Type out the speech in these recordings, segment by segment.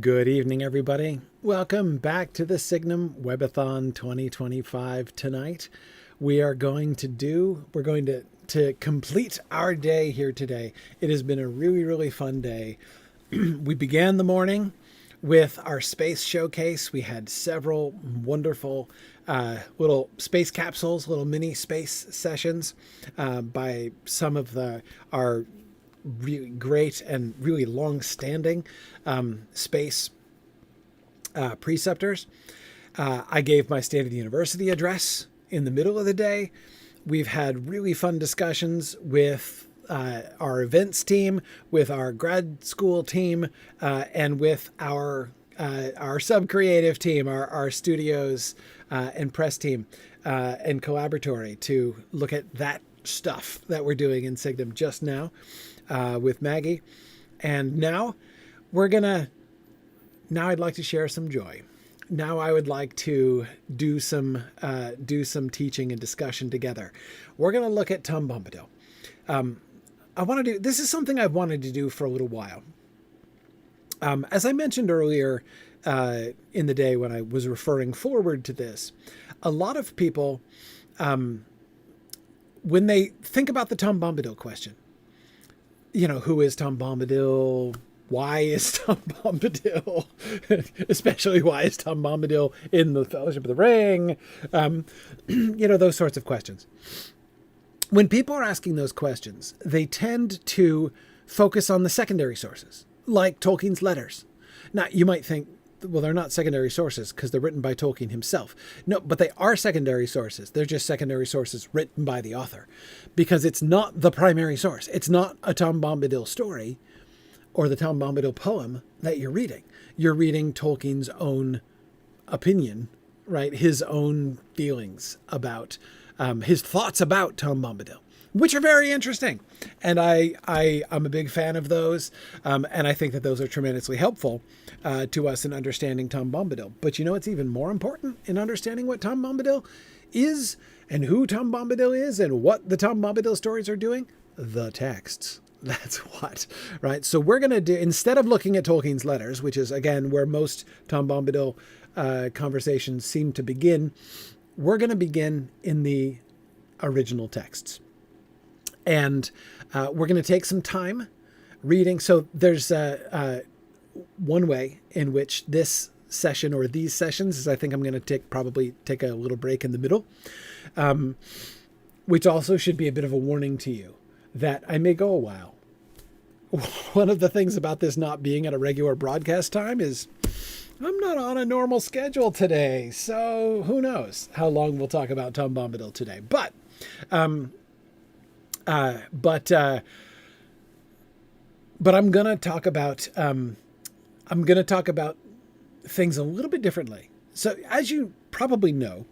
Good evening, everybody. Welcome back to the Signum Webathon 2025. Tonight, we're going to complete our day here today. It has been a really fun day. We began the morning with our space showcase. We had several wonderful little space capsules, little mini space sessions by some of our really great and really long-standing space preceptors. I gave my State of the University address in the middle of the day. We've had really fun discussions with our events team, with our grad school team, and with our sub-creative team, our studios and press team and collaboratory to look at that stuff that we're doing in Signum just now. With Maggie. And now I'd like to share some joy. Now I would like to do some teaching and discussion together. We're going to look at Tom Bombadil. This is something I've wanted to do for a little while. As I mentioned earlier in the day when I was referring forward to this, a lot of people, when they think about the Tom Bombadil question, who is Tom Bombadil? Why is Tom Bombadil? Especially why is Tom Bombadil in the Fellowship of the Ring? Those sorts of questions. When people are asking those questions, they tend to focus on the secondary sources, like Tolkien's letters. Now, you might think, well, they're not secondary sources because they're written by Tolkien himself. No, but they are secondary sources. They're just secondary sources written by the author because it's not the primary source. It's not a Tom Bombadil story or the Tom Bombadil poem that you're reading. You're reading Tolkien's own opinion, right? His own feelings about, his thoughts about Tom Bombadil, which are very interesting. And I'm a big fan of those. And I think that those are tremendously helpful to us in understanding Tom Bombadil. But it's even more important in understanding what Tom Bombadil is and who Tom Bombadil is and what the Tom Bombadil stories are doing? The texts. That's what, right? So we're going to do, instead of looking at Tolkien's letters, which is, again, where most Tom Bombadil conversations seem to begin, we're going to begin in the original texts. And we're going to take some time reading. So there's one way in which this session or these sessions is I think I'm going to probably take a little break in the middle, which also should be a bit of a warning to you that I may go a while. One of the things about this not being at a regular broadcast time is I'm not on a normal schedule today. So who knows how long we'll talk about Tom Bombadil today. But I'm going to talk about things a little bit differently. So as you probably know,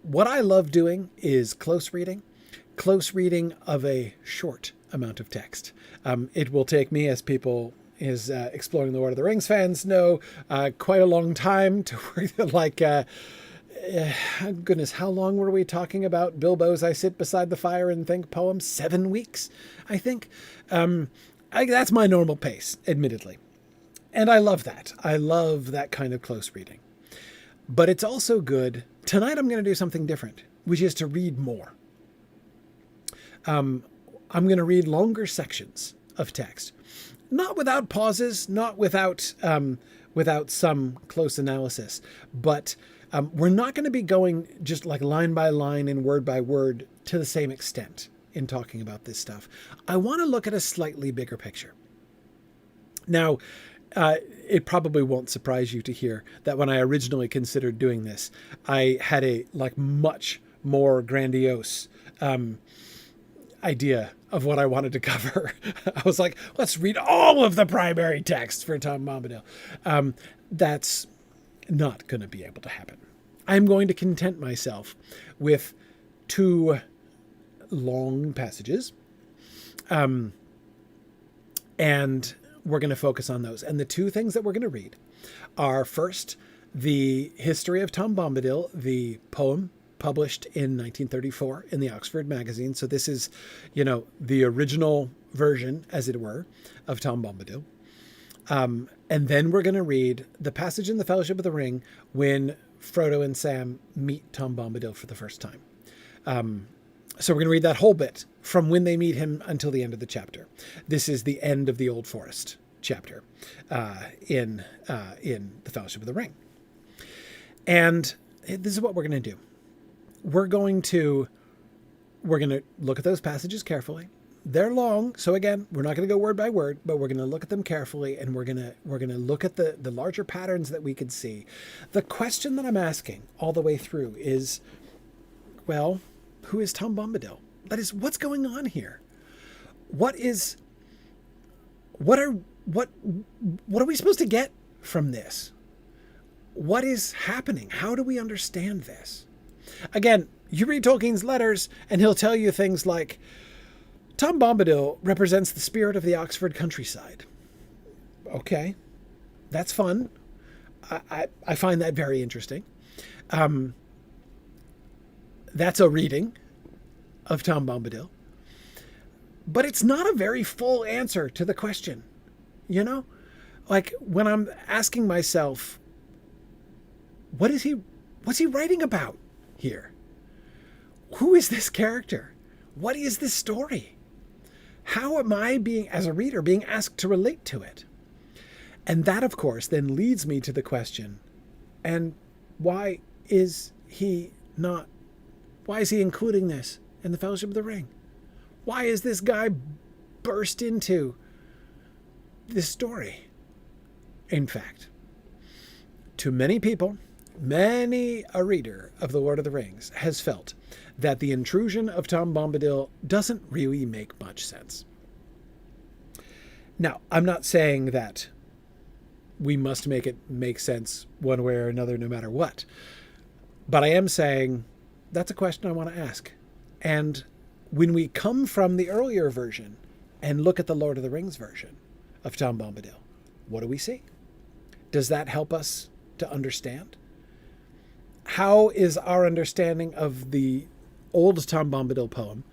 what I love doing is close reading of a short amount of text. It will take me, as people exploring the Lord of the Rings fans know, quite a long time to work goodness, how long were we talking about Bilbo's I Sit Beside the Fire and Think poem? 7 weeks, I think. That's my normal pace, admittedly. And I love that. I love that kind of close reading. But it's also good. Tonight I'm going to do something different, which is to read more. I'm going to read longer sections of text. Not without pauses, not without some close analysis, but we're not going to be going just like line by line and word by word to the same extent in talking about this stuff. I want to look at a slightly bigger picture. Now, it probably won't surprise you to hear that when I originally considered doing this, I had a much more grandiose idea of what I wanted to cover. I was like, let's read all of the primary text for Tom Bombadil. That's not going to be able to happen. I'm going to content myself with 2 long passages. And we're going to focus on those. And the 2 things that we're going to read are first, the history of Tom Bombadil, the poem published in 1934 in the Oxford magazine. So this is, the original version, as it were, of Tom Bombadil. And then we're going to read the passage in the Fellowship of the Ring when Frodo and Sam meet Tom Bombadil for the first time. So we're going to read that whole bit from when they meet him until the end of the chapter. This is the end of the Old Forest chapter in the Fellowship of the Ring. And this is what we're going to do. We're going to look at those passages carefully. They're long, so again, we're not going to go word by word, but we're going to look at them carefully, and we're going to look at the larger patterns that we can see. The question that I'm asking all the way through is, well, who is Tom Bombadil? That is, what's going on here? What are we supposed to get from this? What is happening? How do we understand this? Again, you read Tolkien's letters, and he'll tell you things like, Tom Bombadil represents the spirit of the Oxford countryside. Okay, that's fun. I find that very interesting. That's a reading of Tom Bombadil. But it's not a very full answer to the question. You know? Like, when I'm asking myself, what's he writing about here? Who is this character? What is this story? How am I as a reader, being asked to relate to it? And that, of course, then leads me to the question, and why is he including this in the Fellowship of the Ring? Why is this guy burst into this story? In fact, to many people, many a reader of The Lord of the Rings has felt that the intrusion of Tom Bombadil doesn't really make much sense. Now, I'm not saying that we must make it make sense one way or another, no matter what. But I am saying that's a question I want to ask. And when we come from the earlier version and look at the Lord of the Rings version of Tom Bombadil, what do we see? Does that help us to understand? How is our understanding of the old Tom Bombadil poem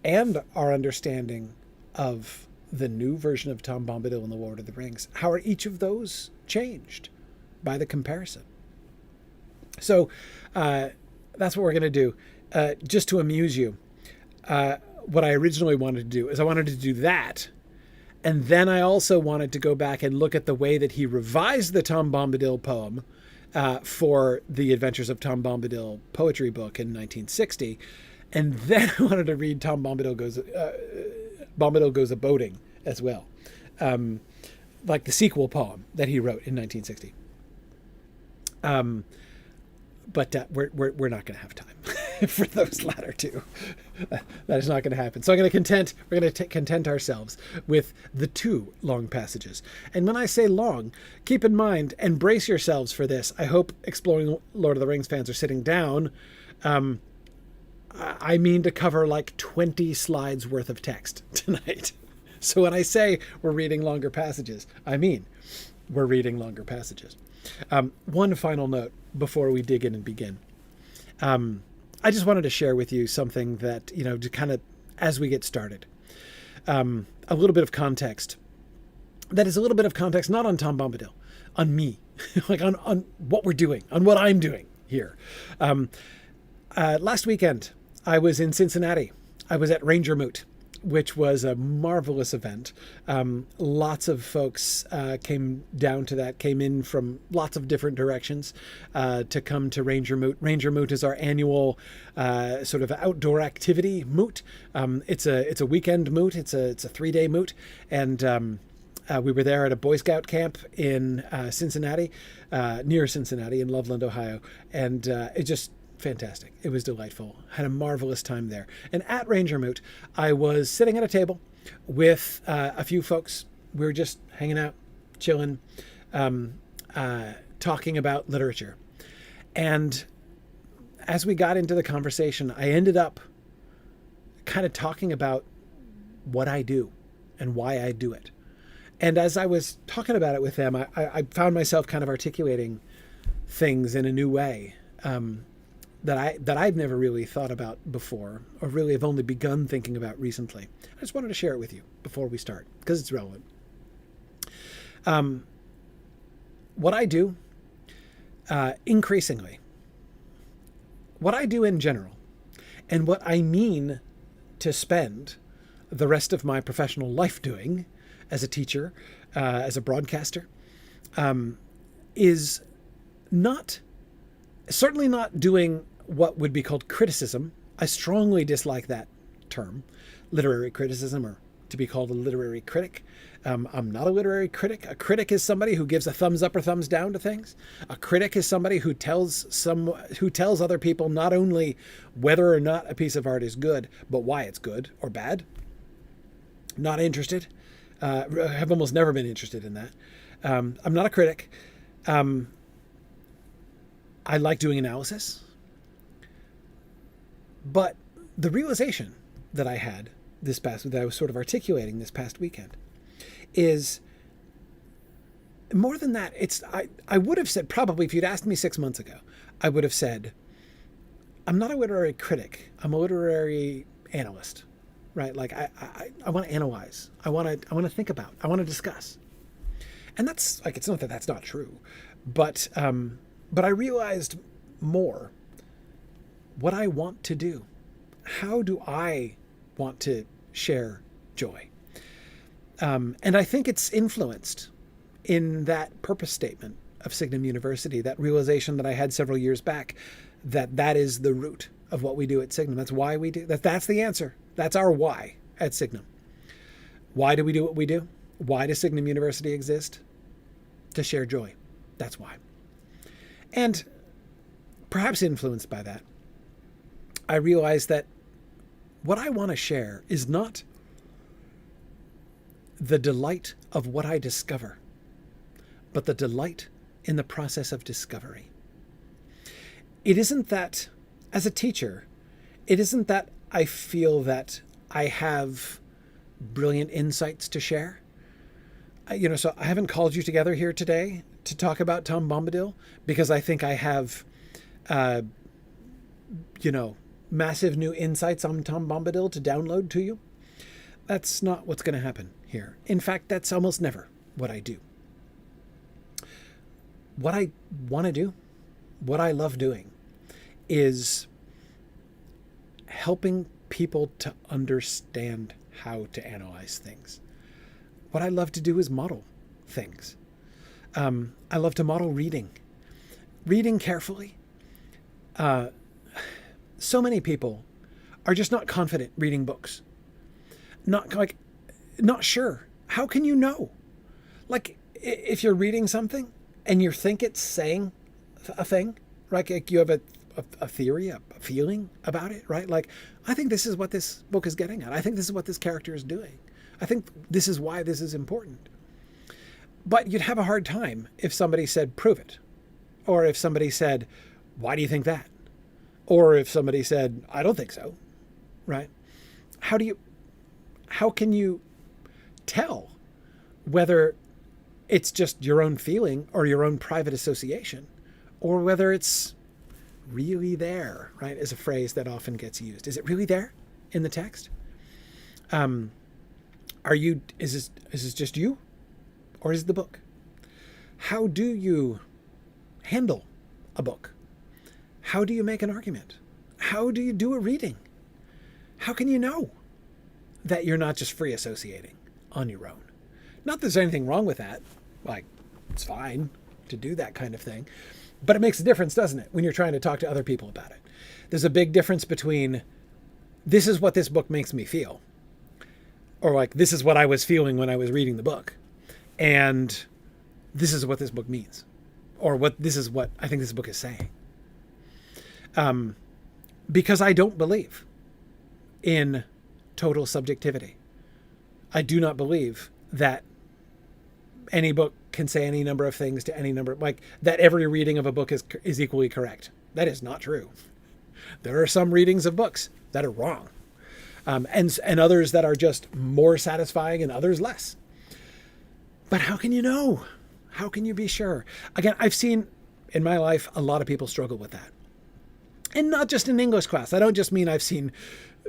and our understanding of the new version of Tom Bombadil in the Lord of the Rings, how are each of those changed by the comparison? So that's what we're going to do. Just to amuse you, what I originally wanted to do is I wanted to do that, and then I also wanted to go back and look at the way that he revised the Tom Bombadil poem for the Adventures of Tom Bombadil poetry book in 1960. And then I wanted to read Tom Bombadil Goes A-Boating as well. Like the sequel poem that he wrote in 1960. But we're not going to have time for those latter two. That is not going to happen. So we're going to content ourselves with the two long passages. And when I say long, keep in mind and brace yourselves for this. I hope Exploring Lord of the Rings fans are sitting down. I mean to cover like 20 slides worth of text tonight. So when I say we're reading longer passages, I mean we're reading longer passages. One final note before we dig in and begin. I just wanted to share with you something that, to kind of, as we get started, a little bit of context. That is a little bit of context, not on Tom Bombadil, on me, like on what we're doing, on what I'm doing here. Last weekend, I was in Cincinnati. I was at Ranger Moot, which was a marvelous event. Lots of folks came in from lots of different directions to come to Ranger Moot. Ranger Moot is our annual sort of outdoor activity moot. It's a weekend moot. It's a 3-day moot, and we were there at a Boy Scout camp in Cincinnati, near Cincinnati in Loveland, Ohio, and it just fantastic. It was delightful. Had a marvelous time there. And at Ranger Moot, I was sitting at a table with a few folks. We were just hanging out, chilling, talking about literature. And as we got into the conversation, I ended up kind of talking about what I do and why I do it. And as I was talking about it with them, I found myself kind of articulating things in a new way. That I've never really thought about before, or really have only begun thinking about recently. I just wanted to share it with you before we start, because it's relevant. What I do, increasingly, what I do in general, and what I mean to spend the rest of my professional life doing as a teacher, as a broadcaster, is certainly not doing what would be called criticism. I strongly dislike that term, literary criticism, or to be called a literary critic. I'm not a literary critic. A critic is somebody who gives a thumbs up or thumbs down to things. A critic is somebody who tells other people not only whether or not a piece of art is good, but why it's good or bad. Not interested. Have almost never been interested in that. I'm not a critic. I like doing analysis. But the realization that I had that I was sort of articulating this past weekend, is more than that. I would have said, probably if you'd asked me 6 months ago, I would have said, I'm not a literary critic. I'm a literary analyst, right? Like I want to analyze. I want to think about. I want to discuss. And that's like, it's not that that's not true, but I realized more what I want to do. How do I want to share joy? And I think it's influenced in that purpose statement of Signum University, that realization that I had several years back, that is the root of what we do at Signum. That's why we do that. That's the answer. That's our why at Signum. Why do we do what we do? Why does Signum University exist? To share joy. That's why. And perhaps influenced by that, I realized that what I want to share is not the delight of what I discover, but the delight in the process of discovery. It isn't that, as a teacher, it isn't that I feel that I have brilliant insights to share. So I haven't called you together here today to talk about Tom Bombadil because I think I have, massive new insights on Tom Bombadil to download to you. That's not what's going to happen here. In fact, that's almost never what I do. What I want to do, what I love doing, is helping people to understand how to analyze things. What I love to do is model things. I love to model reading carefully. So many people are just not confident reading books. Not sure. How can you know? Like, if you're reading something and you think it's saying a thing, right? Like you have a theory, a feeling about it, right? Like, I think this is what this book is getting at. I think this is what this character is doing. I think this is why this is important. But you'd have a hard time if somebody said, prove it. Or if somebody said, why do you think that? Or if somebody said, I don't think so, right? How can you tell whether it's just your own feeling or your own private association, or whether it's really there, right? Is a phrase that often gets used. Is it really there in the text? Is this just you, or is it the book? How do you handle a book? How do you make an argument? How do you do a reading? How can you know that you're not just free associating on your own? Not that there's anything wrong with that. Like, it's fine to do that kind of thing. But it makes a difference, doesn't it, when you're trying to talk to other people about it? There's a big difference between, this is what this book makes me feel, or like, this is what I was feeling when I was reading the book, and this is what this book means, or this is what I think this book is saying. Because I don't believe in total subjectivity. I do not believe that any book can say any number of things to any number, like that every reading of a book is equally correct. That is not true. There are some readings of books that are wrong, and others that are just more satisfying and others less. But how can you know? How can you be sure? Again, I've seen in my life a lot of people struggle with that. And not just in English class. I don't just mean I've seen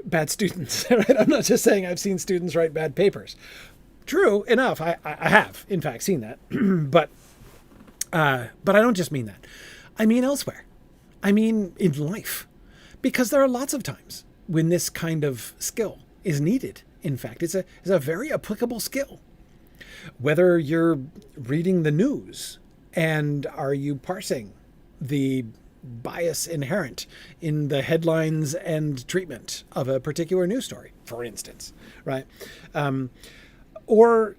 bad students, right? I'm not just saying I've seen students write bad papers. True enough, I have, in fact, seen that. but I don't just mean that. I mean elsewhere. I mean in life. Because there are lots of times when this kind of skill is needed. In fact, it's a very applicable skill. Whether you're reading the news and are you parsing the bias inherent in the headlines and treatment of a particular news story, for instance, right? Or,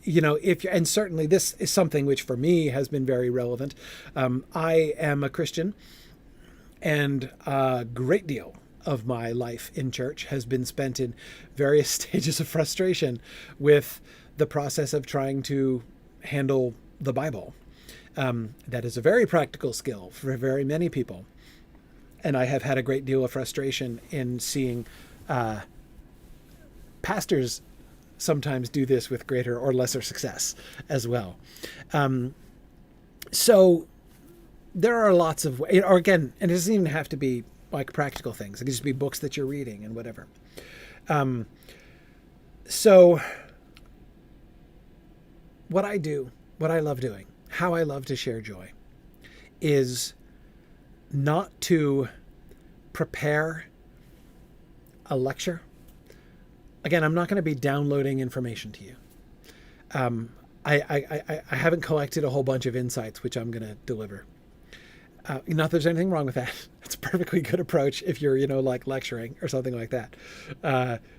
and certainly this is something which for me has been very relevant. I am a Christian, and a great deal of my life in church has been spent in various stages of frustration with the process of trying to handle the Bible. That is a very practical skill for very many people. And I have had a great deal of frustration in seeing pastors sometimes do this with greater or lesser success as well. So there are lots of, or again, and it doesn't even have to be like practical things. It can just be books that you're reading and whatever. So what I do, what I love doing, how I love to share joy is not to prepare a lecture. Again, I'm not going to be downloading information to you. I haven't collected a whole bunch of insights, which I'm going to deliver. Not that there's anything wrong with that. It's a perfectly good approach if you're, like lecturing or something like that.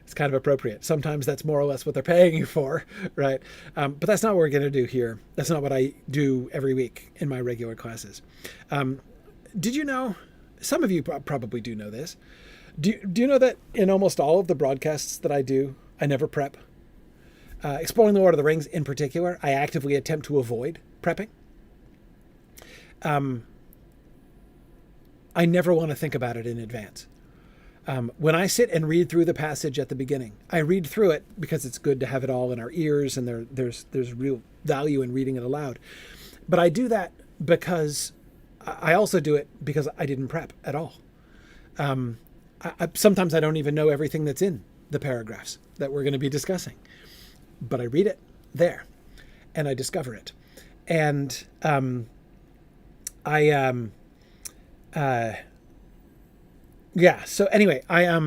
It's kind of appropriate. Sometimes that's more or less what they're paying you for, right? But that's not what we're going to do here. That's not what I do every week in my regular classes. Did you know, some of you probably do know this, do you know that in almost all of the broadcasts that I do, I never prep? Exploring the Lord of the Rings in particular, I actively attempt to avoid prepping. I never want to think about it in advance. When I sit and read through the passage at the beginning, I read through it because it's good to have it all in our ears, and there's real value in reading it aloud. But I do that because I also do it because I didn't prep at all. Sometimes I don't even know everything that's in the paragraphs that we're going to be discussing, but I read it there and I discover it. And so anyway, I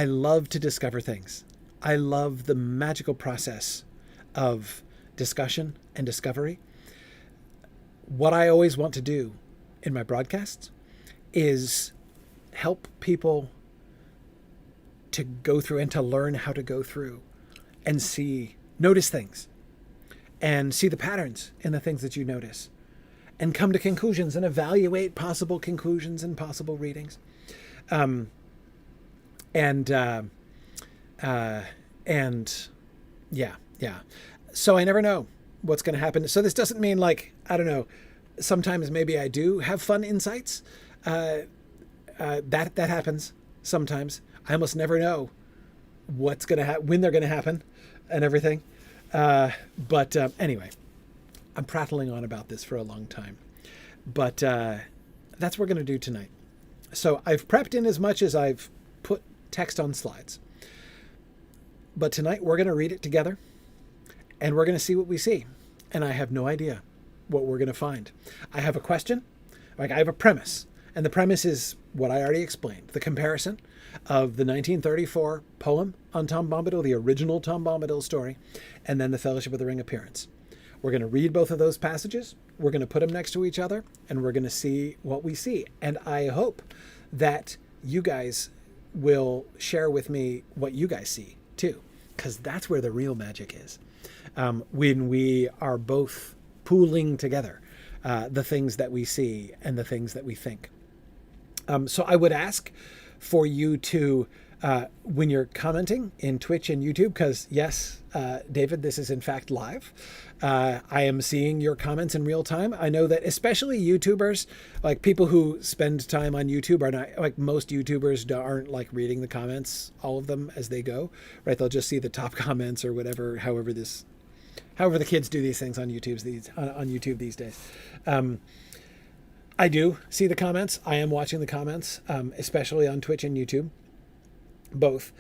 love to discover things. I love the magical process of discussion and discovery. What I always want to do in my broadcasts is help people to go through and to learn how to go through and notice things and see the patterns in the things that you notice and come to conclusions and evaluate possible conclusions and possible readings. So I never know what's going to happen. So this doesn't mean I don't know, sometimes maybe I do have fun insights. That happens sometimes. I almost never know what's going to happen, when they're going to happen and everything. But anyway, I'm prattling on about this for a long time, but that's what we're going to do tonight. So I've prepped in as much as I've put text on slides, but tonight we're going to read it together and we're going to see what we see. And I have no idea what we're going to find. I have a question, I have a premise, and the premise is what I already explained, the comparison of the 1934 poem on Tom Bombadil, the original Tom Bombadil story, and then the Fellowship of the Ring appearance. We're going to read both of those passages. We're going to put them next to each other, and we're going to see what we see. And I hope that you guys will share with me what you guys see too, because that's where the real magic is. When we are both pooling together the things that we see and the things that we think. So I would ask for you to, when you're commenting in Twitch and YouTube, because yes, David, this is in fact live. I am seeing your comments in real time. I know that especially YouTubers, like people who spend time on YouTube are not, like most YouTubers aren't like reading the comments, all of them as they go, right? They'll just see the top comments or whatever, however the kids do these things on YouTube these days. I do see the comments. I am watching the comments, especially on Twitch and YouTube. both.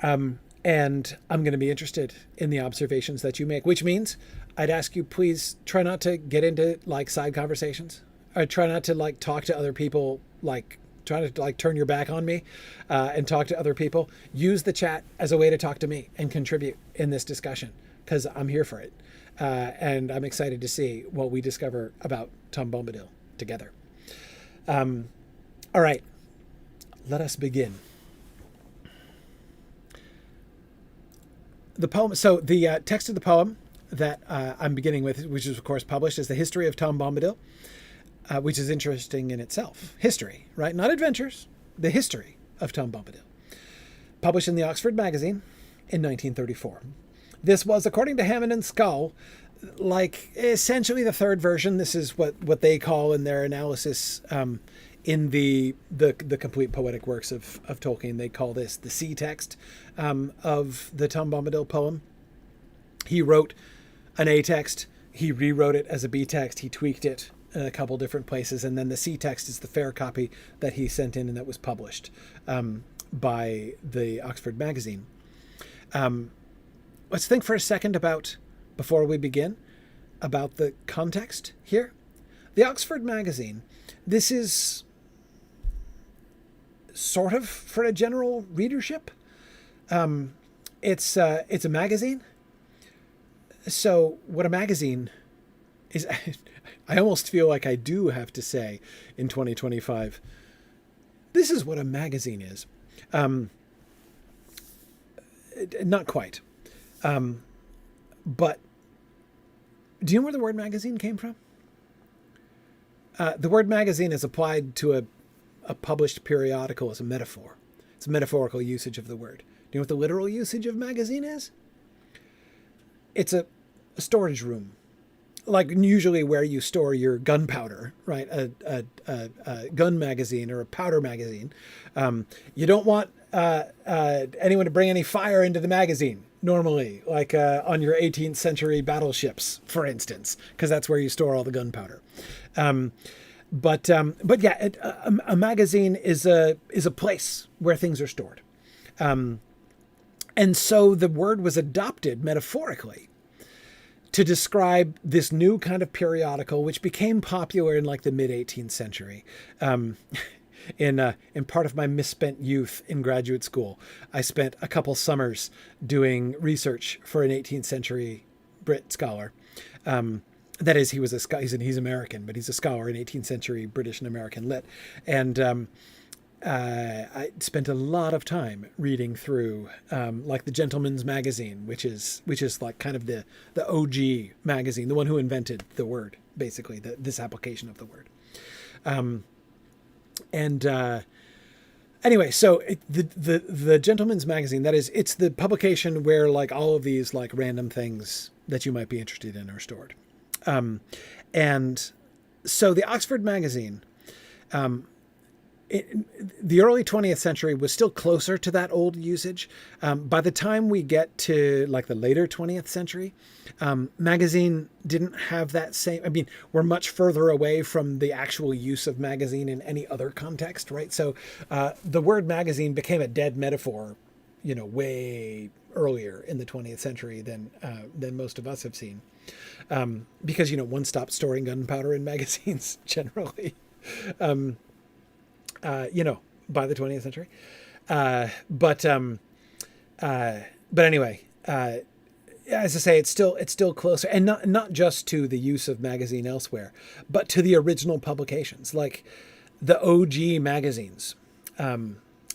And I'm going to be interested in the observations that you make, which means I'd ask you, please try not to get into like side conversations, or try not to like talk to other people, like try to like turn your back on me and talk to other people. Use the chat as a way to talk to me and contribute in this discussion, because I'm here for it. And I'm excited to see what we discover about Tom Bombadil together. All right, let us begin. The poem. So the text of the poem that I'm beginning with, which is of course published, is The History of Tom Bombadil, which is interesting in itself. History, right? Not adventures. The history of Tom Bombadil. Published in the Oxford Magazine in 1934. This was, according to Hammond and Scull, like essentially the third version. This is what they call in their analysis in the complete poetic works of Tolkien. They call this the C text of the Tom Bombadil poem. He wrote an A text. He rewrote it as a B text. He tweaked it in a couple different places. And then the C text is the fair copy that he sent in and that was published by the Oxford Magazine. Let's think for a second about, before we begin, about the context here. The Oxford Magazine, this is sort of for a general readership. It's a magazine. So what a magazine is, I almost feel like I do have to say in 2025, this is what a magazine is. Not quite. But do you know where the word magazine came from? The word magazine is applied to a published periodical as a metaphor. It's a metaphorical usage of the word. Do you know what the literal usage of magazine is? It's a storage room, like usually where you store your gunpowder, right? A gun magazine or a powder magazine. You don't want anyone to bring any fire into the magazine normally, like on your 18th century battleships, for instance, because that's where you store all the gunpowder. But yeah, a magazine is a place where things are stored. And so the word was adopted metaphorically to describe this new kind of periodical, which became popular in like the mid 18th century. In part of my misspent youth in graduate school, I spent a couple summers doing research for an 18th century Brit scholar. That is, he's American, but he's a scholar in 18th century British and American lit. And I spent a lot of time reading through like the Gentleman's Magazine, which is like kind of the OG magazine, the one who invented the word, basically, this application of the word. Anyway, so the Gentleman's Magazine, that is, it's the publication where like all of these like random things that you might be interested in are stored. And so the Oxford Magazine, the early 20th century was still closer to that old usage. By the time we get to like the later 20th century, magazine didn't have that same, I mean, we're much further away from the actual use of magazine in any other context, right? So the word magazine became a dead metaphor, way earlier in the 20th century than most of us have seen. Because, one stopped storing gunpowder in magazines generally. By the 20th century. But anyway, as I say, it's still closer, and not just to the use of magazine elsewhere, but to the original publications, like the OG magazines,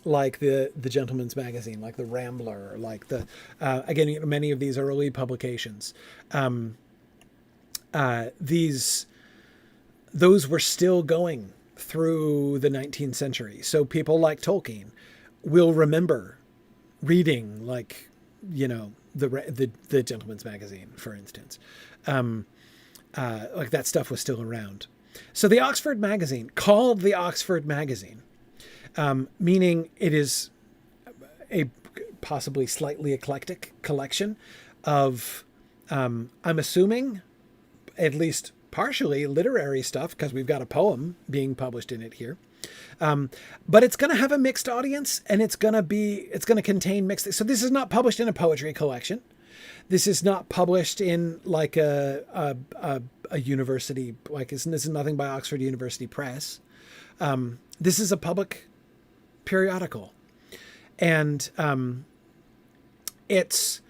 like the Gentleman's Magazine, like the Rambler, like the, again, many of these early publications, those were still going through the 19th century. So people like Tolkien will remember reading, like, the Gentleman's Magazine, for instance. Like that stuff was still around. So the Oxford Magazine, called the Oxford Magazine, meaning it is a possibly slightly eclectic collection of, I'm assuming, at least partially literary stuff, because we've got a poem being published in it here. But it's going to have a mixed audience, and it's going to contain mixed. So this is not published in a poetry collection. This is not published in like a university, like this is nothing by Oxford University Press. This is a public periodical, and it's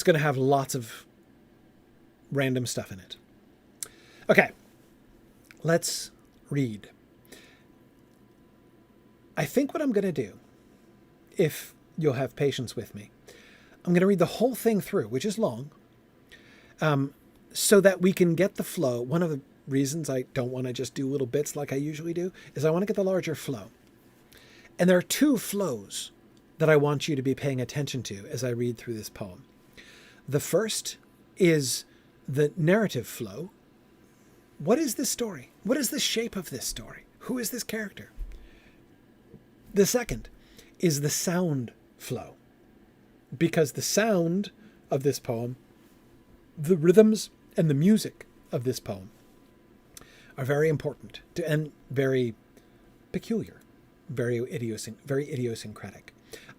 going to have lots of random stuff in it. Okay, let's read. I think what I'm going to do, if you'll have patience with me, I'm going to read the whole thing through, which is long, so that we can get the flow. One of the reasons I don't want to just do little bits like I usually do is I want to get the larger flow. And there are two flows that I want you to be paying attention to as I read through this poem. The first is the narrative flow. What is this story? What is the shape of this story? Who is this character? The second is the sound flow, because the sound of this poem, the rhythms and the music of this poem are very important and very peculiar, very idiosyncratic.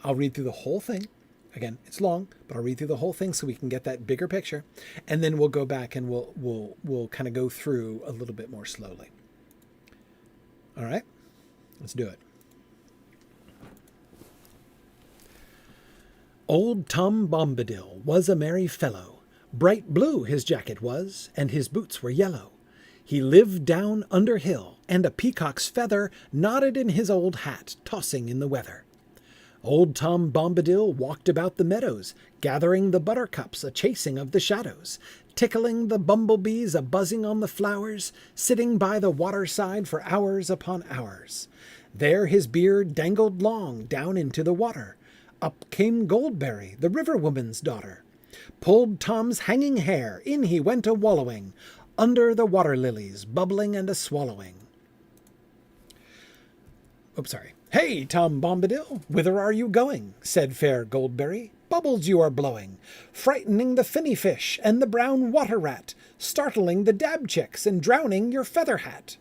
I'll read through the whole thing. Again, it's long, but I'll read through the whole thing so we can get that bigger picture, and then we'll go back and we'll kind of go through a little bit more slowly. All right, let's do it. Old Tom Bombadil was a merry fellow. Bright blue his jacket was, and his boots were yellow. He lived down under hill, and a peacock's feather nodded in his old hat, tossing in the weather. Old Tom Bombadil walked about the meadows, gathering the buttercups, a-chasing of the shadows, tickling the bumblebees, a-buzzing on the flowers, sitting by the waterside for hours upon hours. There his beard dangled long down into the water. Up came Goldberry, the river woman's daughter. Pulled Tom's hanging hair, in he went a-wallowing, under the water lilies, bubbling and a-swallowing. "Hey, Tom Bombadil, whither are you going?" said fair Goldberry. "Bubbles you are blowing, frightening the finny fish and the brown water rat, startling the dabchicks and drowning your feather hat."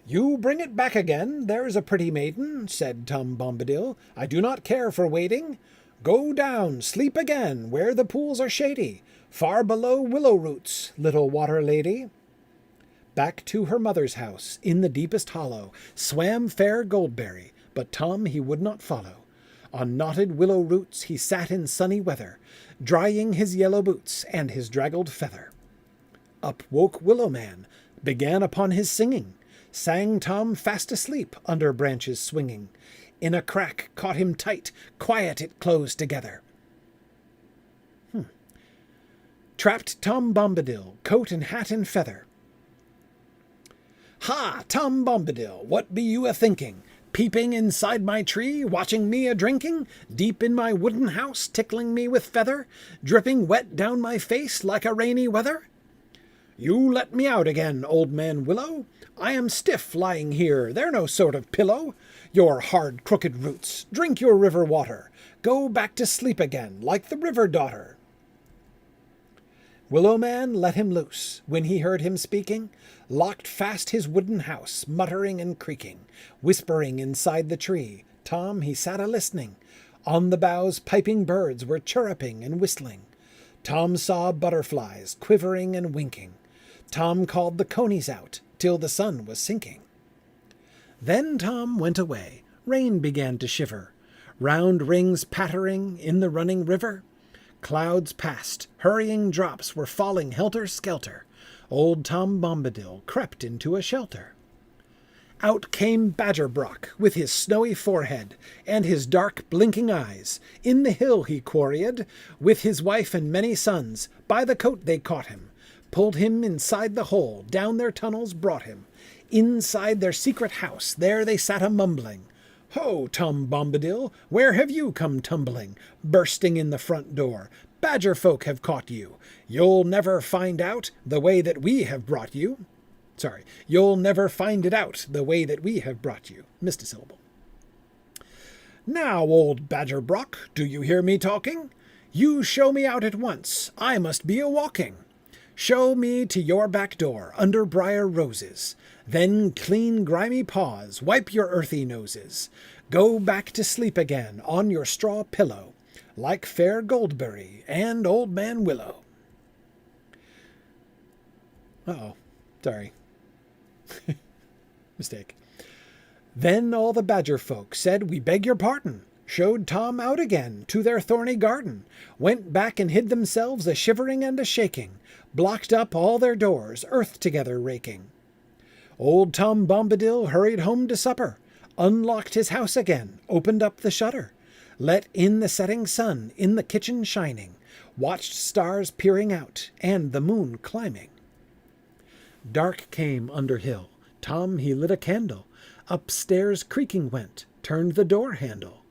"You bring it back again, there's a pretty maiden," said Tom Bombadil. "I do not care for waiting. Go down, sleep again, where the pools are shady, far below willow roots, little water lady." Back to her mother's house, in the deepest hollow, swam fair Goldberry, but Tom he would not follow. On knotted willow roots he sat in sunny weather, drying his yellow boots and his draggled feather. Up woke Willow Man, began upon his singing, sang Tom fast asleep, under branches swinging. In a crack caught him tight, quiet it closed together. Trapped Tom Bombadil, coat and hat and feather. "Ha, Tom Bombadil, what be you a-thinking? Peeping inside my tree, watching me a-drinking? Deep in my wooden house, tickling me with feather? Dripping wet down my face like a rainy weather? You let me out again, Old Man Willow. I am stiff lying here, they're no sort of pillow. Your hard crooked roots, drink your river water. Go back to sleep again, like the river daughter." Willow Man let him loose, when he heard him speaking, locked fast his wooden house, muttering and creaking, whispering inside the tree. Tom he sat a-listening. On the boughs piping birds were chirruping and whistling. Tom saw butterflies quivering and winking. Tom called the conies out, till the sun was sinking. Then Tom went away. Rain began to shiver, round rings pattering in the running river. Clouds passed, hurrying drops were falling helter-skelter. Old Tom Bombadil crept into a shelter. Out came Badger Brock, with his snowy forehead, and his dark blinking eyes. In the hill he quarried, with his wife and many sons. By the coat they caught him, pulled him inside the hole, down their tunnels brought him. Inside their secret house, there they sat a-mumbling. "Ho, Tom Bombadil, where have you come tumbling, bursting in the front door? Badger folk have caught you. You'll never find out the way that we have brought you. You'll never find it out the way that we have brought you." Missed a syllable. "Now, old Badger Brock, do you hear me talking? You show me out at once. I must be a-walking. Show me to your back door, under briar roses. Then clean grimy paws, wipe your earthy noses. Go back to sleep again on your straw pillow, like fair Goldberry and old man Willow. Uh-oh, sorry. Mistake. Then all the badger folk said, "We beg your pardon," showed Tom out again to their thorny garden, went back and hid themselves a shivering and a shaking, blocked up all their doors, earth together raking. Old Tom Bombadil hurried home to supper, unlocked his house again, opened up the shutter, let in the setting sun in the kitchen shining, watched stars peering out and the moon climbing. Dark came under hill. Tom he lit a candle, upstairs creaking went, turned the door handle.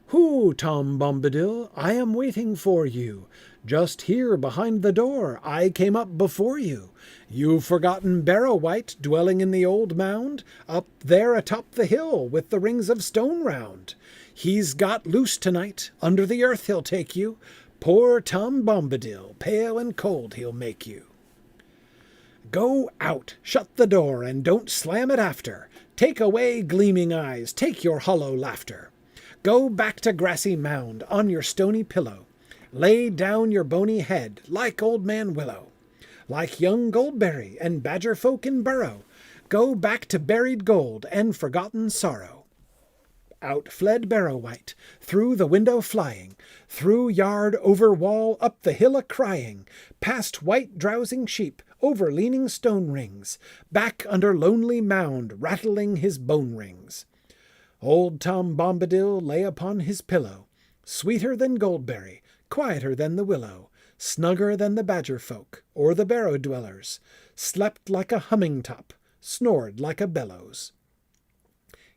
"Who, Tom Bombadil? I am waiting for you. Just here behind the door I came up before you. You've forgotten Barrow White dwelling in the old mound, up there atop the hill with the rings of stone round. He's got loose tonight, under the earth he'll take you. Poor Tom Bombadil, pale and cold he'll make you. Go out, shut the door, and don't slam it after. Take away gleaming eyes, take your hollow laughter. Go back to grassy mound on your stony pillow. Lay down your bony head like old man Willow. Like young Goldberry and badger folk in burrow. Go back to buried gold and forgotten sorrow. Out fled Barrow White, through the window flying, through yard over wall, up the hill a-crying, past white drowsing sheep, over leaning stone rings, back under lonely mound, rattling his bone rings. Old Tom Bombadil lay upon his pillow, sweeter than Goldberry, quieter than the willow, snugger than the badger folk, or the barrow dwellers, slept like a humming top, snored like a bellows.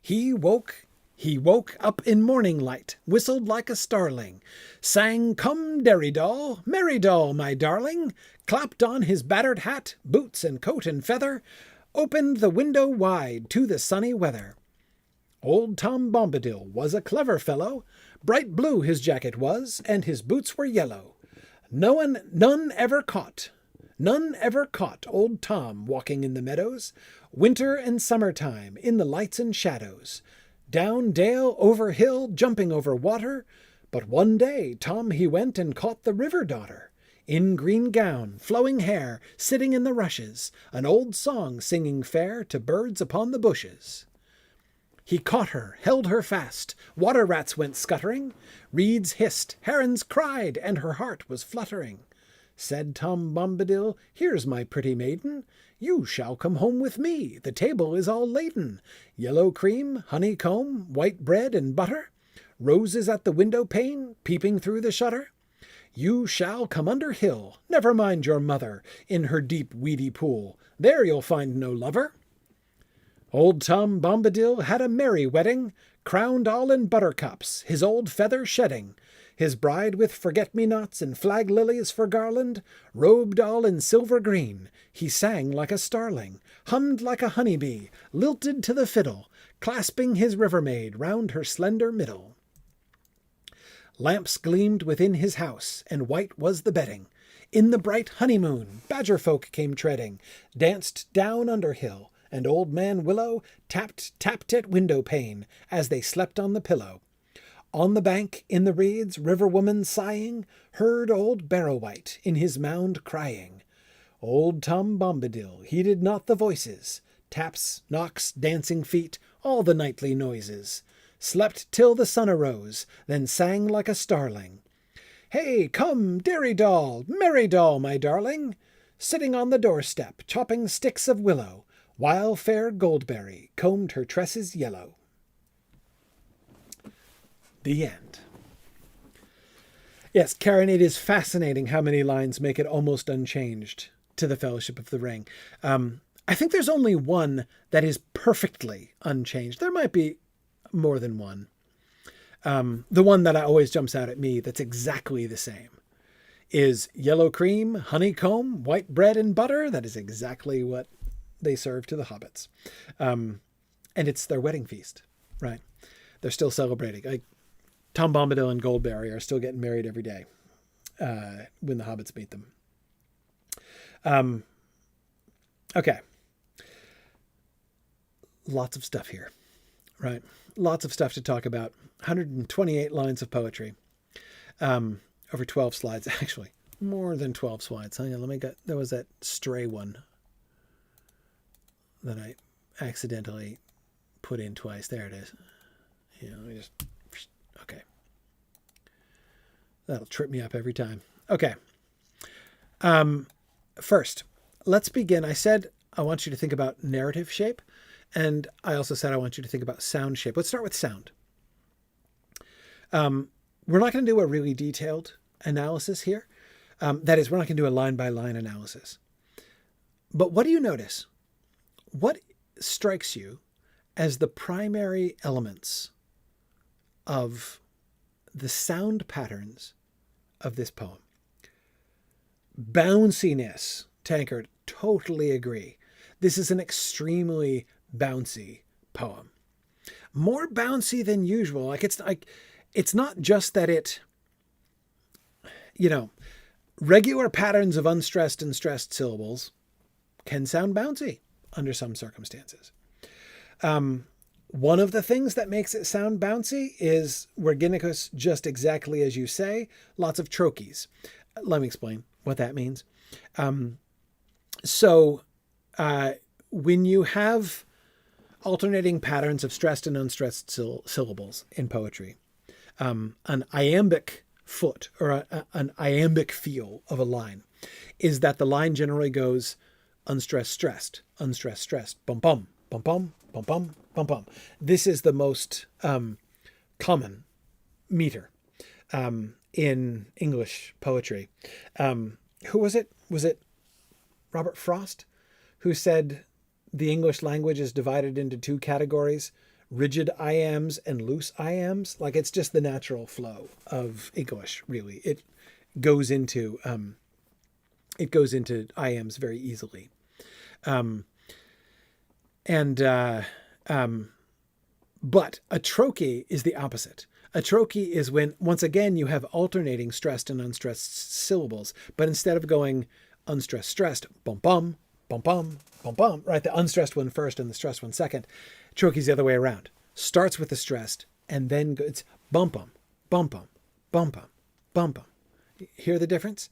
He woke up in morning light, whistled like a starling, sang "Come, Derry doll, merry doll, my darling," clapped on his battered hat, boots and coat and feather, opened the window wide to the sunny weather. Old Tom Bombadil was a clever fellow, bright blue his jacket was, and his boots were yellow. None ever caught old Tom walking in the meadows, winter and summer time, in the lights and shadows, down dale, over hill, jumping over water. But one day Tom he went and caught the river daughter, in green gown, flowing hair, sitting in the rushes, an old song singing fair to birds upon the bushes. He caught her, held her fast, water rats went scuttering, reeds hissed, herons cried, and her heart was fluttering. Said Tom Bombadil, "Here's my pretty maiden, you shall come home with me, the table is all laden, yellow cream, honeycomb, white bread and butter, roses at the window pane, peeping through the shutter. You shall come under hill, never mind your mother, in her deep weedy pool, there you'll find no lover." Old Tom Bombadil had a merry wedding, crowned all in buttercups, his old feather shedding, his bride with forget-me-nots and flag lilies for garland, robed all in silver green. He sang like a starling, hummed like a honey-bee, lilted to the fiddle, clasping his river-maid round her slender middle. Lamps gleamed within his house, and white was the bedding. In the bright honeymoon, badger folk came treading, danced down under hill, and old man Willow tapped at window pane as they slept on the pillow. On the bank, in the reeds, river woman sighing, heard old Barrow White in his mound crying. Old Tom Bombadil heeded not the voices, taps, knocks, dancing feet, all the nightly noises, slept till the sun arose, then sang like a starling. "Hey, come, Derry doll, merry doll, my darling," sitting on the doorstep, chopping sticks of willow, while fair Goldberry combed her tresses yellow. The end. Yes, Karen, it is fascinating how many lines make it almost unchanged to the Fellowship of the Ring. I think there's only one that is perfectly unchanged. There might be more than one. The one that always jumps out at me that's exactly the same is yellow cream, honeycomb, white bread and butter. That is exactly what they serve to the hobbits. And it's their wedding feast, right? They're still celebrating. Tom Bombadil and Goldberry are still getting married every day when the hobbits meet them. Okay. Lots of stuff here, right? Lots of stuff to talk about. 128 lines of poetry. Over 12 slides, actually. More than 12 slides. Hang on, let me get, there was that stray one that I accidentally put in twice. There it is. Yeah, let me just, okay. That'll trip me up every time. Okay. First, let's begin. I said I want you to think about narrative shape, and I also said I want you to think about sound shape. Let's start with sound. We're not going to do a really detailed analysis here. That is, we're not going to do a line-by-line analysis. But what do you notice? What strikes you as the primary elements of the sound patterns of this poem? Bounciness. Tankard, totally agree. This is an extremely bouncy poem. More bouncy than usual. It's not just that it, regular patterns of unstressed and stressed syllables can sound bouncy under some circumstances. One of the things that makes it sound bouncy is Werginicus, just exactly as you say, lots of trochees. Let me explain what that means. When you have alternating patterns of stressed and unstressed syllables in poetry, an iambic foot or an iambic feel of a line is that the line generally goes unstressed, stressed, unstressed, stressed, bum, bum, bum, bum, bum, bum, bum, bum. This is the most common meter in English poetry. Who was it? Was it Robert Frost who said the English language is divided into two categories, rigid iambs and loose iambs? Like, it's just the natural flow of English, really. It goes into iambs very easily. But a trochee is the opposite. A trochee is when, once again, you have alternating stressed and unstressed syllables, but instead of going unstressed, stressed, bum, bum, bum, bum, bum, bum, right? The unstressed one first and the stressed one second. Trochee's the other way around. Starts with the stressed and then it's bum, bum, bum, bum, bum, bum, bum, bum. Hear the difference?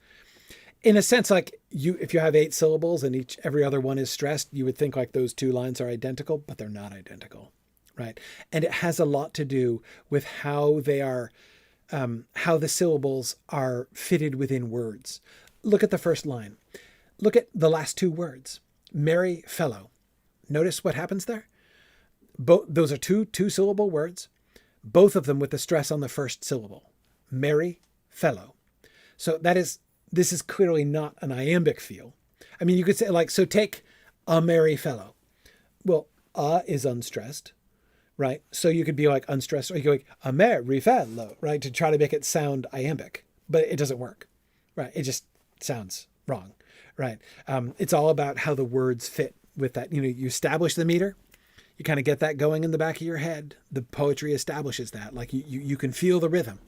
In a sense, like if you have 8 syllables and every other one is stressed, you would think like those two lines are identical, but they're not identical, right? And it has a lot to do with how they are, how the syllables are fitted within words. Look at the first line. Look at the last 2 words. Merry fellow. Notice what happens there? Those are two syllable words, both of them with the stress on the first syllable. Merry fellow. So this is clearly not an iambic feel. I mean, you could say so take a merry fellow. Well, is unstressed, right? So you could be like unstressed, or you could like a merry fellow, right? To try to make it sound iambic, but it doesn't work, right? It just sounds wrong, right? It's all about how the words fit with that. You establish the meter, you kind of get that going in the back of your head. The poetry establishes that, like you can feel the rhythm,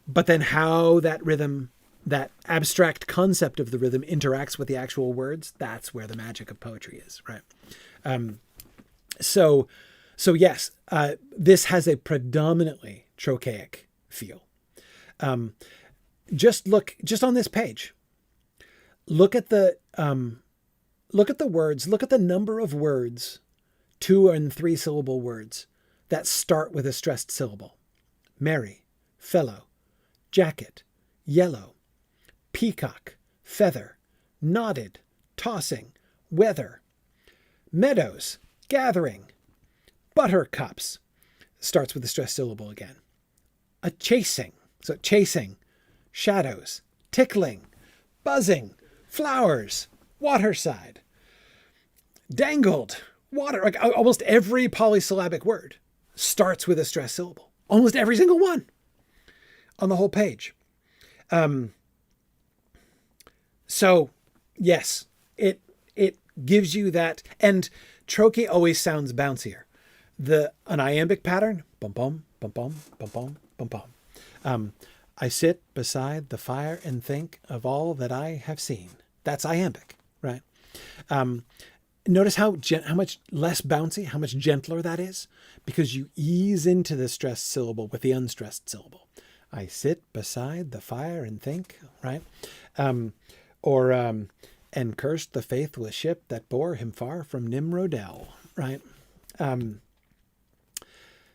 but then how that rhythm, that abstract concept of the rhythm interacts with the actual words, that's where the magic of poetry is, right? So yes, this has a predominantly trochaic feel. Just on this page, look at the words, look at the number of words, 2 and 3 syllable words that start with a stressed syllable. Merry, fellow, jacket, yellow, peacock, feather, nodded, tossing, weather, meadows, gathering, buttercups, starts with a stressed syllable again. A chasing, so chasing, shadows, tickling, buzzing, flowers, waterside, dangled, water. Like almost every polysyllabic word starts with a stressed syllable. Almost every single one on the whole page. So yes, it gives you that, and trochee always sounds bouncier. An iambic pattern, bum bum bum bum bum bum bum bum. I sit beside the fire and think of all that I have seen. That's iambic. Notice how much less bouncy, how much gentler that is, because you ease into the stressed syllable with the unstressed syllable. I sit beside the fire and think, right? And cursed the faithless ship that bore him far from Nimrodel, right?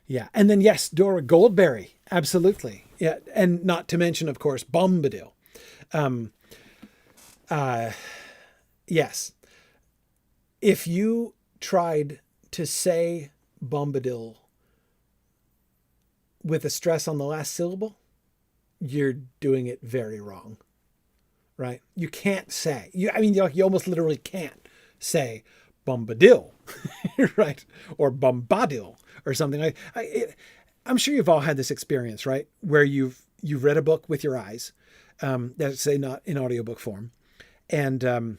Yeah. And then, yes, Dora Goldberry. Absolutely. Yeah. And not to mention, of course, Bombadil. Yes. If you tried to say Bombadil with a stress on the last syllable, you're doing it very wrong, right? You can't say, you almost literally can't say Bombadil, right? Or Bombadil or something like. I'm sure you've all had this experience, right? Where you've read a book with your eyes, that's say not in audiobook form, and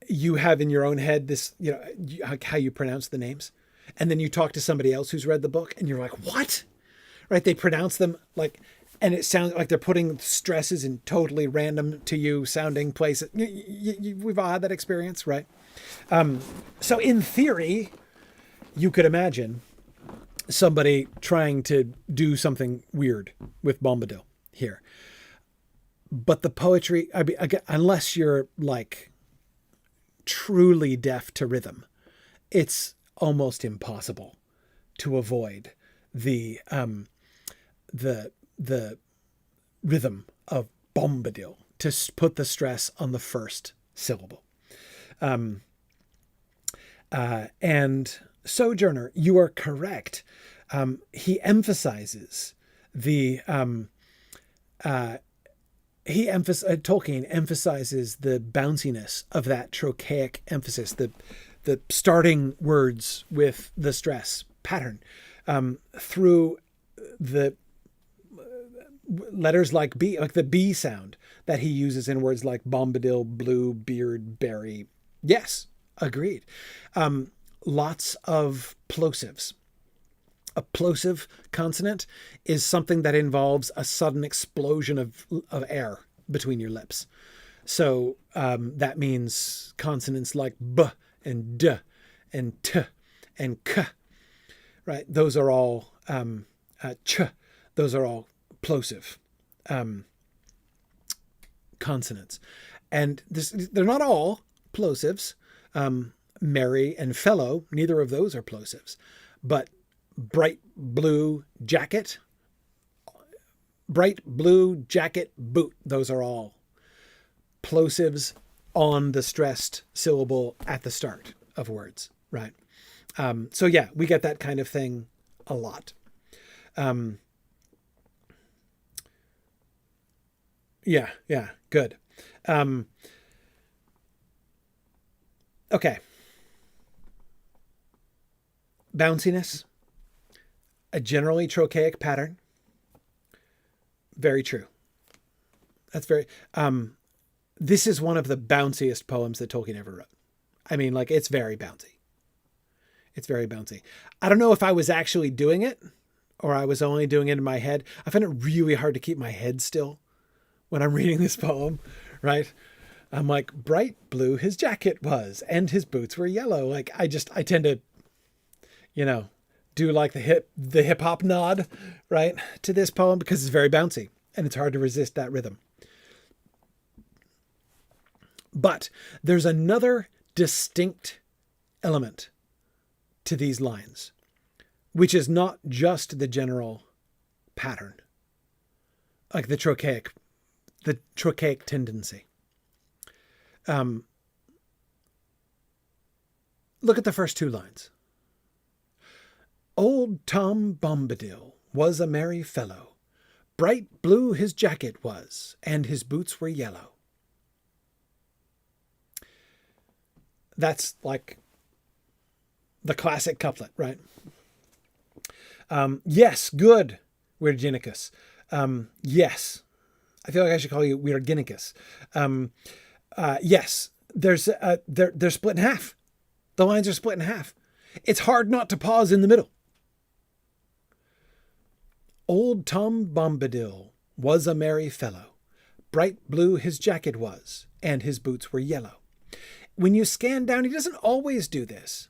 you have in your own head this, how you pronounce the names, and then you talk to somebody else who's read the book, and you're like, what? Right? They pronounce them like, and it sounds like they're putting stresses in totally random to you sounding places. We've all had that experience, right? So in theory, you could imagine somebody trying to do something weird with Bombadil here. But the poetry, I mean, again, unless you're like truly deaf to rhythm, it's almost impossible to avoid the rhythm of Bombadil, to put the stress on the first syllable. And Sojourner, you are correct. Tolkien emphasizes the bounciness of that trochaic emphasis, the starting words with the stress pattern, through the letters like B, like the B sound that he uses in words like Bombadil, blue, beard, berry. Yes, agreed. Lots of plosives. A plosive consonant is something that involves a sudden explosion of air between your lips. So that means consonants like B and D and T and K, right? Those are all Ch. Those are all plosive consonants. And they're not all plosives. Merry and fellow, neither of those are plosives. But bright blue jacket, boot, those are all plosives on the stressed syllable at the start of words, right? So yeah, we get that kind of thing a lot. Yeah, good. Okay. Bounciness, a generally trochaic pattern. Very true. That's very, this is one of the bounciest poems that Tolkien ever wrote. I mean, like, it's very bouncy. It's very bouncy. I don't know if I was actually doing it or I was only doing it in my head. I find it really hard to keep my head still when I'm reading this poem, right? I'm like, bright blue his jacket was, and his boots were yellow. Like, I tend to, do like the hip hop nod, right, to this poem because it's very bouncy and it's hard to resist that rhythm. But there's another distinct element to these lines, which is not just the general pattern, like the trochaic tendency. Look at the first two lines. Old Tom Bombadil was a merry fellow. Bright blue his jacket was, and his boots were yellow. That's like the classic couplet, right? Yes, good, Weirginicus. Yes. I feel like I should call you Weirginicus. Yes, they're split in half. The lines are split in half. It's hard not to pause in the middle. Old Tom Bombadil was a merry fellow. Bright blue his jacket was, and his boots were yellow. when you scan down, he doesn't always do this,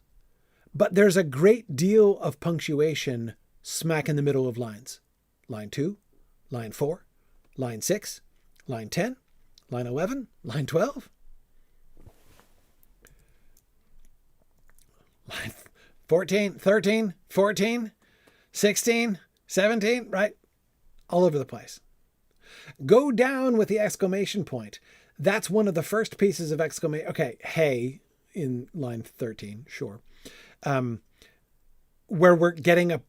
but there's a great deal of punctuation smack in the middle of lines. Line 2, line 4, line 6, line 10, line 11, line 12, line 14, 13, 14, 16, 17, right? All over the place. Go down with the exclamation point. That's one of the first pieces of exclamation. Okay, hey, in line 13, sure. Where we're getting a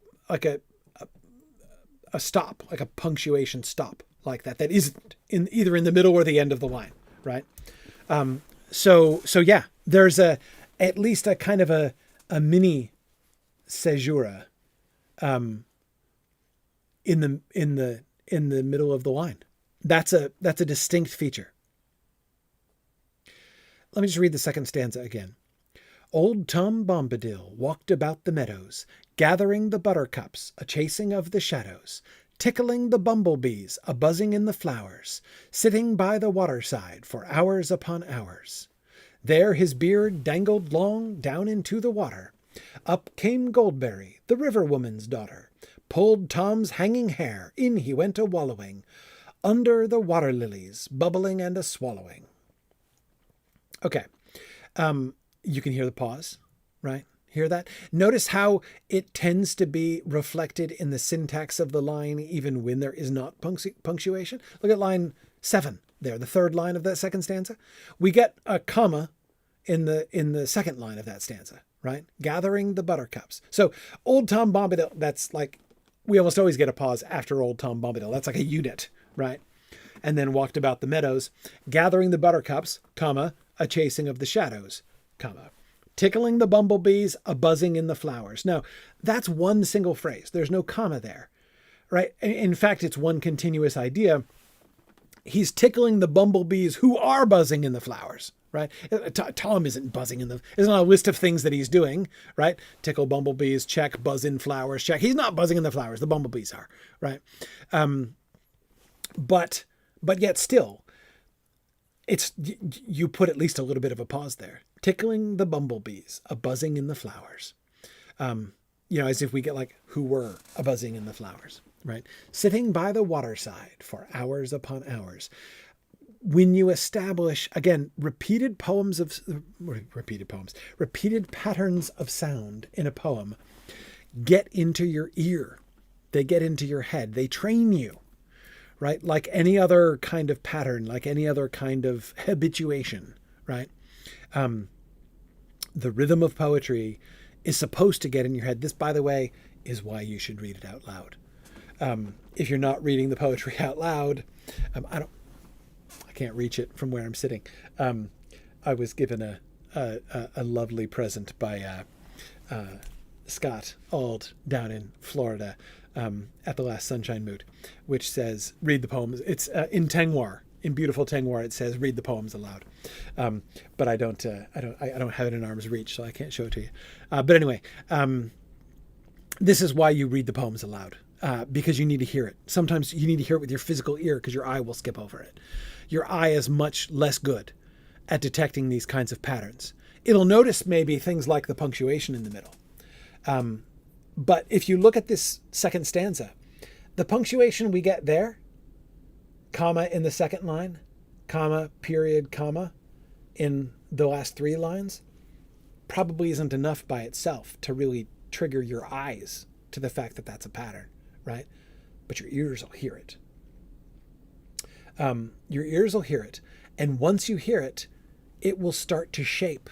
stop, like a punctuation stop like that isn't either in the middle or the end of the line, right? So yeah, there's at least a kind of a mini caesura in the middle of the line. That's a distinct feature. Let me just read the second stanza again. Old Tom Bombadil walked about the meadows, gathering the buttercups, a chasing of the shadows, tickling the bumblebees, a buzzing in the flowers, sitting by the waterside for hours upon hours. There his beard dangled long down into the water. Up came Goldberry, the river woman's daughter, pulled Tom's hanging hair, in he went a-wallowing, under the water lilies, bubbling and a-swallowing. Okay, you can hear the pause, right? Hear that? Notice how it tends to be reflected in the syntax of the line, even when there is not punctuation. Look at line 7 there, the third line of that second stanza. We get a comma in the second line of that stanza, right? Gathering the buttercups. So Old Tom Bombadil, that's like, we almost always get a pause after Old Tom Bombadil. That's like a unit, right? And then walked about the meadows, gathering the buttercups, comma, a chasing of the shadows, comma, tickling the bumblebees, a buzzing in the flowers. Now, that's one single phrase. There's no comma there, right? In fact, it's one continuous idea. He's tickling the bumblebees who are buzzing in the flowers, right? Tom isn't buzzing in isn't a list of things that he's doing, right? Tickle bumblebees, check. Buzz in flowers, check. He's not buzzing in the flowers. The bumblebees are, right? But yet still, you put at least a little bit of a pause there. Tickling the bumblebees, a buzzing in the flowers. As if we get like, who were a buzzing in the flowers, right? Sitting by the waterside for hours upon hours. When you establish, again, repeated patterns of sound in a poem get into your ear. They get into your head. They train you, right? Like any other kind of pattern, like any other kind of habituation, right? The rhythm of poetry is supposed to get in your head. This, by the way, is why you should read it out loud. If you're not reading the poetry out loud, I can't reach it from where I'm sitting. I was given a lovely present by Scott Auld down in Florida at the last Sunshine Mood, which says, read the poems. It's in Tengwar. In beautiful Tengwar, it says, read the poems aloud. But I don't have it in arm's reach, so I can't show it to you. But anyway, this is why you read the poems aloud, because you need to hear it. Sometimes you need to hear it with your physical ear because your eye will skip over it. Your eye is much less good at detecting these kinds of patterns. It'll notice maybe things like the punctuation in the middle. But if you look at this second stanza, the punctuation we get there, comma in the second line, comma, period, comma, in the last 3 lines, probably isn't enough by itself to really trigger your eyes to the fact that that's a pattern, right? But your ears will hear it. Your ears will hear it. And once you hear it, it will start to shape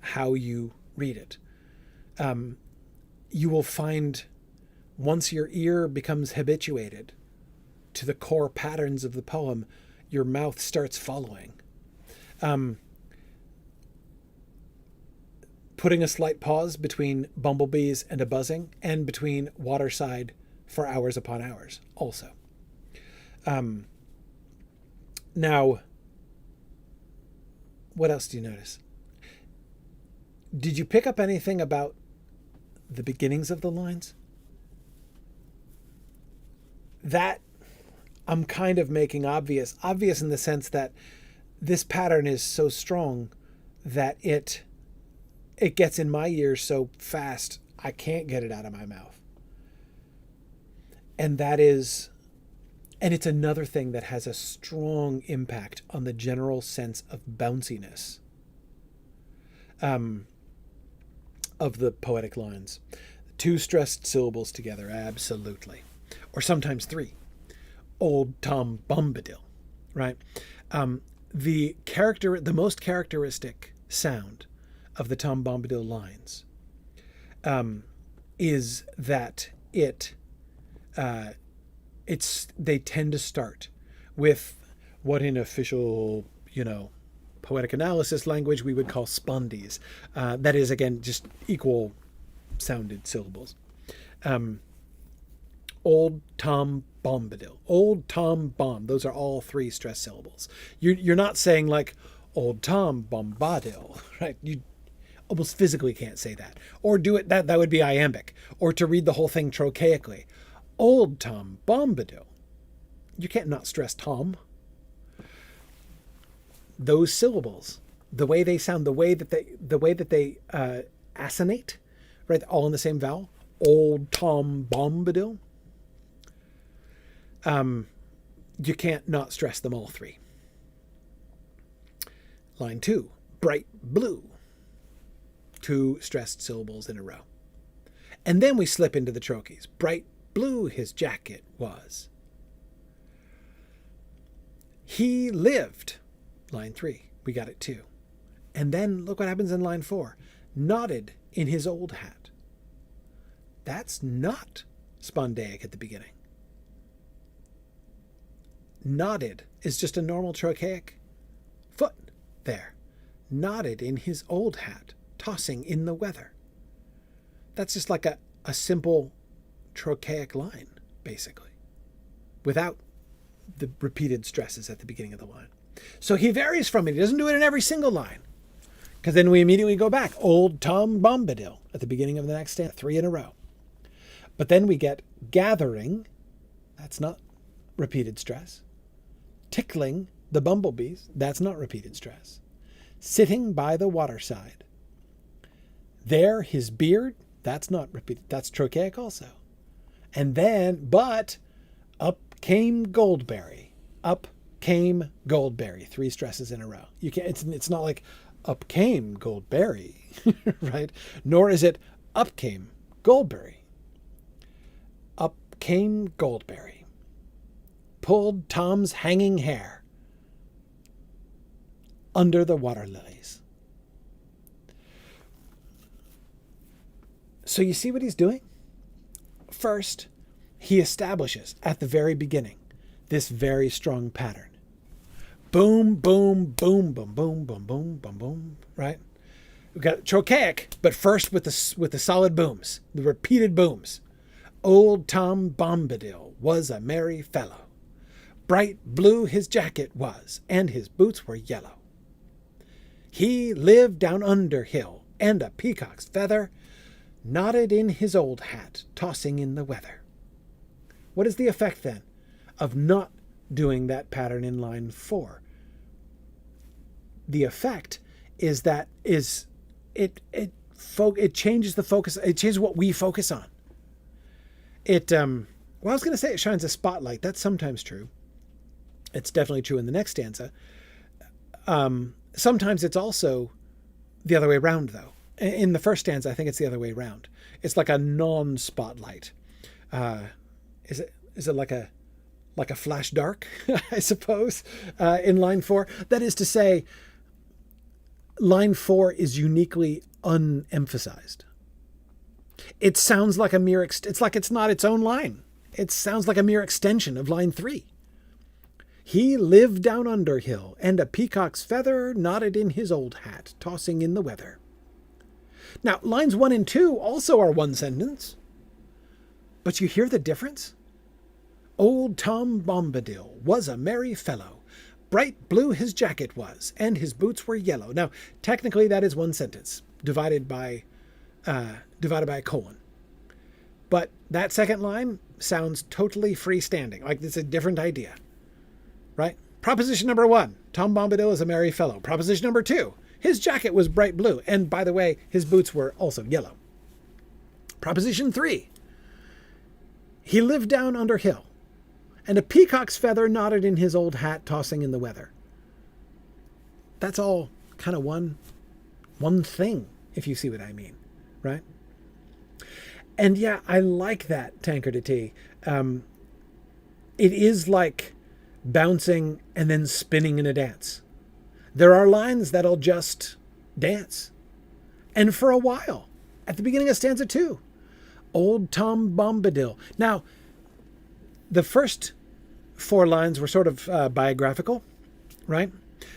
how you read it. You will find, once your ear becomes habituated to the core patterns of the poem, your mouth starts following. Putting a slight pause between bumblebees and a buzzing, and between waterside for hours upon hours also. Now, what else do you notice? Did you pick up anything about the beginnings of the lines? That I'm kind of making obvious in the sense that this pattern is so strong that it gets in my ears so fast I can't get it out of my mouth. And it's another thing that has a strong impact on the general sense of bounciness of the poetic lines. Two stressed syllables together, absolutely. Or sometimes three. Old Tom Bombadil, right? The most characteristic sound of the Tom Bombadil lines is that they tend to start with what in official, poetic analysis language we would call spondies. That is, again, just equal sounded syllables. Old Tom Bombadil, Old Tom Bomb. Those are all three stressed syllables. You're not saying like Old Tom Bombadil, right? You almost physically can't say that. Or do it, that would be iambic. Or to read the whole thing trochaically. Old Tom Bombadil. You can't not stress Tom. Those syllables, the way they sound, the way that they assonate, right? All in the same vowel. Old Tom Bombadil. You can't not stress them all three. Line 2, bright blue. Two stressed syllables in a row. And then we slip into the trochees. Bright blue his jacket was. He lived. Line 3, we got it too. And then look what happens in line 4. Nodded in his old hat. That's not spondaic at the beginning. Nodded is just a normal trochaic foot there. Nodded in his old hat, tossing in the weather. That's just like a simple trochaic line, basically, without the repeated stresses at the beginning of the line. So he varies from it. He doesn't do it in every single line, because then we immediately go back. Old Tom Bombadil at the beginning of the next stanza, 3 in a row. But then we get gathering. That's not repeated stress. Tickling the bumblebees. That's not repeated stress. Sitting by the waterside. There his beard. That's not repeated. That's trochaic also. And then, but up came Goldberry. Up came Goldberry. 3 stresses in a row. You can't. It's not like up came Goldberry, right? Nor is it up came Goldberry. Up came Goldberry. Pulled Tom's hanging hair under the water lilies. So you see what he's doing? First, he establishes at the very beginning this very strong pattern. Boom, boom, boom, boom, boom, boom, boom, boom, boom, right? We've got trochaic, but first with the solid booms, the repeated booms. Old Tom Bombadil was a merry fellow. Bright blue his jacket was, and his boots were yellow. He lived down under hill, and a peacock's feather nodded in his old hat, tossing in the weather. What is the effect, then, of not doing that pattern in line 4? The effect is that it changes the focus. It changes what we focus on. I was going to say it shines a spotlight. That's sometimes true. It's definitely true in the next stanza. Sometimes it's also the other way around, though. In the first stanza, I think it's the other way around. It's like a non-spotlight. Is it like a flash dark, I suppose, in line 4? That is to say, line 4 is uniquely unemphasized. It sounds like a mere, it's like it's not its own line. It sounds like a mere extension of line 3. He lived down under hill, and a peacock's feather nodded in his old hat, tossing in the weather. Now, lines 1 and 2 also are one sentence. But you hear the difference? Old Tom Bombadil was a merry fellow. Bright blue his jacket was, and his boots were yellow. Now, technically that is one sentence, divided by a colon. But that second line sounds totally freestanding, like it's a different idea. Right? Proposition number 1, Tom Bombadil is a merry fellow. Proposition number 2, His jacket was bright blue. And by the way, his boots were also yellow. Proposition 3. He lived down under hill, and a peacock's feather nodded in his old hat, tossing in the weather. That's all kind of one thing, if you see what I mean, right? And yeah, I like that, Tankard of Tea. It is like bouncing and then spinning in a dance. There are lines that'll just dance. And for a while, at the beginning of stanza 2, old Tom Bombadil. Now, the first 4 lines were sort of biographical, right?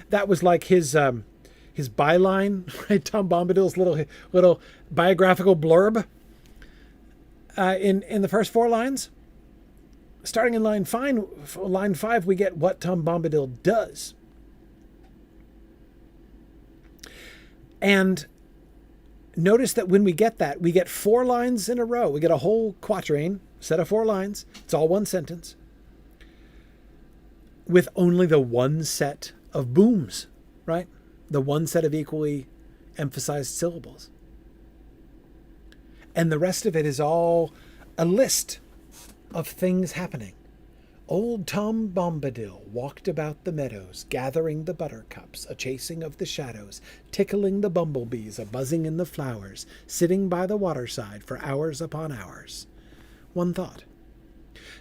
That was like his byline, right? Tom Bombadil's little biographical blurb in the first 4 lines. Starting in line 5, we get what Tom Bombadil does. And notice that when we get that, we get 4 lines in a row. We get a whole quatrain, set of 4 lines. It's all one sentence, with only the one set of booms, right? The one set of equally emphasized syllables. And the rest of it is all a list of things happening. Old Tom Bombadil walked about the meadows, gathering the buttercups, a chasing of the shadows, tickling the bumblebees, a buzzing in the flowers, sitting by the waterside for hours upon hours. One thought.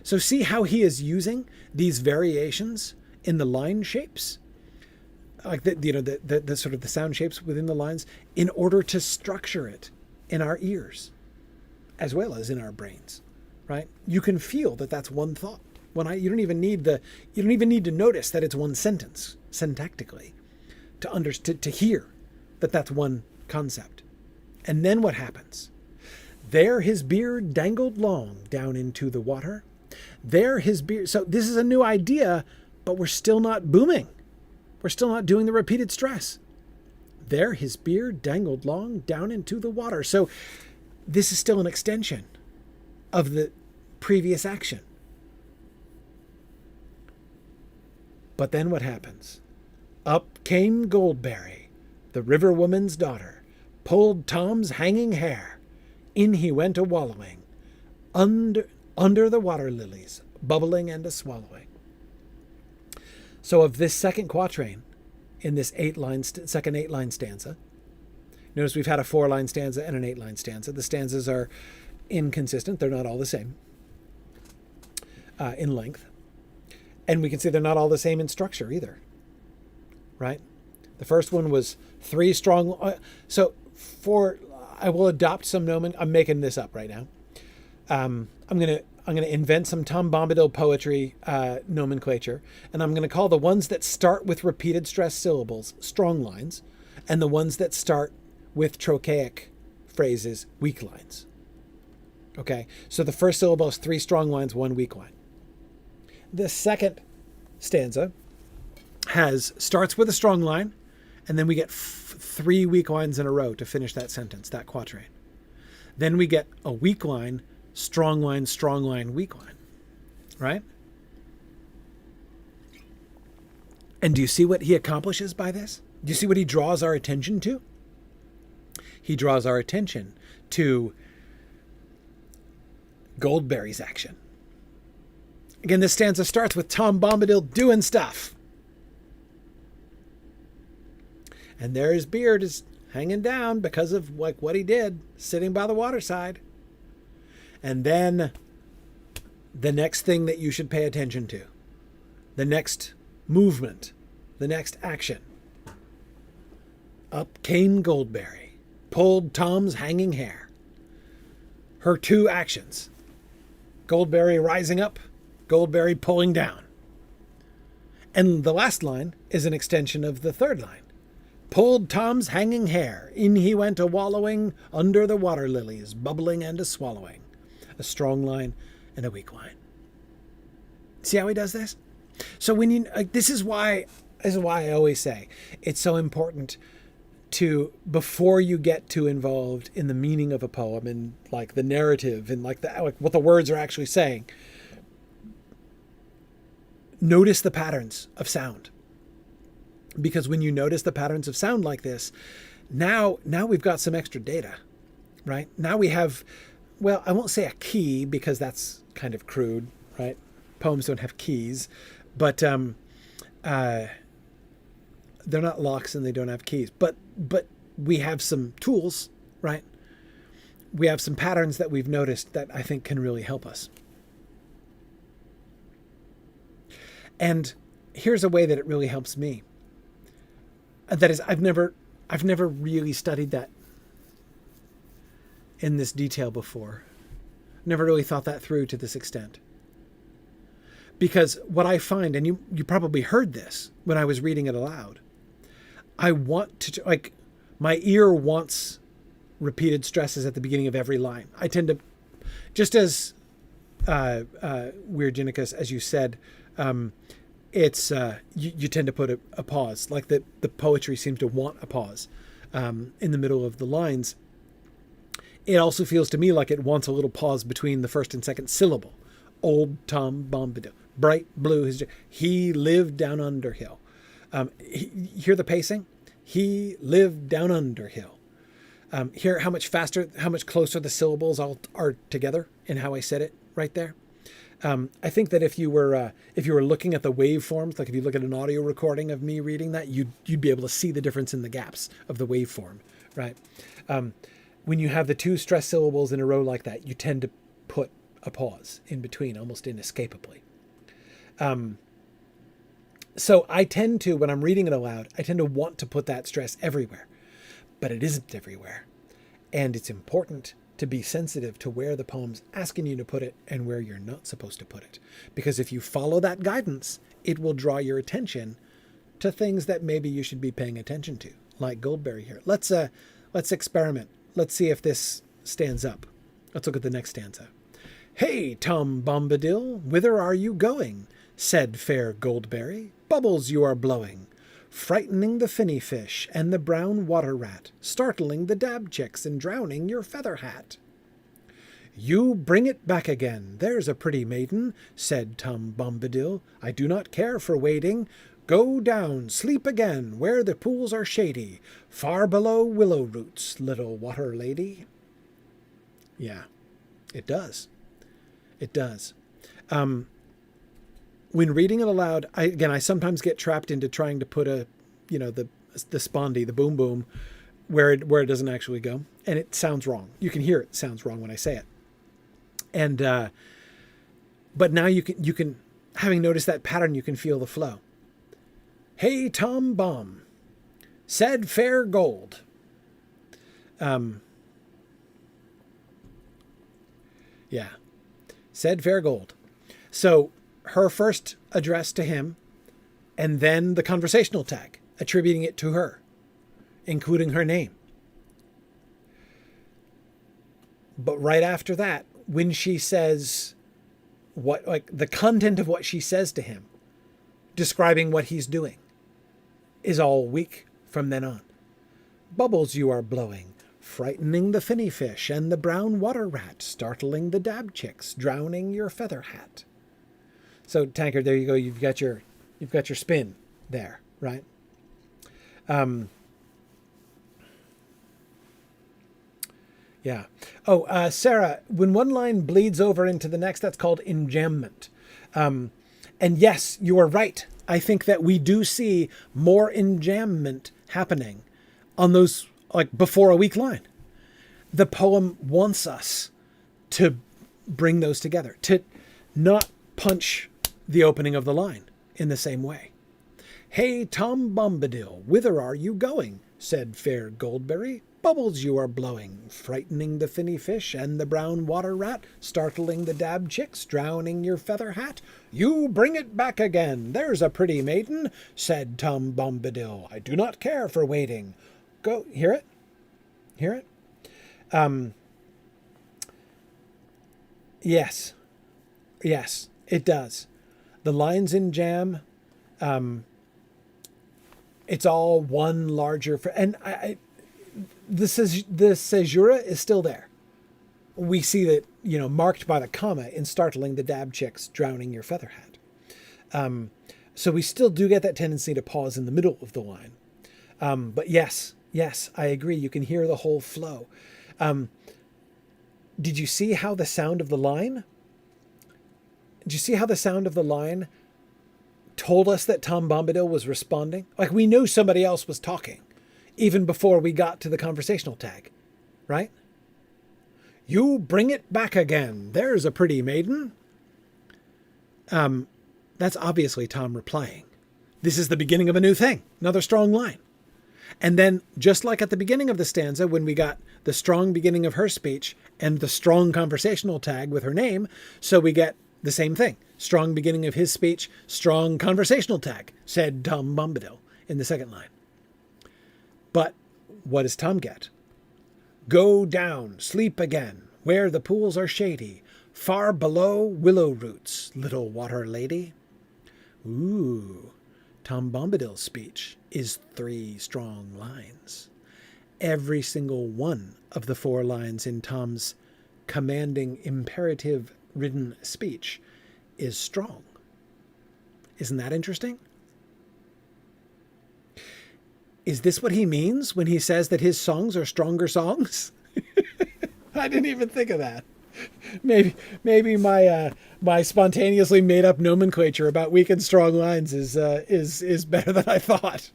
So see how he is using these variations in the line shapes, like the sort of the sound shapes within the lines, in order to structure it in our ears, as well as in our brains, right? You can feel that that's one thought. You don't even need to notice that it's one sentence syntactically to hear that that's one concept. And then what happens? There his beard dangled long down into the water. There his beard. So this is a new idea, but we're still not booming. We're still not doing the repeated stress. There his beard dangled long down into the water. So this is still an extension of the previous action. But then what happens? Up came Goldberry, the river woman's daughter, pulled Tom's hanging hair. In he went a-wallowing, under the water lilies, bubbling and a-swallowing. So of this second quatrain, in this second 8-line stanza, notice we've had a 4-line stanza and an 8-line stanza. The stanzas are inconsistent. They're not all the same in length. And we can see they're not all the same in structure either, right? The first one was 3 strong. I will adopt some I'm making this up right now. I'm gonna invent some Tom Bombadil poetry nomenclature, and I'm gonna call the ones that start with repeated stress syllables strong lines, and the ones that start with trochaic phrases weak lines. Okay, so the first syllable is 3 strong lines, 1 weak line. The second stanza starts with a strong line, and then we get 3 weak lines in a row to finish that sentence, that quatrain. Then we get a weak line, strong line, weak line, right? And do you see what he accomplishes by this? Do you see what he draws our attention to? He draws our attention to Goldberry's action. Again, this stanza starts with Tom Bombadil doing stuff. And there his beard is hanging down because of like what he did, sitting by the waterside. And then the next thing that you should pay attention to, the next movement, the next action. Up came Goldberry, pulled Tom's hanging hair. Her 2 actions. Goldberry rising up, Goldberry pulling down. And the last line is an extension of the 3rd line. Pulled Tom's hanging hair, in he went a-wallowing under the water lilies, bubbling and a-swallowing. A strong line and a weak line. See how he does this? So when this is why I always say it's so important to, before you get too involved in the meaning of a poem and like the narrative and like what the words are actually saying, notice the patterns of sound. Because when you notice the patterns of sound like this, now we've got some extra data, right? Now we have, well, I won't say a key because that's kind of crude, right? Poems don't have keys, but they're not locks and they don't have keys. But we have some tools, right? We have some patterns that we've noticed that I think can really help us. And here's a way that it really helps me. That is, I've never really studied that in this detail before. Never really thought that through to this extent. Because what I find, and you probably heard this when I was reading it aloud, I want to, like, my ear wants repeated stresses at the beginning of every line. I tend to, just as Weird as you said, it's you tend to put a pause, like the poetry seems to want a pause in the middle of the lines. It also feels to me like it wants a little pause between the first and second syllable. Old Tom Bombadil, bright blue, he lived down under hill. Hear the pacing? He lived down under hill. Hear how much faster, how much closer the syllables all are together in how I said it right there. I think that if you were looking at the waveforms, like if you look at an audio recording of me reading that, you'd be able to see the difference in the gaps of the waveform, right? When you have the two stress syllables in a row like that, you tend to put a pause in between, almost inescapably. So I tend to, when I'm reading it aloud, I tend to want to put that stress everywhere, but it isn't everywhere. And it's important to be sensitive to where the poem's asking you to put it and where you're not supposed to put it. Because if you follow that guidance, it will draw your attention to things that maybe you should be paying attention to, like Goldberry here. Let's experiment. Let's see if this stands up. Let's look at the next stanza. Hey, Tom Bombadil, whither are you going? Said fair Goldberry, bubbles you are blowing, frightening the finny fish and the brown water rat, startling the dab chicks and drowning your feather hat. You bring it back again, there's a pretty maiden, said Tom Bombadil. I do not care for wading. Go down, sleep again, where the pools are shady, far below willow roots, little water lady. Yeah, it does. It does. When reading it aloud, I sometimes get trapped into trying to put the spondy, the boom boom, where it doesn't actually go, and it sounds wrong. You can hear it sounds wrong when I say it. And but now you can having noticed that pattern, you can feel the flow. Hey, Tom Bomb, said fair gold. Yeah, said fair gold. So her first address to him, and then the conversational tag, attributing it to her, including her name. But right after that, when she says the content of what she says to him, describing what he's doing, is all weak from then on. Bubbles you are blowing, frightening the finny fish and the brown water rat, startling the dab chicks, drowning your feather hat. So Tankard, there you go. You've got your spin there, right? Yeah. Oh, Sarah, when one line bleeds over into the next, that's called enjambment. And yes, you are right. I think that we do see more enjambment happening on those, like, before a weak line. The poem wants us to bring those together, to not punch the opening of the line in the same way. Hey, Tom Bombadil, whither are you going? Said fair Goldberry, bubbles you are blowing, frightening the finny fish and the brown water rat, startling the dab chicks, drowning your feather hat. You bring it back again, there's a pretty maiden, said Tom Bombadil. I do not care for waiting. Go, hear it? Hear it? Yes, it does. The lines in jam, it's all one larger, and the caesura is still there. We see that, marked by the comma in startling the dab chicks, drowning your feather hat. So we still do get that tendency to pause in the middle of the line. But yes, I agree. You can hear the whole flow. Did you see how the sound of the line? Did you see how the sound of the line told us that Tom Bombadil was responding? Like, we knew somebody else was talking even before we got to the conversational tag, right? You bring it back again. There's a pretty maiden. That's obviously Tom replying. This is the beginning of a new thing, another strong line. And then, just like at the beginning of the stanza, when we got the strong beginning of her speech and the strong conversational tag with her name, so we get the same thing. Strong beginning of his speech, strong conversational tag, said Tom Bombadil in the second line. But what does Tom get? Go down, sleep again, where the pools are shady, far below willow roots, little water lady. Ooh, Tom Bombadil's speech is 3 strong lines. Every single one of the 4 lines in Tom's commanding, imperative-ridden speech is strong. Isn't that interesting? Is this what he means when he says that his songs are stronger songs? I didn't even think of that. Maybe my spontaneously made up nomenclature about weak and strong lines is better than I thought.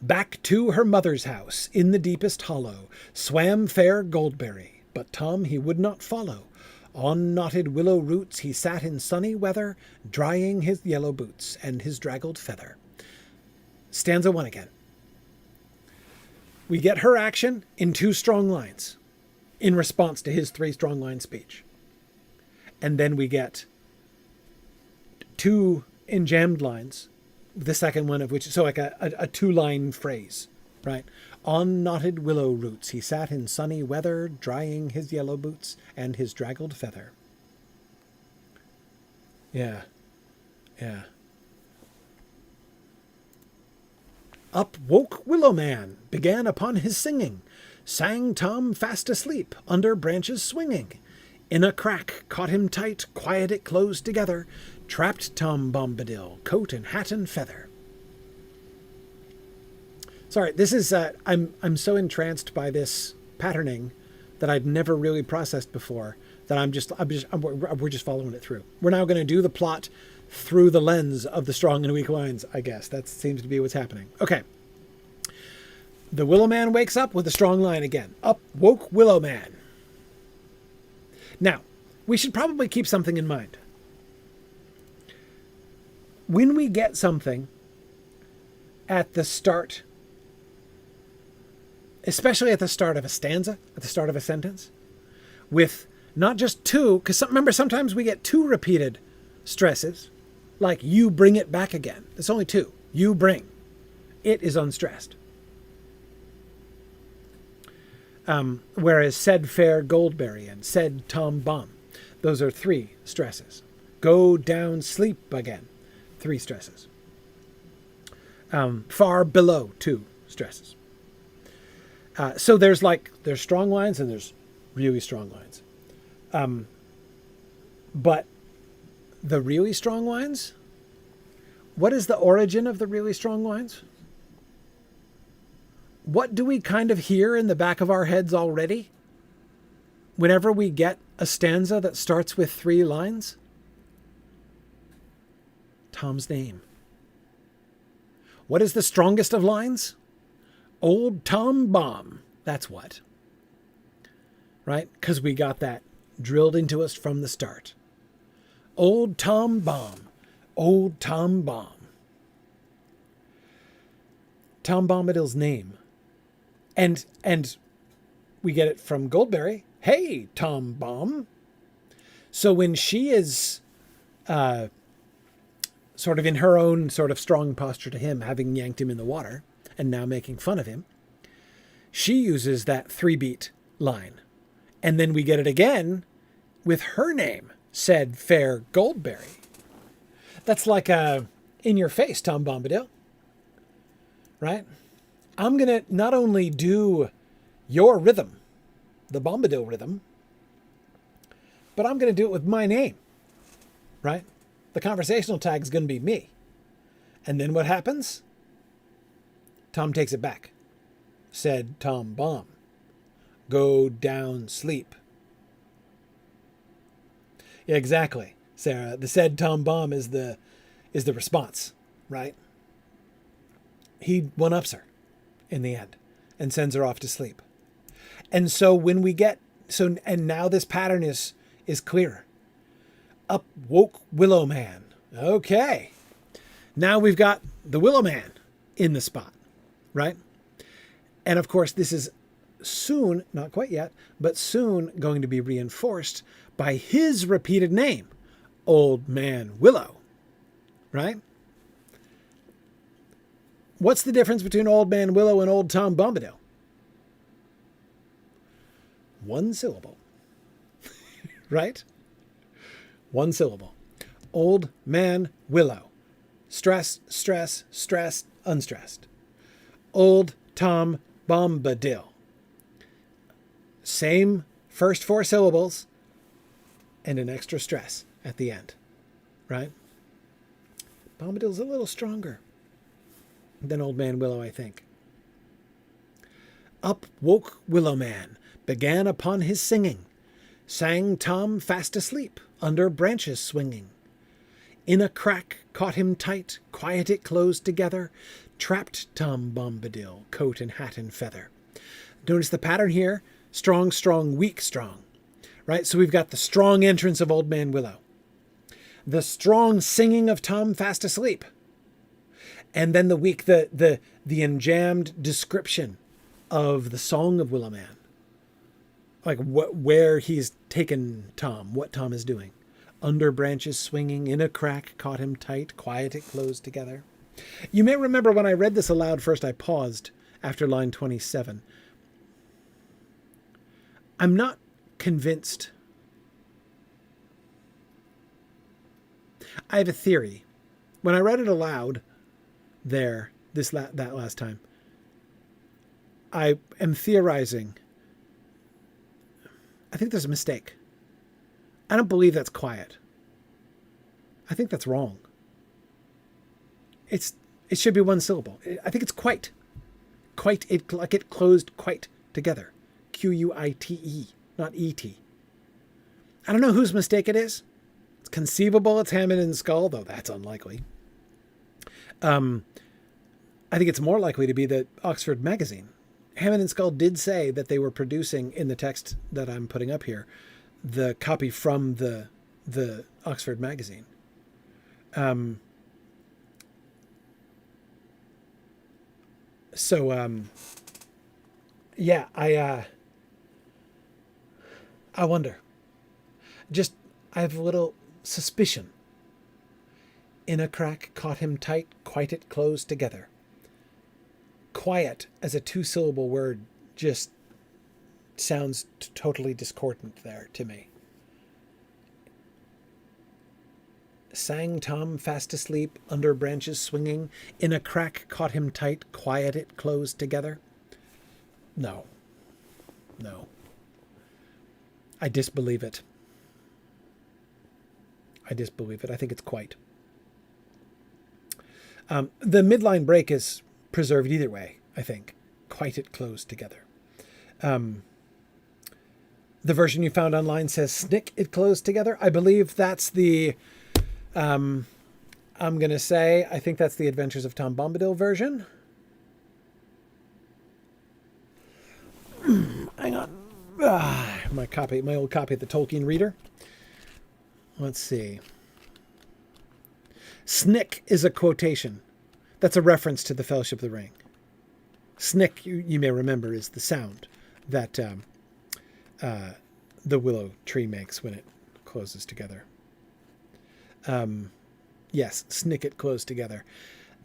Back to her mother's house in the deepest hollow swam fair Goldberry, but Tom he would not follow. On knotted willow roots he sat in sunny weather, drying his yellow boots and his draggled feather. Stanza 1 again. We get her action in 2 strong lines in response to his 3 strong line speech. And then we get 2 enjambed lines, the second one of which, so like a 2-line phrase, right? On knotted willow roots he sat in sunny weather, drying his yellow boots and his draggled feather. Yeah. Up woke Willow Man, began upon his singing. Sang Tom fast asleep, under branches swinging. In a crack, caught him tight, quiet it closed together. Trapped Tom Bombadil, coat and hat and feather. Sorry, this is, I'm so entranced by this patterning that I'd never really processed before that we're just following it through. We're now going to do the plot through the lens of the strong and weak lines, I guess. That seems to be what's happening. Okay. The Willow Man wakes up with a strong line again. Up woke Willow Man. Now, we should probably keep something in mind. When we get something at the start, especially at the start of a stanza, at the start of a sentence, with not just 2, because remember, sometimes we get 2 repeated stresses, like you bring it back again. It's only 2. You bring. It is unstressed. Whereas said fair Goldberry and said Tom Bomb, those are 3 stresses. Go down, sleep again, 3 stresses. Far below, 2 stresses. So there's strong lines and there's really strong lines. But the really strong lines, what is the origin of the really strong lines? What do we kind of hear in the back of our heads already whenever we get a stanza that starts with 3 lines? Tom's name. What is the strongest of lines? Old Tom Bomb. That's what. Right? Because we got that drilled into us from the start. Old Tom Bomb. Old Tom Bomb. Tom Bombadil's name. And we get it from Goldberry. Hey, Tom Bomb. So when she is sort of in her own sort of strong posture to him, having yanked him in the water and now making fun of him, she uses that 3-beat line. And then we get it again with her name, said fair Goldberry. That's like a in your face, Tom Bombadil. Right? I'm going to not only do your rhythm, the Bombadil rhythm, but I'm going to do it with my name. Right? the conversational tag is going to be me. And then what happens? Tom takes it back. Said Tom Bomb. Go down, sleep. Yeah, exactly, Sarah. The said Tom Bomb is the response, right? He one-ups her in the end and sends her off to sleep. And so when we get and now this pattern is clearer. Up woke Willow Man. Okay. Now we've got the Willow Man in the spot, right? And of course, this is soon, not quite yet, but soon going to be reinforced by his repeated name, Old Man Willow, right? What's the difference between Old Man Willow and Old Tom Bombadil? One syllable, right? One syllable. Old Man Willow. Stress, stress, stress, unstressed. Old Tom Bombadil. Same first four syllables and an extra stress at the end, right? Bombadil's a little stronger than Old Man Willow, I think. Up woke Willow Man, began upon his singing, sang Tom fast asleep, under branches swinging. In a crack caught him tight, quiet it closed together, trapped Tom Bombadil, coat and hat and feather. Notice the pattern here, strong, strong, weak, strong, right? So we've got the strong entrance of Old Man Willow, the strong singing of Tom fast asleep, and then the weak, the enjammed description of the song of Willow Man. Like where he's taken Tom, what Tom is doing. Under branches swinging, in a crack, caught him tight, quiet it closed together. You may remember when I read this aloud first, I paused after line 27. I'm not convinced. I have a theory. When I read it aloud there, that last time, I am theorizing. I think there's a mistake. I don't believe that's quiet. I think that's wrong. It should be one syllable. I think it's quite. Quite, like it closed quite together. Quite, not et. I don't know whose mistake it is. It's conceivable it's Hammond and Skull, though that's unlikely. I think it's more likely to be the Oxford Magazine. Hammond and Skull did say that they were producing, in the text that I'm putting up here, the copy from the Oxford Magazine. Yeah, I wonder. I have a little suspicion. In a crack, caught him tight, quite it closed together. Quiet as a two-syllable word just sounds totally discordant there to me. Sang Tom fast asleep, under branches swinging, in a crack caught him tight, quiet it closed together. No. I disbelieve it. I think it's quite. The midline break is preserved either way, I think. Quite it closed together. The version you found online says snick it closed together. I believe that's the, I'm going to say, I think that's the Adventures of Tom Bombadil version. Hang on. My old copy of the Tolkien Reader. Let's see. Snick is a quotation. That's a reference to the Fellowship of the Ring. Snick, you may remember, is the sound that the willow tree makes when it closes together. Yes, snick it closed together.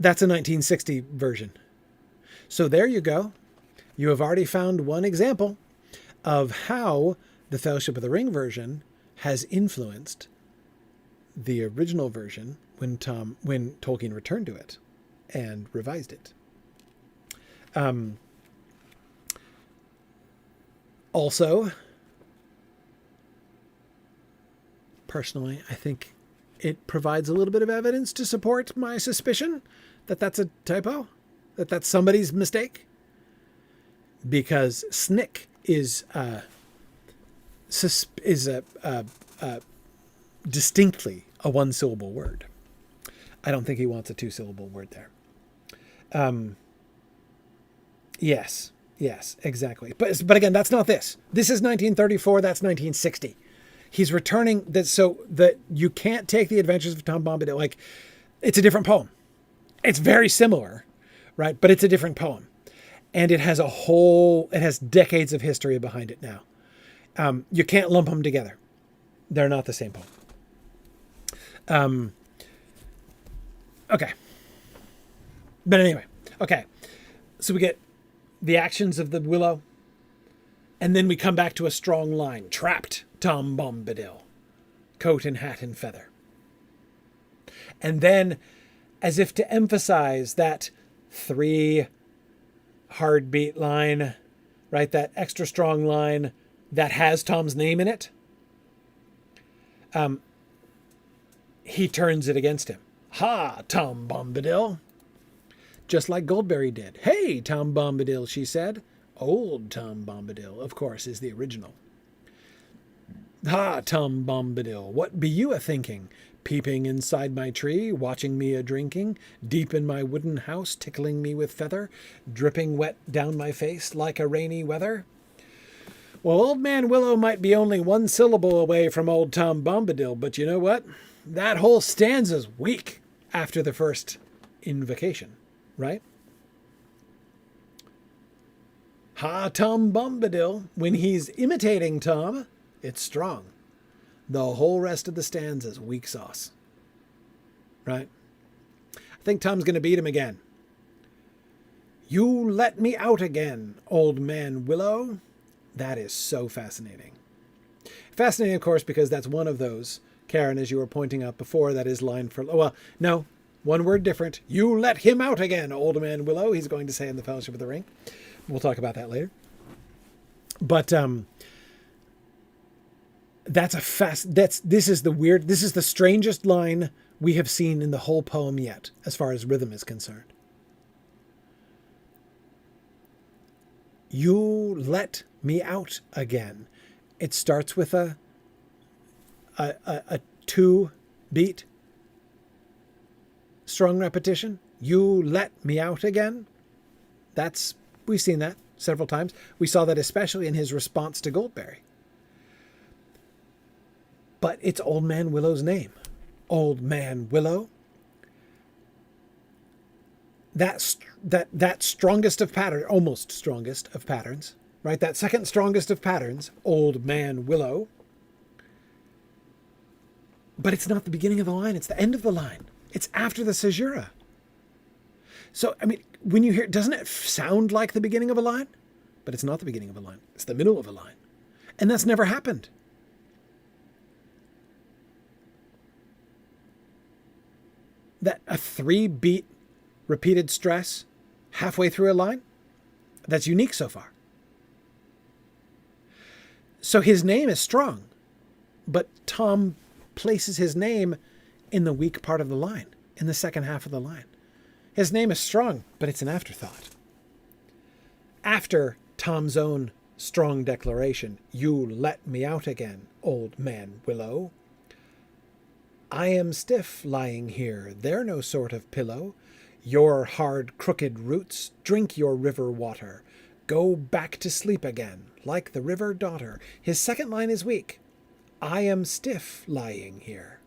That's a 1960 version. So there you go. You have already found one example of how the Fellowship of the Ring version has influenced the original version when Tolkien returned to it and revised it. Also, personally, I think it provides a little bit of evidence to support my suspicion that that's a typo, that that's somebody's mistake. Because snick is distinctly a one-syllable word. I don't think he wants a two-syllable word there. Yes, exactly. But again, that's not this. This is 1934. That's 1960. He's returning that, so that you can't take the Adventures of Tom Bombadil. Like, it's a different poem. It's very similar, right? But it's a different poem. And it has decades of history behind it now. You can't lump them together. They're not the same poem. Okay. But anyway, okay. So we get the actions of the willow, and then we come back to a strong line. Trapped Tom Bombadil, coat and hat and feather. And then, as if to emphasize that 3 hard beat line, right? That extra strong line that has Tom's name in it. He turns it against him. Ha, Tom Bombadil. Just like Goldberry did. Hey, Tom Bombadil, she said. Old Tom Bombadil, of course, is the original. Ha, Tom Bombadil, what be you a-thinking? Peeping inside my tree, watching me a-drinking, deep in my wooden house, tickling me with feather, dripping wet down my face like a rainy weather? Well, Old Man Willow might be only 1 syllable away from old Tom Bombadil, but you know what? That whole stanza's weak after the first invocation, right? Ha, Tom Bombadil, when he's imitating Tom, it's strong. The whole rest of the stanza's weak sauce, right? I think Tom's going to beat him again. You let me out again, Old Man Willow. That is so fascinating. Fascinating, of course, because that's one of those, Karen, as you were pointing out before, that is line for, well, no, one word different. You let him out again, Old Man Willow, he's going to say in the Fellowship of the Ring. We'll talk about that later. But this is the strangest line we have seen in the whole poem yet, as far as rhythm is concerned. You let me out again. It starts with a 2 beat strong repetition. You let me out again. We've seen that several times. We saw that especially in his response to Goldberry. But it's Old Man Willow's name. Old Man Willow. That strongest of patterns, almost strongest of patterns, right? That second strongest of patterns, Old Man Willow. But it's not the beginning of the line. It's the end of the line. It's after the caesura. So, I mean, when you hear it, doesn't it sound like the beginning of a line? But it's not the beginning of a line. It's the middle of a line. And that's never happened. That a 3-beat repeated stress halfway through a line, that's unique so far. So his name is strong, but Tom places his name in the weak part of the line, in the second half of the line. His name is strong, but it's an afterthought. After Tom's own strong declaration, you let me out again, Old Man Willow. I am stiff lying here, they're no sort of pillow. Your hard, crooked roots, drink your river water. Go back to sleep again, like the river daughter. His second line is weak. I am stiff lying here.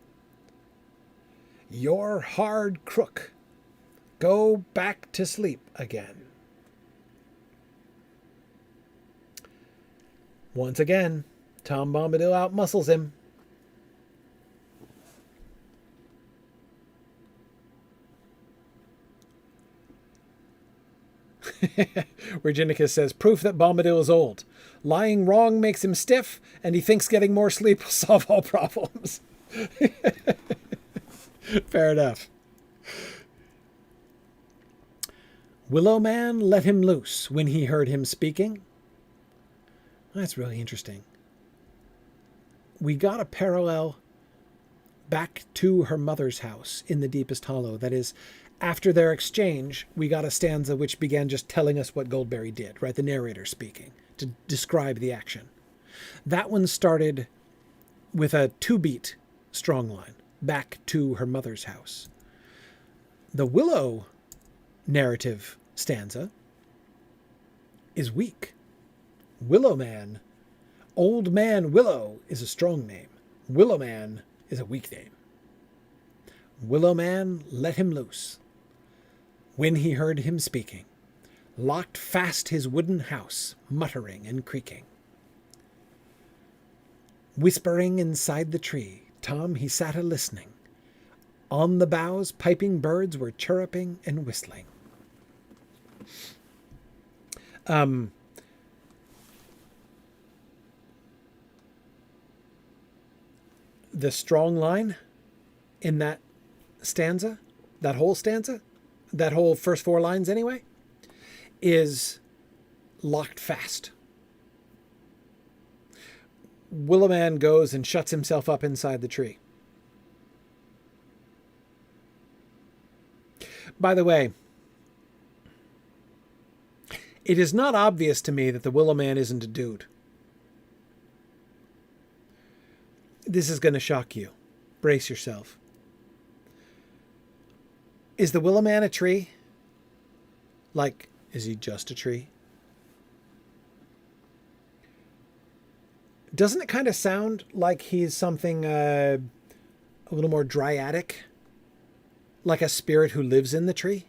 Your hard crook. Go back to sleep again. Once again, Tom Bombadil outmuscles him. Virginicus says, proof that Bombadil is old. Lying wrong makes him stiff, and he thinks getting more sleep will solve all problems. Fair enough. Willow Man let him loose when he heard him speaking. That's really interesting. We got a parallel back to her mother's house in the deepest hollow. That is, after their exchange, we got a stanza which began just telling us what Goldberry did, right? The narrator speaking to describe the action. That one started with a 2-beat strong line, back to her mother's house. The Willow narrative stanza is weak. Willow Man, Old Man Willow is a strong name. Willow Man is a weak name. Willow Man let him loose. When he heard him speaking, locked fast his wooden house, muttering and creaking. Whispering inside the tree, Tom he sat a-listening. On the boughs piping birds were chirruping and whistling. The strong line in that stanza, that whole first 4 lines anyway, is locked fast. Willow Man goes and shuts himself up inside the tree. By the way, it is not obvious to me that the Willow Man isn't a dude. This is going to shock you. Brace yourself. Is the Willow Man a tree? Like, is he just a tree? Doesn't it kind of sound like he's something a little more dryadic? Like a spirit who lives in the tree?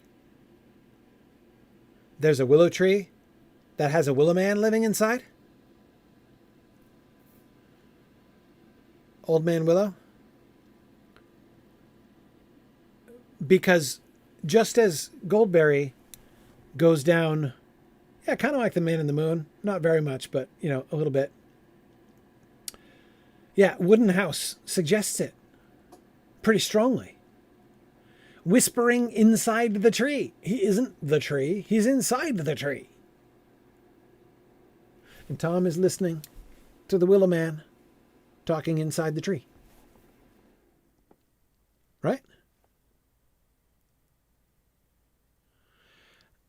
There's a willow tree that has a willow man living inside? Old Man Willow? Because just as Goldberry goes down, yeah, kind of like the Man in the Moon, not very much, but, a little bit. Yeah, wooden house suggests it pretty strongly. Whispering inside the tree. He isn't the tree. He's inside the tree. And Tom is listening to the Willow Man talking inside the tree. Right?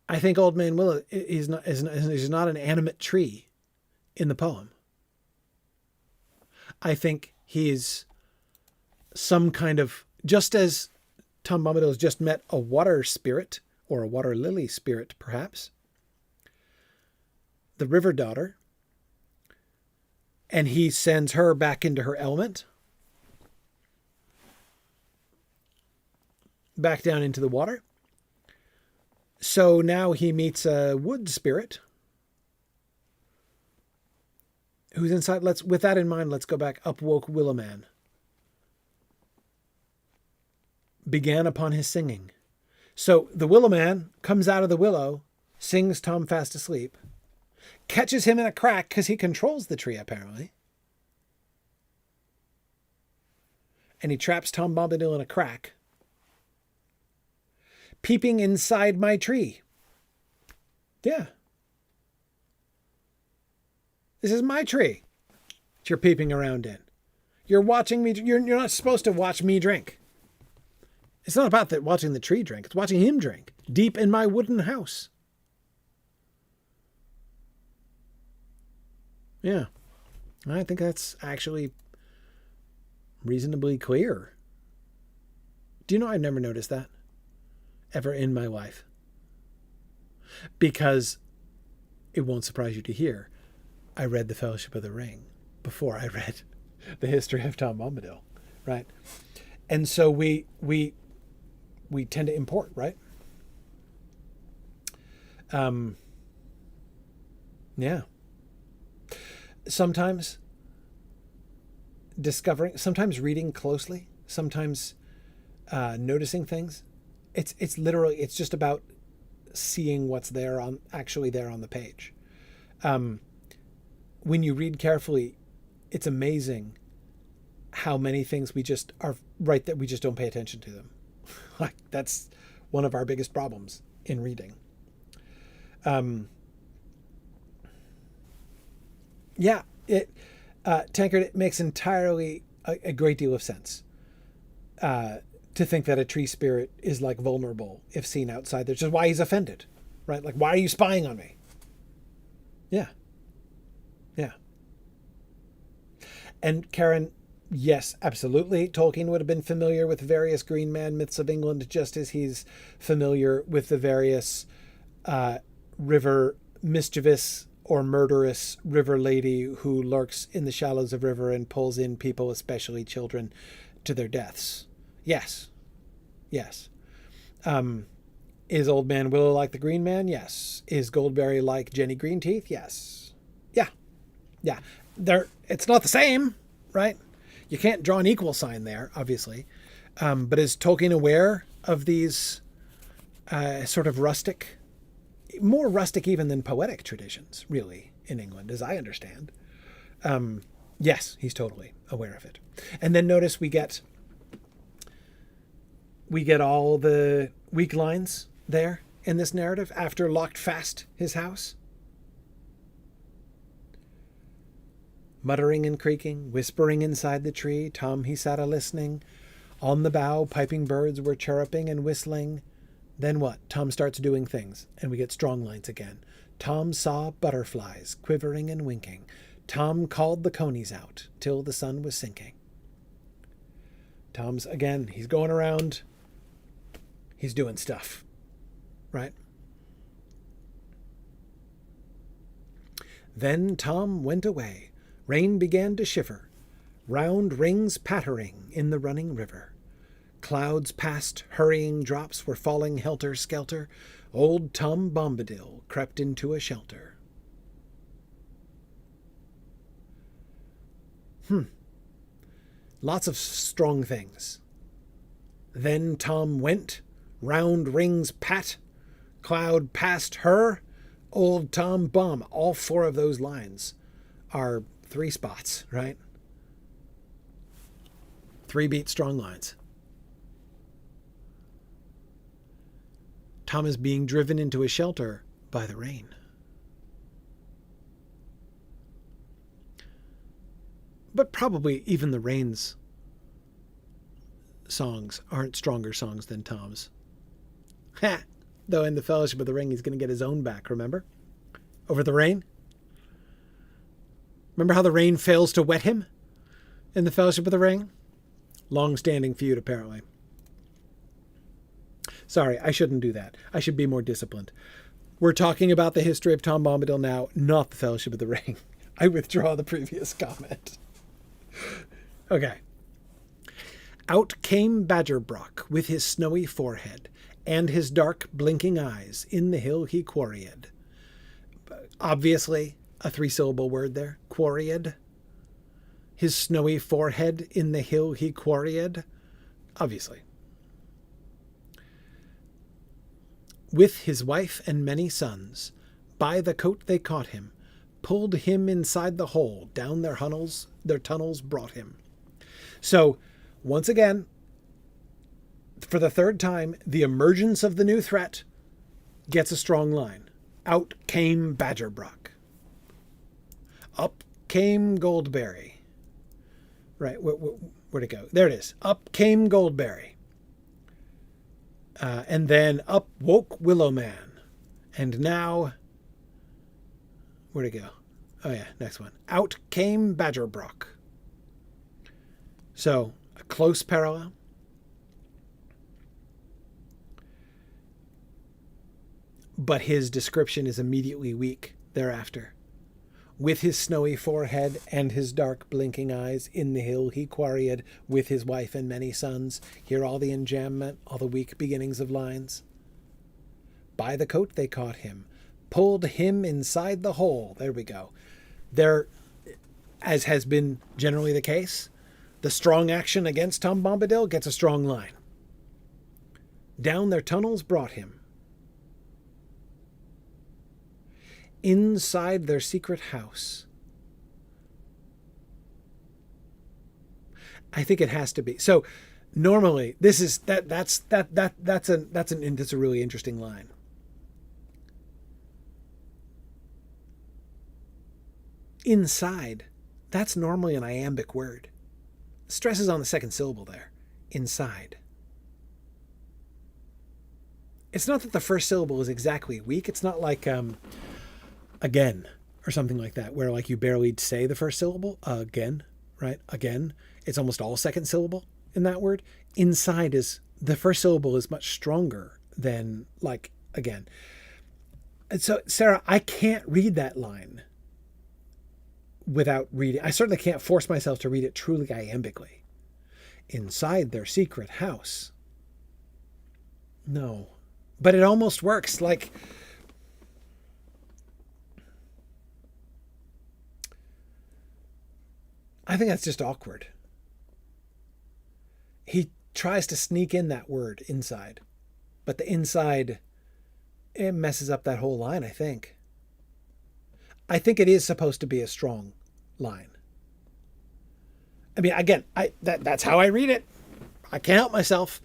I think Old Man Willow is not an animate tree in the poem. I think he's some kind of, just as Tom Bombadil has just met a water spirit, or a water lily spirit, perhaps, the river daughter, and he sends her back into her element, back down into the water. So now he meets a wood spirit who's inside. With that in mind, let's go back. Up woke Willow Man. Began upon his singing. So the Willow Man comes out of the willow, sings Tom fast asleep, catches him in a crack because he controls the tree apparently. And he traps Tom Bombadil in a crack. Peeping inside my tree. Yeah. This is my tree that you're peeping around in. You're watching me. You're not supposed to watch me drink. It's not about watching the tree drink. It's watching him drink deep in my wooden house. Yeah. I think that's actually reasonably clear. Do you know I've never noticed that ever in my life? Because it won't surprise you to hear, I read The Fellowship of the Ring before I read the history of Tom Bombadil, right? And so we tend to import, right? Yeah. Sometimes reading closely, sometimes noticing things. It's literally, it's just about seeing what's actually there on the page. When you read carefully, it's amazing how many things we just don't pay attention to them. Like, that's one of our biggest problems in reading. Tankard, it makes entirely a great deal of sense. to think that a tree spirit is like vulnerable if seen outside. That's just why he's offended, right? Like, why are you spying on me? Yeah. Yeah. And Karen, yes, absolutely. Tolkien would have been familiar with various Green Man myths of England, just as he's familiar with the various river mischievous or murderous river lady who lurks in the shallows of river and pulls in people, especially children, to their deaths. Yes. Yes. Is Old Man Willow like the Green Man? Yes. Is Goldberry like Jenny Greenteeth? Yes. Yeah. Yeah. It's not the same, right? You can't draw an equal sign there, obviously. But is Tolkien aware of these sort of rustic, more rustic even than poetic traditions, really, in England, as I understand? Yes, he's totally aware of it. And then notice we get all the weak lines there in this narrative after locked fast his house. Muttering and creaking, whispering inside the tree, Tom he sat a-listening. On the bough, piping birds were chirruping and whistling. Then what? Tom starts doing things, and we get strong lines again. Tom saw butterflies quivering and winking. Tom called the conies out till the sun was sinking. Tom's, again, he's going around. He's doing stuff, right? Then Tom went away. Rain began to shiver. Round rings pattering in the running river. Clouds passed, hurrying drops were falling helter-skelter. Old Tom Bombadil crept into a shelter. Lots of strong things. Then Tom went, round rings pat, cloud past her, old Tom Bomb. All four of those lines are 3 spots, right? 3 beat strong lines. Tom is being driven into a shelter by the rain. But probably even the rain's songs aren't stronger songs than Tom's. Ha! Though in the Fellowship of the Ring, he's going to get his own back, remember? Over the rain? Remember how the rain fails to wet him in the Fellowship of the Ring? Long-standing feud, apparently. Sorry, I shouldn't do that. I should be more disciplined. We're talking about the history of Tom Bombadil now, not the Fellowship of the Ring. I withdraw the previous comment. Okay. Out came Badgerbrock with his snowy forehead and his dark blinking eyes in the hill he quarried. Obviously, a 3-syllable word there. Quarried. His snowy forehead in the hill he quarried. Obviously. With his wife and many sons, by the coat they caught him, pulled him inside the hole, down their tunnels brought him. So, once again, for the 3rd time, the emergence of the new threat gets a strong line. Out came Badgerbrock. Up came Goldberry. Right, where'd it go? There it is. Up came Goldberry. And then up woke Willowman. And now, where'd it go? Oh yeah, next one. Out came Badgerbrock. So, a close parallel. But his description is immediately weak thereafter. With his snowy forehead and his dark blinking eyes, in the hill he quarried with his wife and many sons. Hear all the enjambment, all the weak beginnings of lines. By the coat they caught him, pulled him inside the hole. There we go. There, as has been generally the case, the strong action against Tom Bombadil gets a strong line. Down their tunnels brought him. Inside their secret house. I think it has to be. So normally this is that's a really interesting line. Inside, that's normally an iambic word. Stress is on the second syllable there. inside. It's not that the first syllable is exactly weak. It's not like again or something like that, where like you barely say the first syllable. Again, right? Again. It's almost all second syllable in that word. Inside is, the first syllable is much stronger than like again. And so, Sarah, I can't read that line without reading. I certainly can't force myself to read it truly iambically. Inside their secret house. No. But it almost works. Like, I think that's just awkward. He tries to sneak in that word inside, but the inside, it messes up that whole line, I think. I think it is supposed to be a strong line. I mean, again, that's how I read it. I can't help myself,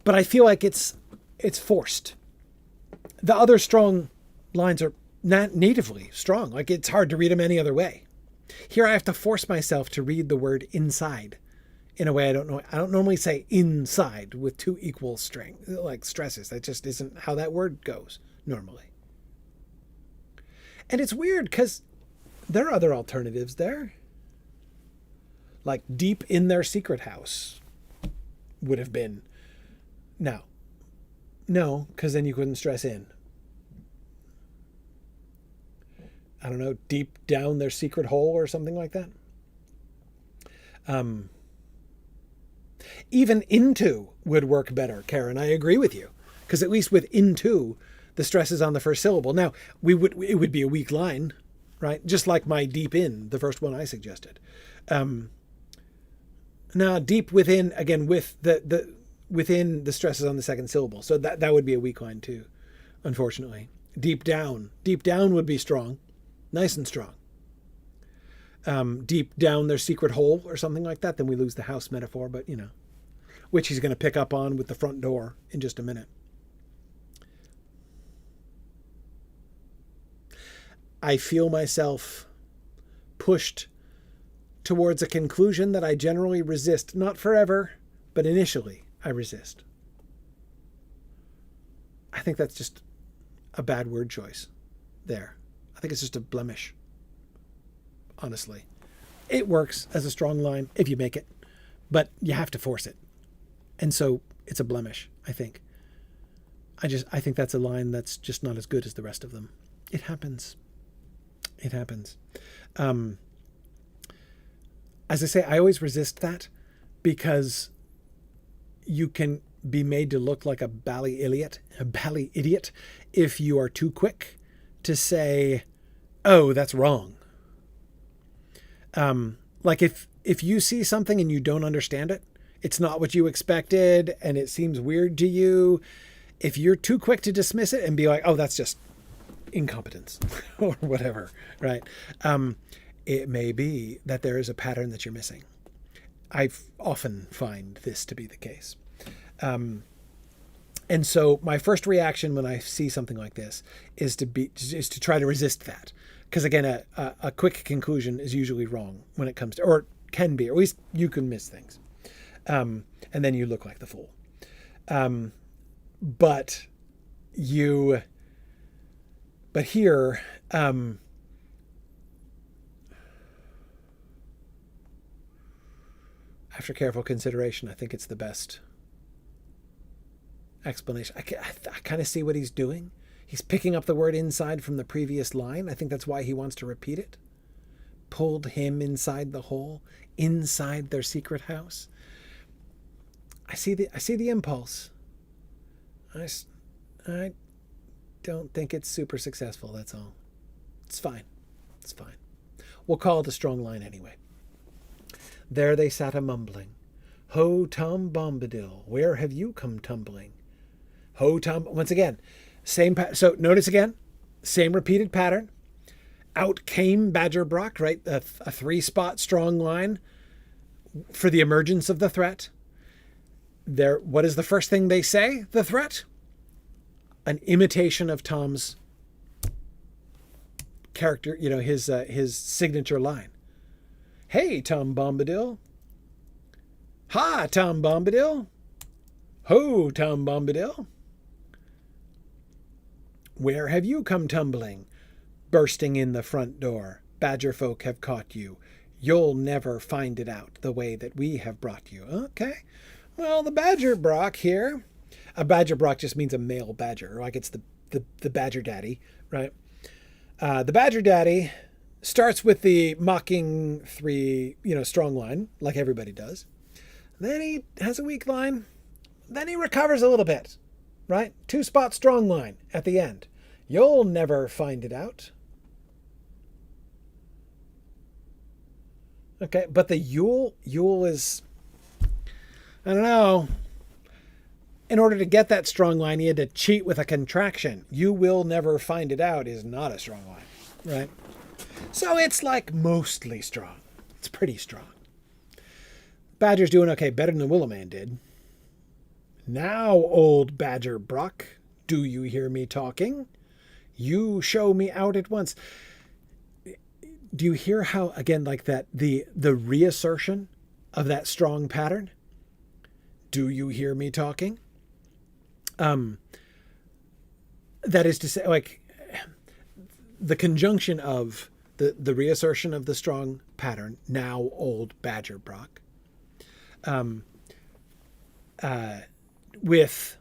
but I feel like it's forced. The other strong lines are not natively strong. Like, it's hard to read them any other way. Here I have to force myself to read the word inside in a way I don't know. I don't normally say inside with two equal stresses. That just isn't how that word goes normally. And it's weird because there are other alternatives there. Like deep in their secret house would have been. No, because then you couldn't stress in. I don't know, deep down their secret hole or something like that. Even into would work better, Karen. I agree with you. Because at least with into, the stress is on the first syllable. Now, it would be a weak line, right? Just like my deep in, the first one I suggested. Now, deep within, again, with within the stress is on the second syllable. So that would be a weak line too, unfortunately. Deep down would be strong. Nice and strong. Deep down their secret hole or something like that, then we lose the house metaphor, but which he's going to pick up on with the front door in just a minute. I feel myself pushed towards a conclusion that I generally resist, not forever, but initially I resist. I think that's just a bad word choice there. I think it's just a blemish. Honestly, it works as a strong line if you make it, but you have to force it. And so it's a blemish, I think. I think that's a line that's just not as good as the rest of them. It happens. It happens. As I say, I always resist that because you can be made to look like a bally idiot if you are too quick to say, oh, that's wrong. Like if you see something and you don't understand it, it's not what you expected and it seems weird to you. If you're too quick to dismiss it and be like, oh, that's just incompetence or whatever, right? It may be that there is a pattern that you're missing. I often find this to be the case. And so my first reaction when I see something like this is to try to resist that. Because again, a quick conclusion is usually wrong when it comes to, or can be, or at least you can miss things. And then you look like the fool. But here, after careful consideration, I think it's the best explanation. I kind of see what he's doing. He's picking up the word inside from the previous line. I think that's why he wants to repeat it. Pulled him inside the hole, inside their secret house. I see the impulse. I don't think it's super successful, that's all. It's fine. It's fine. We'll call it a strong line anyway. There they sat a-mumbling. Ho, Tom Bombadil, where have you come tumbling? Ho, Tom... Once again, so notice again, same repeated pattern. Out came Badger Brock, right? A 3-spot strong line for the emergence of the threat. What is the first thing they say? The threat? An imitation of Tom's character, his signature line. Hey, Tom Bombadil. Ha, Tom Bombadil. Ho, Tom Bombadil. Where have you come tumbling? Bursting in the front door. Badger folk have caught you. You'll never find it out the way that we have brought you. Okay. Well, the Badger Brock here. A Badger Brock just means a male badger. Like it's the Badger Daddy, right? The Badger Daddy starts with the mocking three, strong line, like everybody does. Then he has a weak line. Then he recovers a little bit, right? 2-spot strong line at the end. You'll never find it out. Okay, but the Yule is, I don't know. In order to get that strong line, he had to cheat with a contraction. You will never find it out is not a strong line, right? So it's like mostly strong. It's pretty strong. Badger's doing okay, better than the Willow Man did. Now, old Badger Brock, do you hear me talking? You show me out at once. Do you hear how, again, like that, the reassertion of that strong pattern? Do you hear me talking? That is to say, like, the conjunction of the reassertion of the strong pattern, now old Badger Brock, with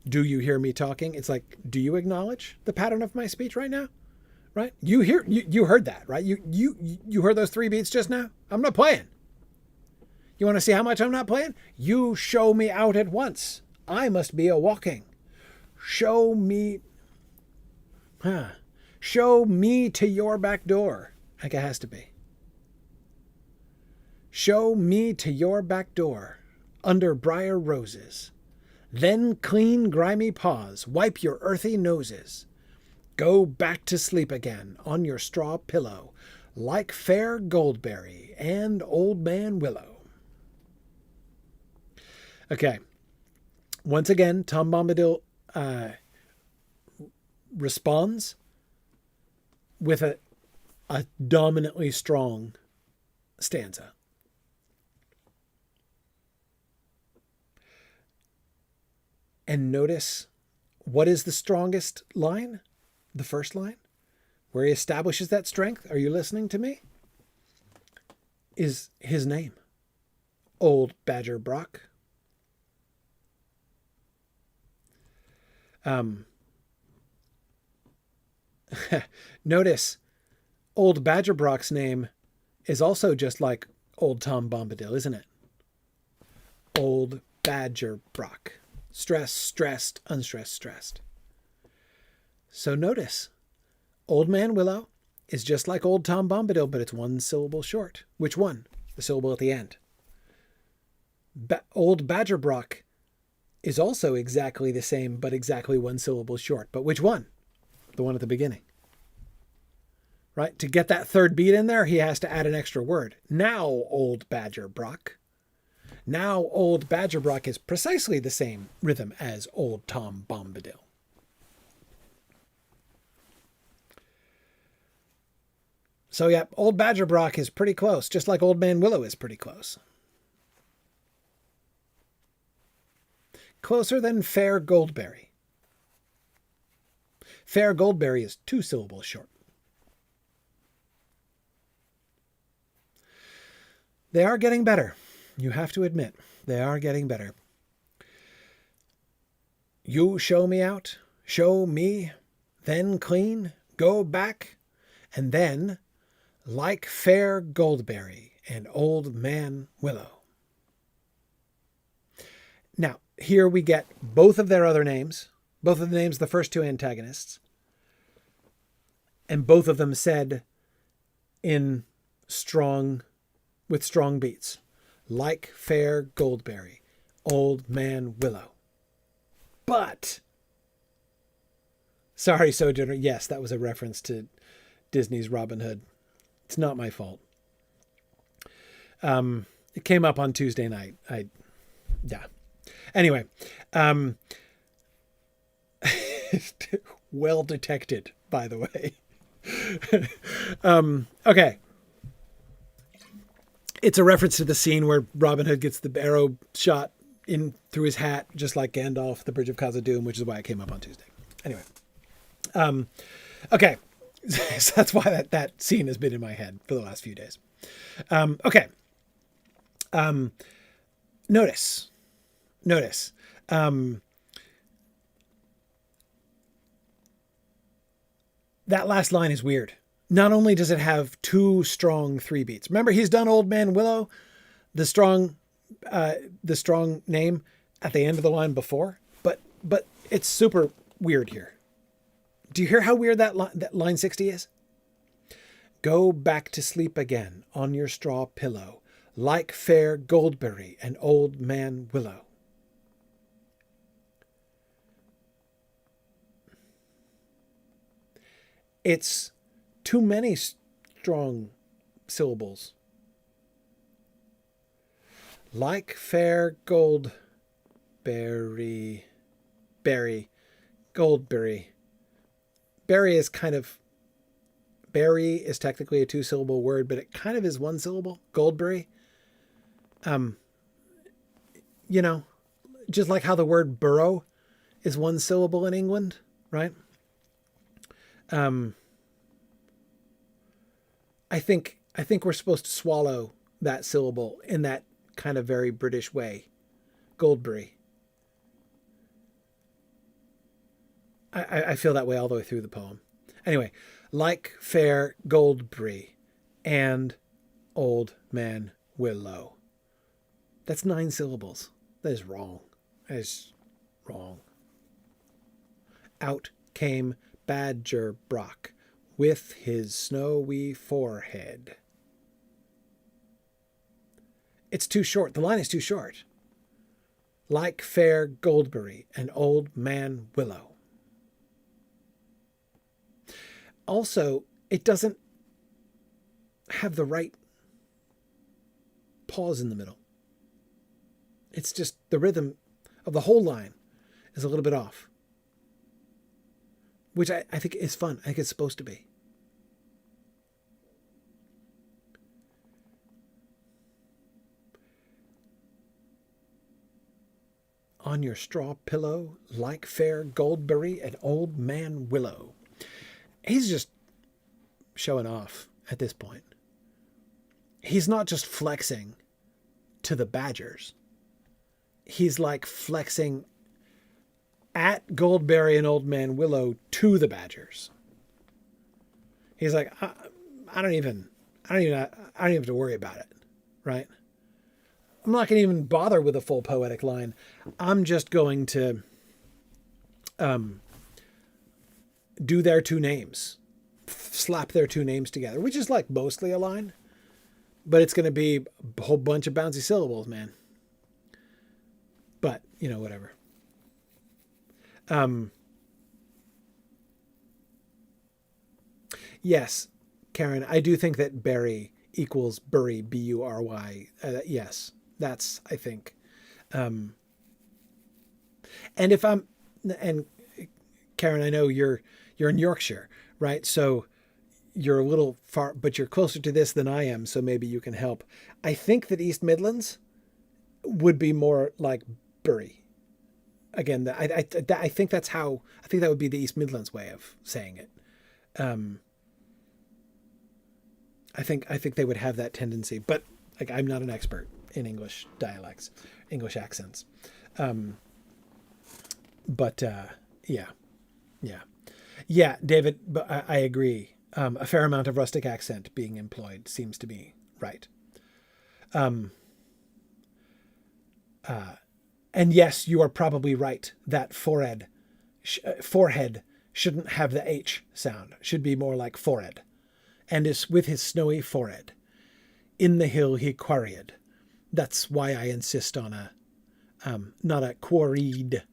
do you hear me talking? It's like, do you acknowledge the pattern of my speech right now? Right? You heard that, right? You heard those 3 beats just now? I'm not playing. You want to see how much I'm not playing? You show me out at once. I must be a walking. Show me to your back door. Like it has to be. Show me to your back door, under briar roses. Then clean grimy paws, wipe your earthy noses. Go back to sleep again on your straw pillow, like fair Goldberry and Old Man Willow. Okay. Once again, Tom Bombadil responds with a dominantly strong stanza. And notice, what is the strongest line? The first line, where he establishes that strength. Are you listening to me? Is his name, Old Badger Brock. Notice, Old Badger Brock's name is also just like Old Tom Bombadil, isn't it? Old Badger Brock. Stressed, stressed, unstressed, stressed. So notice, Old Man Willow is just like Old Tom Bombadil, but it's 1 syllable short. Which one? The syllable at the end. Old Badger Brock is also exactly the same, but exactly 1 syllable short. But which one? The one at the beginning. Right? To get that 3rd beat in there, he has to add an extra word. Now, Old Badger Brock. Now, Old Badger Brock is precisely the same rhythm as Old Tom Bombadil. So, yeah, Old Badger Brock is pretty close, just like Old Man Willow is pretty close. Closer than Fair Goldberry. Fair Goldberry is 2 syllables short. They are getting better. You have to admit, they are getting better. You show me out, show me, then clean, go back, and then, like Fair Goldberry and Old Man Willow. Now, here we get both of their other names, both of the names of the first 2 antagonists, and both of them said with strong beats. Like Fair Goldberry, Old Man Willow. But, sorry, Sojourner, yes, that was a reference to Disney's Robin Hood. It's not my fault. It came up on Tuesday night. Yeah. Anyway, well detected, by the way. Okay. It's a reference to the scene where Robin Hood gets the arrow shot in through his hat, just like Gandalf, the Bridge of Khazad-dûm, which is why it came up on Tuesday. Anyway. Okay. So that's why that scene has been in my head for the last few days. Okay. Notice. That last line is weird. Not only does it have two strong three beats. Remember, he's done Old Man Willow, the strong name at the end of the line before, but it's super weird here. Do you hear how weird that line 60 is? Go back to sleep again on your straw pillow, like fair Goldberry and Old Man Willow. It's too many strong syllables. Like fair Goldberry, Goldberry. Berry is technically a two-syllable word, but it kind of is one syllable. Goldberry. Just like how the word burrow is one syllable in England, right? I think we're supposed to swallow that syllable in that kind of very British way. Goldberry. I feel that way all the way through the poem. Anyway, like fair Goldberry and Old Man Willow. That's 9 syllables. That is wrong. That is wrong. Out came Badger Brock with his snowy forehead. It's too short. The line is too short. Like fair Goldberry and Old Man Willow. Also, it doesn't have the right pause in the middle. It's just the rhythm of the whole line is a little bit off. Which I think is fun. I think it's supposed to be. On your straw pillow, like fair Goldberry and Old Man Willow. He's just showing off at this point. He's not just flexing to the Badgers. He's like flexing at Goldberry and Old Man Willow to the Badgers. He's like, I don't even have to worry about it, right? I'm not going to even bother with a full poetic line. I'm just going to do their two names, slap their two names together, which is like mostly a line, but it's going to be a whole bunch of bouncy syllables, man. But, whatever. Yes, Karen, I do think that Berry equals Bury, B-U-R-Y. Yes, that's, I think. And Karen, I know you're in Yorkshire, right? So you're a little far, but you're closer to this than I am. So maybe you can help. I think that East Midlands would be more like Bury. Again, I think that's how, I think that would be the East Midlands way of saying it. I think they would have that tendency, but like, I'm not an expert in English dialects, English accents. Yeah, David, but I agree. A fair amount of rustic accent being employed seems to be right. And yes, you are probably right that forehead shouldn't have the H sound. Should be more like forehead. And is with his snowy forehead. In the hill he quarried. That's why I insist on not a quarried,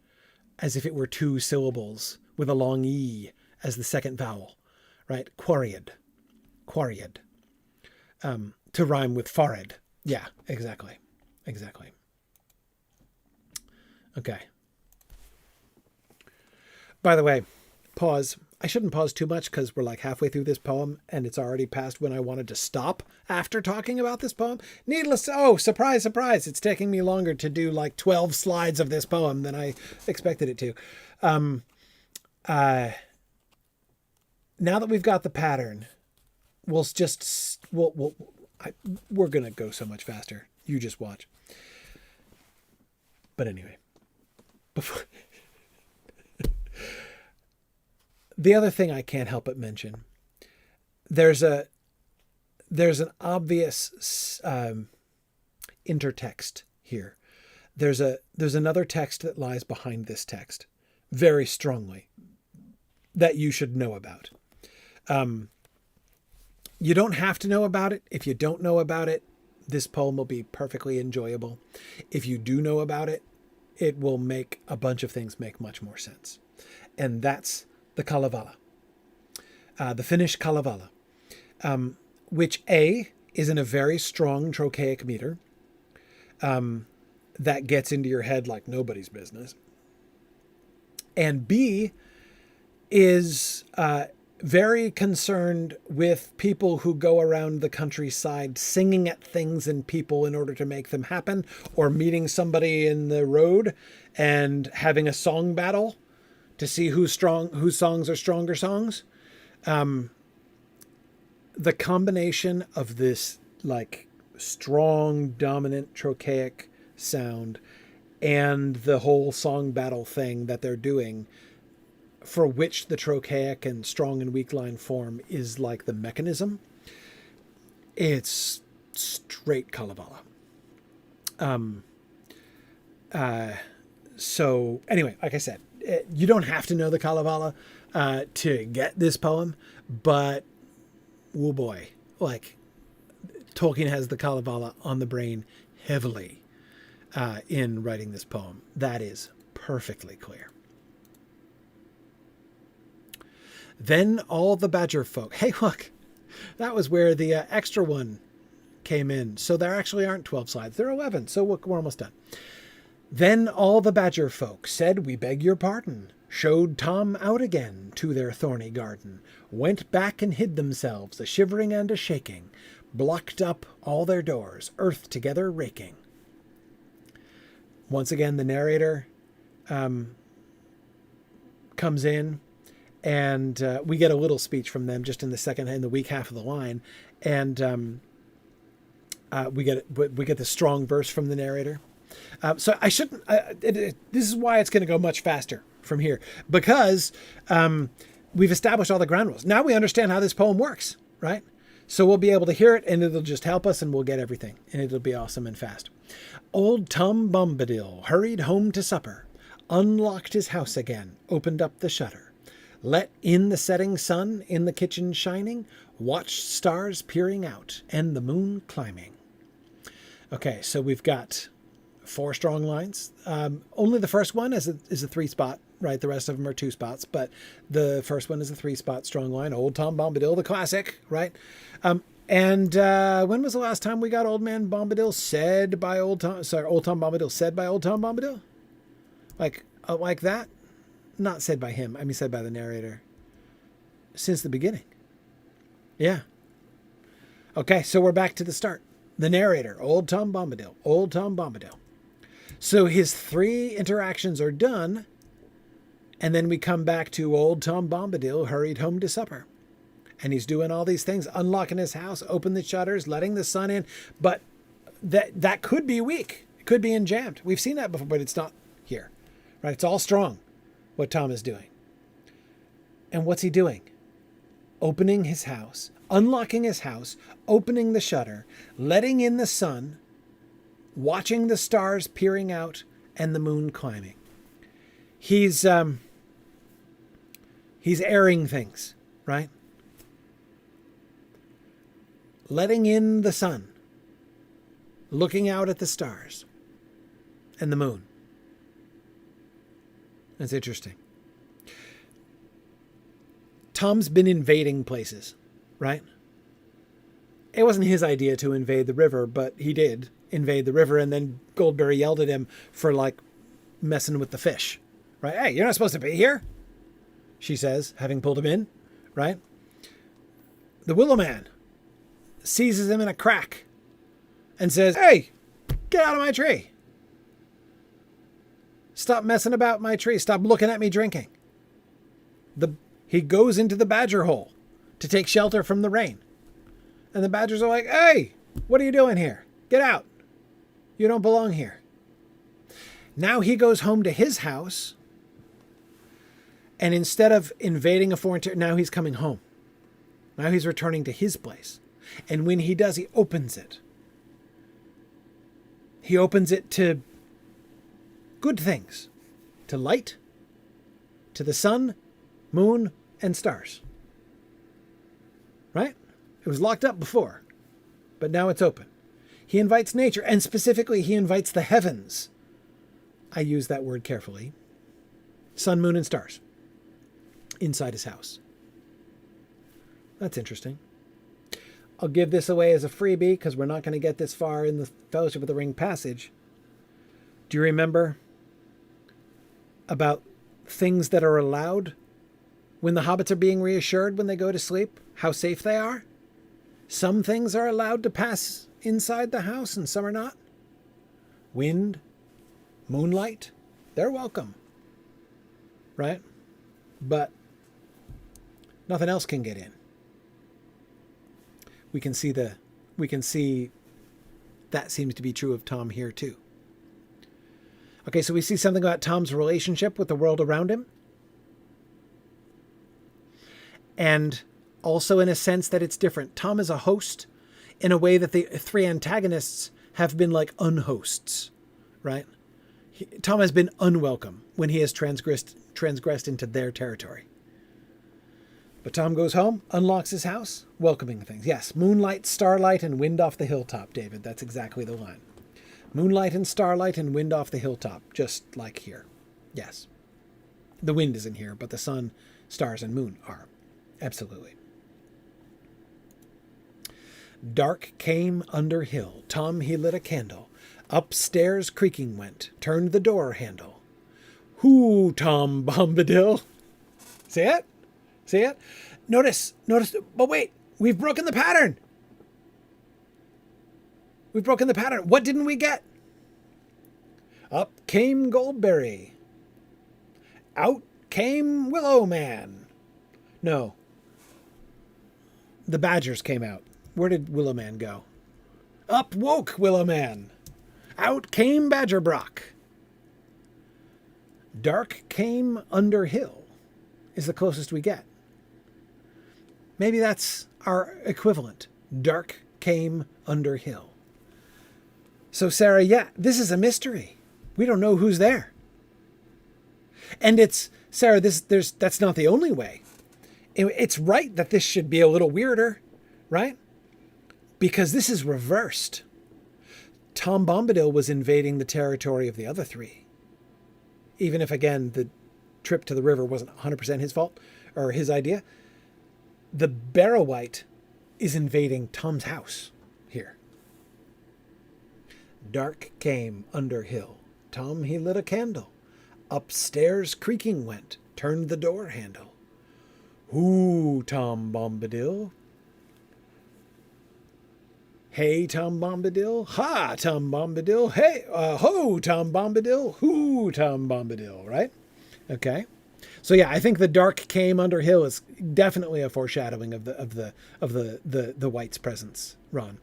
as if it were 2 syllables with a long E as the second vowel, right? Quarried. To rhyme with forehead. Yeah, exactly. Okay. By the way, pause. I shouldn't pause too much because we're like halfway through this poem and it's already past when I wanted to stop after talking about this poem. Needless, oh, surprise, surprise. It's taking me longer to do like 12 slides of this poem than I expected it to. Now that we've got the pattern, we're going to go so much faster. You just watch. But anyway, before... The other thing I can't help but mention, there's an obvious intertext here. There's another text that lies behind this text very strongly that you should know about. You don't have to know about it. If you don't know about it, this poem will be perfectly enjoyable. If you do know about it, it will make a bunch of things make much more sense. And that's the Kalevala, the Finnish Kalevala, which A, is in a very strong trochaic meter that gets into your head like nobody's business. And B, is very concerned with people who go around the countryside singing at things and people in order to make them happen, or meeting somebody in the road and having a song battle to see whose songs are stronger songs. The combination of this like strong, dominant trochaic sound and the whole song battle thing that they're doing, for which the trochaic and strong and weak line form is like the mechanism, it's straight Kalevala. So anyway, like I said, you don't have to know the Kalevala to get this poem, but oh boy, like Tolkien has the Kalevala on the brain heavily in writing this poem. That is perfectly clear. Then all the badger folk. Hey, look, that was where the extra one came in. So there actually aren't 12 slides. There are 11. So we're almost done. Then all the badger folk said, "We beg your pardon," showed Tom out again to their thorny garden, went back and hid themselves, a shivering and a shaking, blocked up all their doors, earth together raking. Once again, the narrator comes in, and we get a little speech from them just in the weak half of the line, and we get the strong verse from the narrator. So I shouldn't. This is why it's going to go much faster from here, because we've established all the ground rules. Now we understand how this poem works, right? So we'll be able to hear it, and it'll just help us, and we'll get everything, and it'll be awesome and fast. Old Tom Bombadil hurried home to supper, unlocked his house again, opened up the shutter, let in the setting sun in the kitchen shining, watched stars peering out, and the moon climbing. Okay, so we've got 4 strong lines. Only the first one is a 3-spot, right? The rest of them are 2 spots, but the first one is a 3-spot strong line. Old Tom Bombadil, the classic, right? And when was the last time we got Old Man Bombadil said by Old Tom Bombadil said by Old Tom Bombadil? Like that? Not said by him. I mean, said by the narrator. Since the beginning. Yeah. Okay, so we're back to the start. The narrator, Old Tom Bombadil, Old Tom Bombadil. So his 3 interactions are done, and then we come back to Old Tom Bombadil hurried home to supper. And he's doing all these things, unlocking his house, open the shutters, letting the sun in. But that could be weak. It could be enjammed. We've seen that before, but it's not here. Right? It's all strong, what Tom is doing. And what's he doing? Opening his house, unlocking his house, opening the shutter, letting in the sun, watching the stars peering out, and the moon climbing. He's airing things, right? Letting in the sun, looking out at the stars and the moon. That's interesting. Tom's been invading places, right? It wasn't his idea to invade the river, but he did invade the river, and then Goldberry yelled at him for like messing with the fish, right? Hey, you're not supposed to be here. she says, having pulled him in, right? The willow man seizes him in a crack and says, "Hey, get out of my tree. Stop messing about my tree. Stop looking at me drinking." He goes into the badger hole to take shelter from the rain. And the badgers are like, "Hey, what are you doing here? Get out. You don't belong here." Now he goes home to his house. And instead of invading a foreign territory, now he's coming home. Now he's returning to his place. And when he does, he opens it. He opens it to good things. To light, to the sun, moon, and stars. Right? It was locked up before, but now it's open. He invites nature, and specifically he invites the heavens. I use that word carefully. Sun, moon, and stars. Inside his house. That's interesting. I'll give this away as a freebie because we're not going to get this far in the Fellowship of the Ring passage. Do you remember about things that are allowed when the hobbits are being reassured when they go to sleep? How safe they are? Some things are allowed to pass inside the house and some are not. Wind, moonlight, they're welcome. Right? But nothing else can get in. We can see that seems to be true of Tom here too. Okay, so we see something about Tom's relationship with the world around him. And also in a sense that it's different. Tom is a host in a way that the three antagonists have been like unhosts, right? Tom has been unwelcome when he has transgressed into their territory. But Tom goes home, unlocks his house, welcoming things. Yes, moonlight, starlight, and wind off the hilltop, David. That's exactly the line. Moonlight and starlight and wind off the hilltop, just like here. Yes. The wind isn't here, but the sun, stars, and moon are. Absolutely. Dark came under hill. Tom he lit a candle. Upstairs creaking went. Turned the door handle. Who, Tom Bombadil? See it? See it? Notice, but wait, we've broken the pattern. We've broken the pattern. What didn't we get? Up came Goldberry. Out came Willow Man. No. The badgers came out. Where did Willow Man go? Up woke Willow Man. Out came Badger Brock. Dark came under hill is the closest we get. Maybe that's our equivalent. Dark came under hill. So Sarah, yeah, this is a mystery. We don't know who's there. And it's, Sarah, that's not the only way. It's right that this should be a little weirder, right? Because this is reversed. Tom Bombadil was invading the territory of the other three. Even if, again, the trip to the river wasn't 100% his fault or his idea. The Barrow-wight is invading Tom's house here. Dark came under hill. Tom he lit a candle. Upstairs creaking went. Turned the door handle. Who, Tom Bombadil? Hey, Tom Bombadil. Ha, Tom Bombadil. Hey, ho, Tom Bombadil. Who, Tom Bombadil, right? Okay. So yeah, I think the dark came under hill is definitely a foreshadowing of the White's presence, Ron.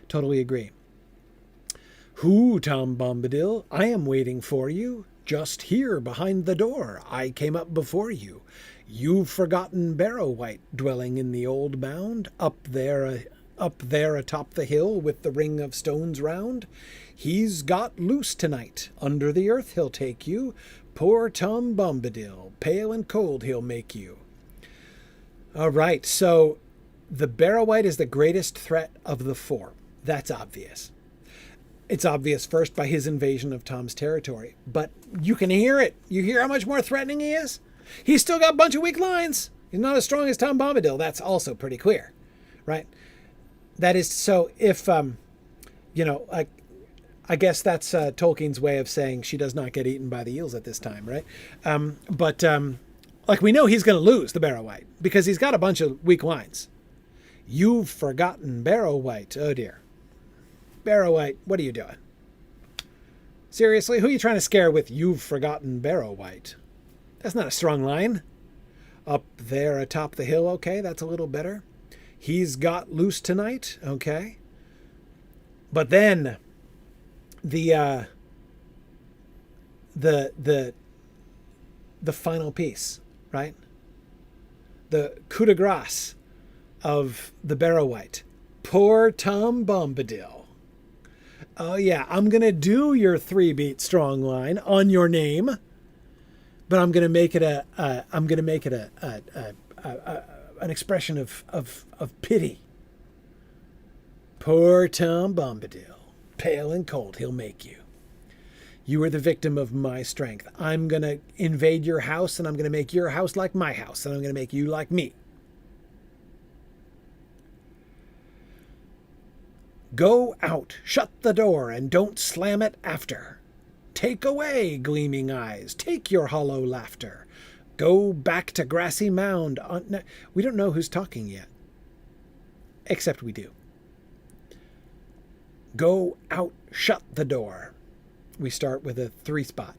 Totally agree. Who, Tom Bombadil? I am waiting for you. Just here behind the door. I came up before you. You've forgotten Barrow-wight dwelling in the old mound up there atop the hill with the ring of stones round. He's got loose tonight. Under the earth he'll take you. Poor Tom Bombadil, pale and cold he'll make you. All right, so the Barrow-wight is the greatest threat of the four. That's obvious. It's obvious first by his invasion of Tom's territory, but you can hear it. You hear how much more threatening he is? He's still got a bunch of weak lines. He's not as strong as Tom Bombadil. That's also pretty clear, right? That is, so if, I guess that's Tolkien's way of saying she does not get eaten by the eels at this time, right? But Like, we know he's going to lose the Barrow Wight because he's got a bunch of weak lines. You've forgotten Barrow Wight. Oh, dear. Barrow Wight, what are you doing? Seriously, who are you trying to scare with you've forgotten Barrow Wight? That's not a strong line. Up there atop the hill, okay, that's a little better. He's got loose tonight, okay. But then the final piece, right? The coup de grace of the Barrow Wight. Poor Tom Bombadil. Oh yeah, I'm going to do your 3-beat strong line on your name, but I'm going to make it an expression of pity. Poor Tom Bombadil, pale and cold he'll make you. You are the victim of my strength. I'm going to invade your house, and I'm going to make your house like my house, and I'm going to make you like me. Go out, shut the door, and don't slam it after. Take away, gleaming eyes, take your hollow laughter. Go back to grassy mound. We don't know who's talking yet. Except we do. Go out, shut the door. We start with a 3-spot.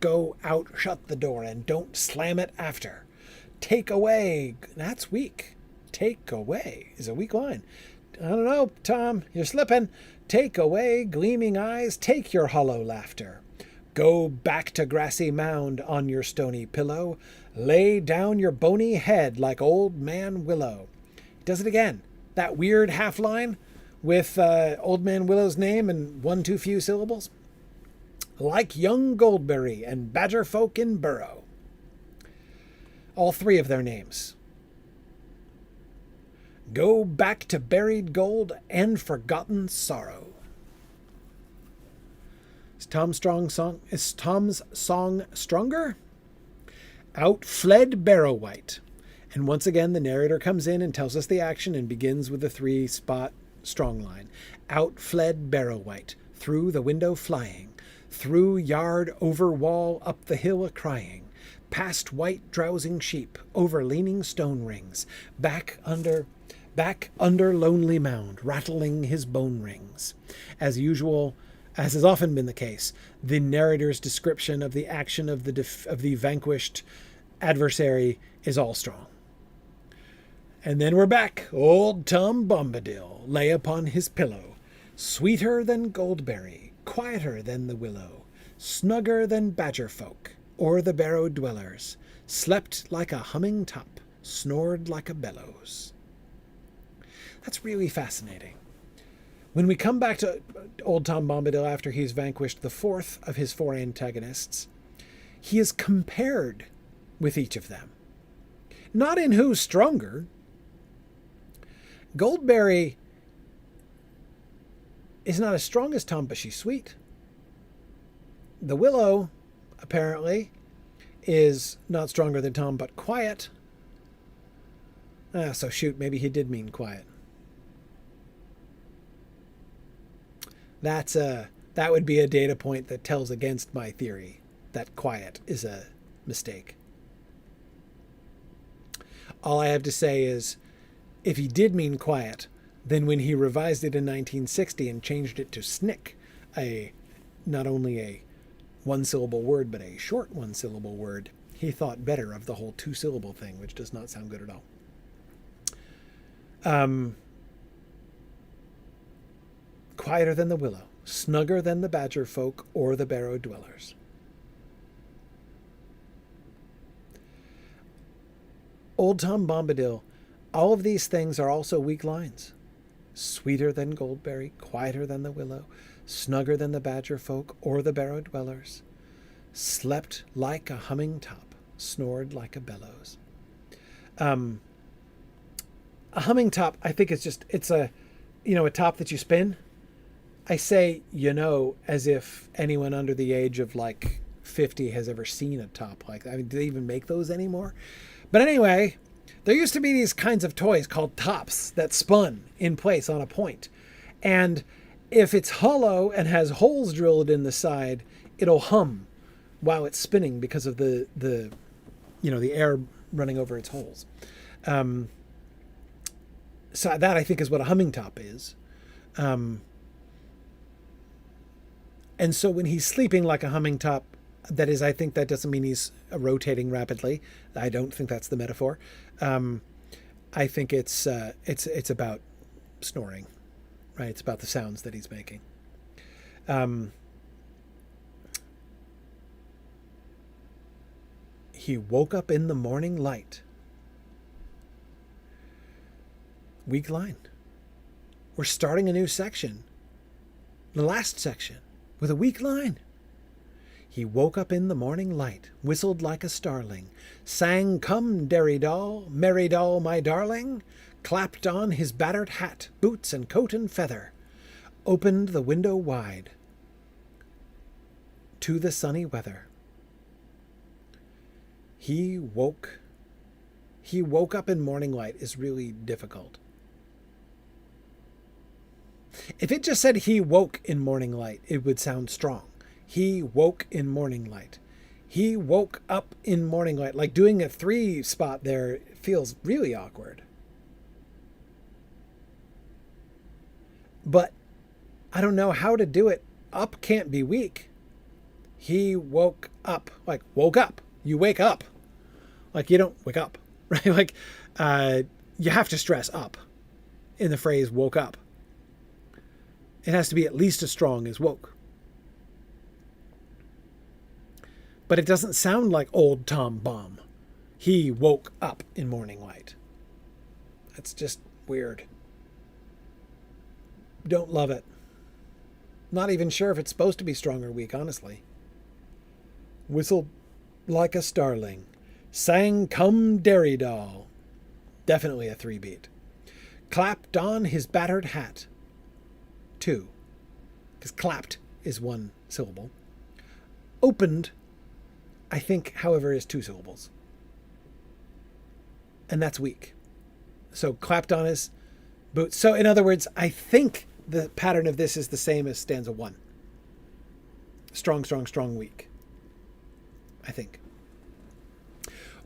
Go out, shut the door, and don't slam it after. Take away. That's weak. Take away is a weak line. I don't know, Tom, you're slipping. Take away, gleaming eyes, take your hollow laughter. Go back to grassy mound on your stony pillow. Lay down your bony head like old man Willow. He does it again. That weird half line with old man Willow's name and one too few syllables. Like young Goldberry and badger folk in burrow. All 3 of their names. Go back to buried gold and forgotten sorrow. Is Tom's song stronger? Out fled Barrow Wight. And once again, the narrator comes in and tells us the action and begins with the 3-spot strong line. Out fled Barrow Wight, through the window flying, through yard, over wall, up the hill a-crying, past white drowsing sheep, over leaning stone rings, back under lonely mound, rattling his bone rings. As usual, as has often been the case, the narrator's description of the action of the vanquished adversary is all strong. And then we're back. Old Tom Bombadil lay upon his pillow, sweeter than Goldberry, quieter than the willow, snugger than badger folk, or the barrow dwellers, slept like a humming top, snored like a bellows. That's really fascinating. When we come back to old Tom Bombadil after he's vanquished the 4th of his 4 antagonists, he is compared with each of them. Not in who's stronger. Goldberry is not as strong as Tom, but she's sweet. The Willow, apparently, is not stronger than Tom, but quiet. So shoot, maybe he did mean quiet. That would be a data point that tells against my theory that quiet is a mistake. All I have to say is, if he did mean quiet, then when he revised it in 1960 and changed it to snick, not only a 1-syllable word, but a short 1-syllable word, he thought better of the whole 2-syllable thing, which does not sound good at all. Quieter than the willow, snugger than the badger folk or the barrow dwellers. Old Tom Bombadil, all of these things are also weak lines. Sweeter than Goldberry, quieter than the willow, snugger than the badger folk or the barrow dwellers, slept like a humming top, snored like a bellows. A humming top, I think it's a top that you spin. I say, as if anyone under the age of 50 has ever seen a top like that. I mean, do they even make those anymore? But anyway, there used to be these kinds of toys called tops that spun in place on a point. And if it's hollow and has holes drilled in the side, it'll hum while it's spinning because of the the air running over its holes. So that, I think, is what a humming top is. And so when he's sleeping like a humming top, that is, I think that doesn't mean he's rotating rapidly. I don't think that's the metaphor. I think it's about snoring, right? It's about the sounds that he's making. He woke up in the morning light. Weak line. We're starting a new section. The last section with a weak line. He woke up in the morning light, whistled like a starling, sang, "Come, derry doll, merry doll, my darling," clapped on his battered hat, boots and coat and feather, opened the window wide to the sunny weather. He woke up in morning light is really difficult. If it just said he woke in morning light, it would sound strong. He woke in morning light. He woke up in morning light. Like doing a 3 spot there feels really awkward. But I don't know how to do it. Up can't be weak. He woke up. Like woke up. You wake up. Like you don't wake up. Right? Like you have to stress up in the phrase woke up. It has to be at least as strong as woke. But it doesn't sound like old Tom Bomb. He woke up in morning light. That's just weird. Don't love it. Not even sure if it's supposed to be strong or weak, honestly. Whistled like a starling. Sang, "Come, derry doll." Definitely a 3 beat. Clapped on his battered hat. 2. Because clapped is 1 syllable. Opened, I think, however, is 2 syllables. And that's weak. So clapped on his boots. So in other words, I think the pattern of this is the same as stanza 1. Strong, strong, strong, weak. I think.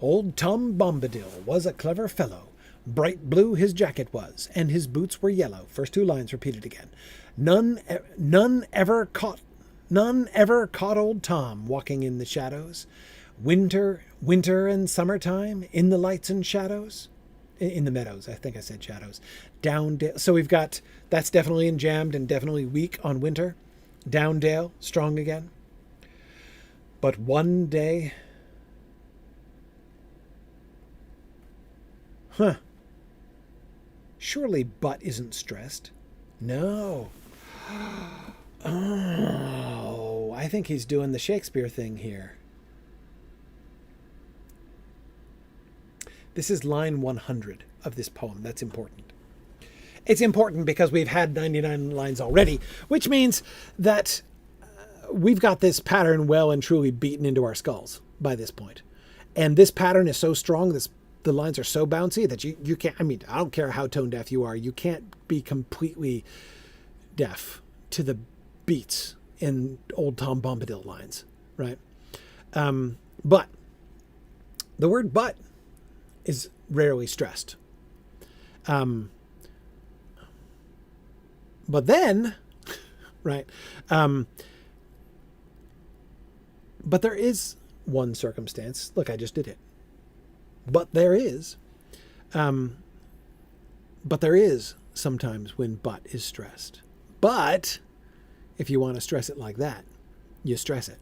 Old Tom Bombadil was a clever fellow. Bright blue his jacket was, and his boots were yellow. First 2 lines repeated again. None ever caught old Tom walking in the shadows. Winter and summertime, in the lights and shadows. In the meadows, I think I said shadows. Downdale. So we've got, that's definitely in jammed and definitely weak on winter. Downdale, strong again. But one day... Surely but isn't stressed. No. Oh, I think he's doing the Shakespeare thing here. This is line 100 of this poem. That's important. It's important because we've had 99 lines already, which means that we've got this pattern well and truly beaten into our skulls by this point. And this pattern is so strong, the lines are so bouncy that you can't, I mean, I don't care how tone deaf you are, you can't be completely deaf to the beats in old Tom Bombadil lines, right? But the word but is rarely stressed. But then, right? But there is one circumstance. Look, I just did it. But there is sometimes when but is stressed. But if you want to stress it like that, you stress it.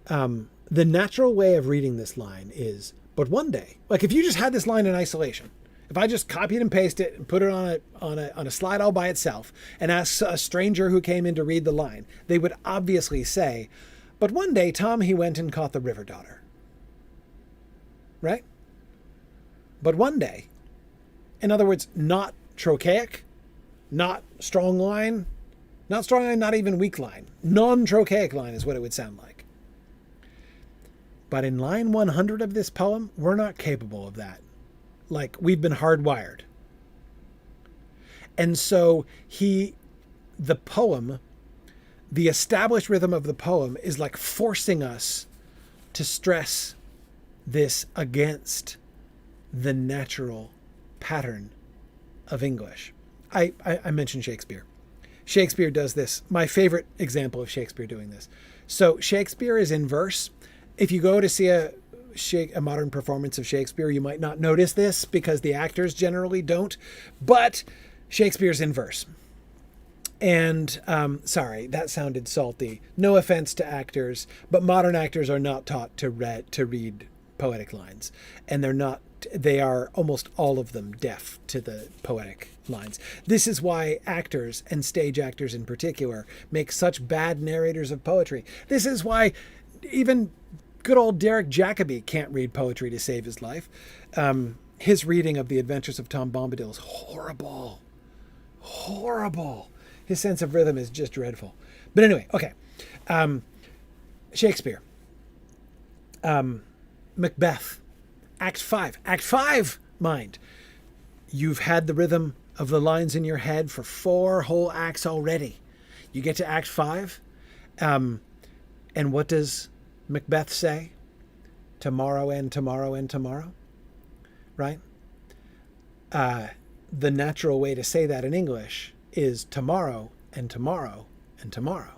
The natural way of reading this line is, but one day, like if you just had this line in isolation, if I just copied and pasted it and put it on a slide all by itself and asked a stranger who came in to read the line, they would obviously say, but one day Tom, he went and caught the river daughter. Right? But one day, in other words, not trochaic, not strong line, not even weak line. Non-trochaic line is what it would sound like. But in line 100 of this poem, we're not capable of that. Like, we've been hardwired. And so the established rhythm of the poem is like forcing us to stress this against the natural pattern of English. I mentioned Shakespeare. Shakespeare does this. My favorite example of Shakespeare doing this. So Shakespeare is in verse. If you go to see a modern performance of Shakespeare, you might not notice this because the actors generally don't. But Shakespeare's in verse. And sorry, that sounded salty. No offense to actors, but modern actors are not taught to read poetic lines, and they are almost all of them deaf to the poetic lines. This is why actors, and stage actors in particular, make such bad narrators of poetry. This is why even good old Derek Jacobi can't read poetry to save his life. His reading of The Adventures of Tom Bombadil is horrible. Horrible. His sense of rhythm is just dreadful. But anyway, okay. Shakespeare. Macbeth. Act 5. Act 5, mind. You've had the rhythm of the lines in your head for 4 whole acts already. You get to Act 5. And what does Macbeth say? Tomorrow and tomorrow and tomorrow. Right? The natural way to say that in English is tomorrow and tomorrow and tomorrow.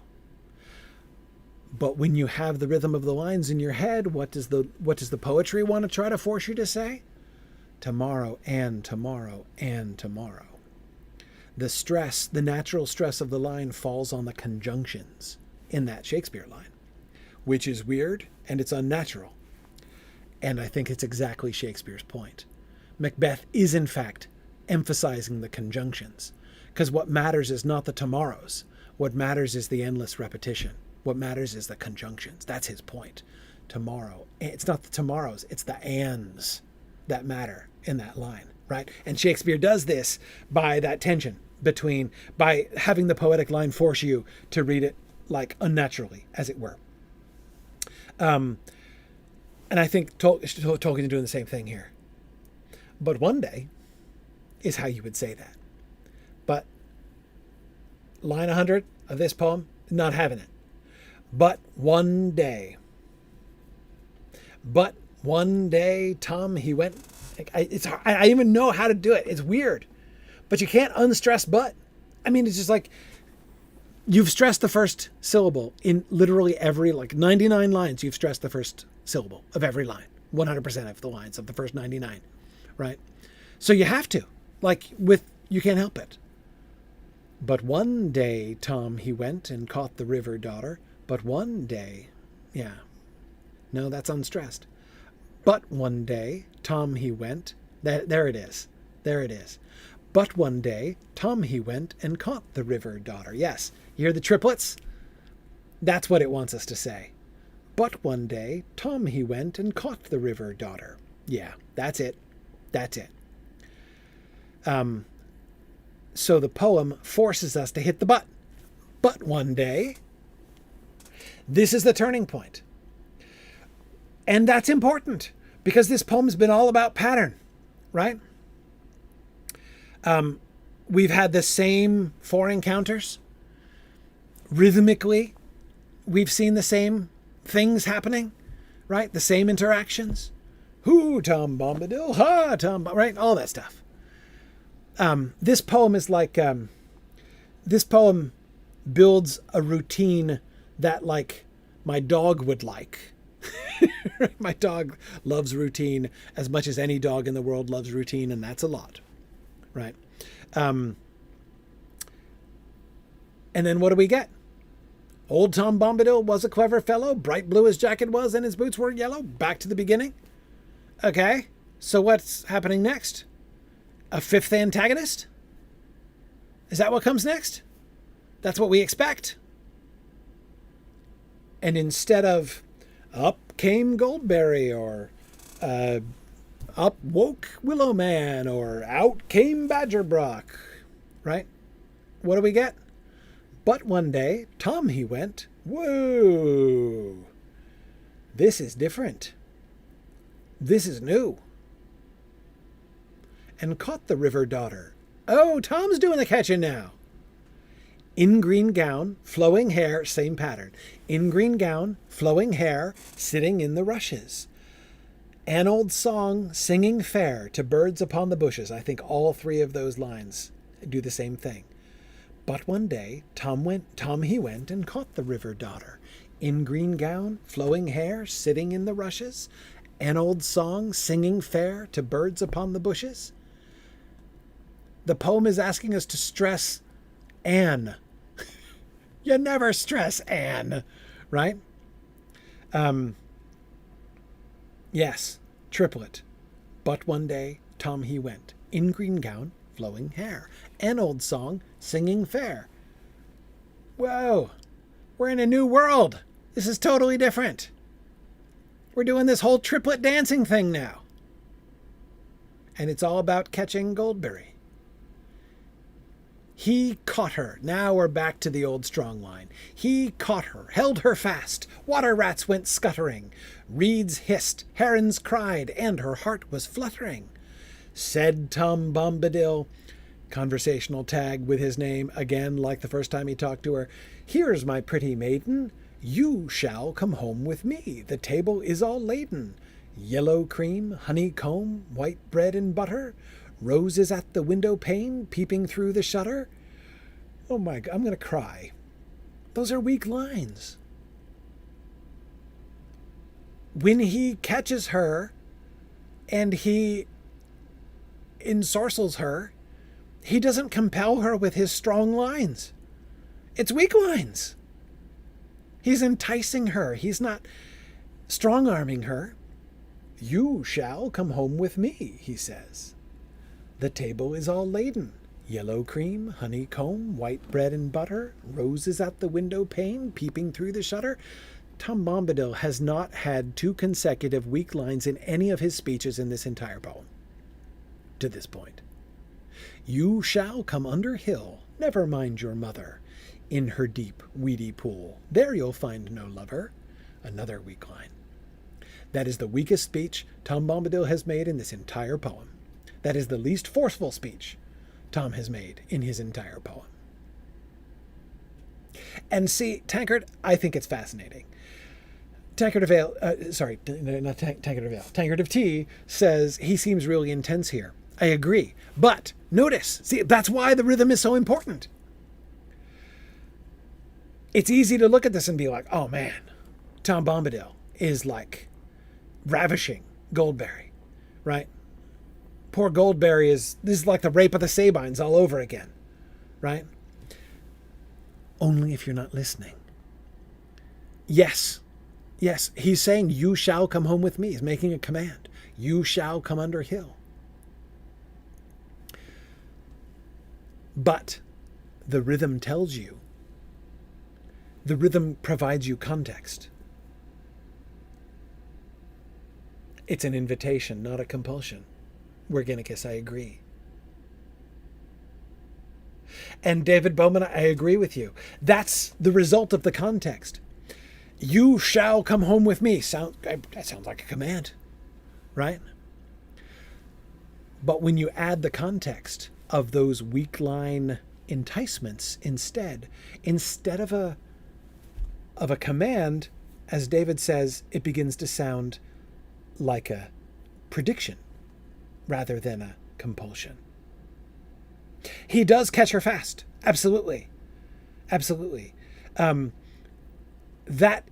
But when you have the rhythm of the lines in your head, what does the poetry want to try to force you to say? Tomorrow and tomorrow and tomorrow. The natural stress of the line falls on the conjunctions in that Shakespeare line, which is weird and it's unnatural. And I think it's exactly Shakespeare's point. Macbeth is in fact emphasizing the conjunctions, because what matters is not the tomorrows. What matters is the endless repetition. What matters is the conjunctions. That's his point. Tomorrow. It's not the tomorrows, it's the ands that matter in that line, right? And Shakespeare does this by that tension by having the poetic line force you to read it like unnaturally, as it were. And I think Tolkien is doing the same thing here. But one day is how you would say that. But line 100 of this poem, not having it. But one day, Tom, he went. I even know how to do it. It's weird, but you can't unstress but. I mean, it's just like you've stressed the first syllable in literally every 99 lines. You've stressed the first syllable of every line, 100% of the lines of the first 99, right? So you have to, you can't help it. But one day, Tom, he went and caught the river daughter. But one day, no, that's unstressed. But one day, Tom, he went. There it is. But one day, Tom, he went and caught the river daughter. Yes, you hear the triplets? That's what it wants us to say. But one day, Tom, he went and caught the river daughter. Yeah, that's it. So the poem forces us to hit the but. But one day, this is the turning point. And that's important because this poem's been all about pattern, right? We've had the same 4 encounters. Rhythmically, we've seen the same things happening, right? The same interactions. Who, Tom Bombadil? Ha, Tom, right? All that stuff. This poem is this poem builds a routine that my dog would like. My dog loves routine as much as any dog in the world loves routine, and that's a lot, right? And then what do we get? Old Tom Bombadil was a clever fellow, bright blue his jacket was, and his boots were yellow. Back to the beginning. Okay, so what's happening next? A 5th antagonist? Is that what comes next? That's what we expect. And instead of up came Goldberry or up woke Willow Man or out came Badger Brock, right? What do we get? But one day, Tom, he went, whoa, this is different. This is new. And caught the river daughter. Oh, Tom's doing the catching now. In green gown, flowing hair, same pattern. In green gown, flowing hair, sitting in the rushes. An old song, singing fair to birds upon the bushes. I think all three of those lines do the same thing. But one day, Tom he went and caught the river daughter. In green gown, flowing hair, sitting in the rushes. An old song, singing fair to birds upon the bushes. The poem is asking us to stress an. You never stress an, right? Yes, triplet. But one day, Tom he went, in green gown, flowing hair. An old song, singing fair. Whoa, we're in a new world. This is totally different. We're doing this whole triplet dancing thing now. And it's all about catching Goldberry. He caught her. Now we're back to the old strong line. He caught her, held her fast. Water rats went scuttering. Reeds hissed, herons cried, and her heart was fluttering. Said Tom Bombadil, conversational tag with his name, again like the first time he talked to her, "Here's my pretty maiden. You shall come home with me. The table is all laden. Yellow cream, honeycomb, white bread and butter. Roses at the window pane, peeping through the shutter." Oh my God, I'm going to cry. Those are weak lines. When he catches her and he ensorcels her, he doesn't compel her with his strong lines. It's weak lines. He's enticing her. He's not strong-arming her. "You shall come home with me," he says. "The table is all laden. Yellow cream, honeycomb, white bread and butter, roses at the window pane, peeping through the shutter." Tom Bombadil has not had two consecutive weak lines in any of his speeches in this entire poem, to this point. "You shall come under hill, never mind your mother. In her deep, weedy pool, there you'll find no lover." Another weak line. That is the weakest speech Tom Bombadil has made in this entire poem. That is the least forceful speech Tom has made in his entire poem. And see, Tankard, I think it's fascinating. Tankard of Ale, not Tankard of Ale. Tankard of Tea says he seems really intense here. I agree. But notice, see, that's why the rhythm is so important. It's easy to look at this and be like, oh man, Tom Bombadil is like ravishing Goldberry, right? Poor Goldberry this is like the rape of the Sabines all over again, right? Only if you're not listening. Yes, he's saying, "You shall come home with me." He's making a command. You shall come under hill. But the rhythm tells you. The rhythm provides you context. It's an invitation, not a compulsion. Wergenicus, I agree. And David Bowman, I agree with you. That's the result of the context. You shall come home with me. That sounds like a command, right? But when you add the context of those weak line enticements instead of a command, as David says, it begins to sound like a prediction rather than a compulsion. He does catch her fast. Absolutely. That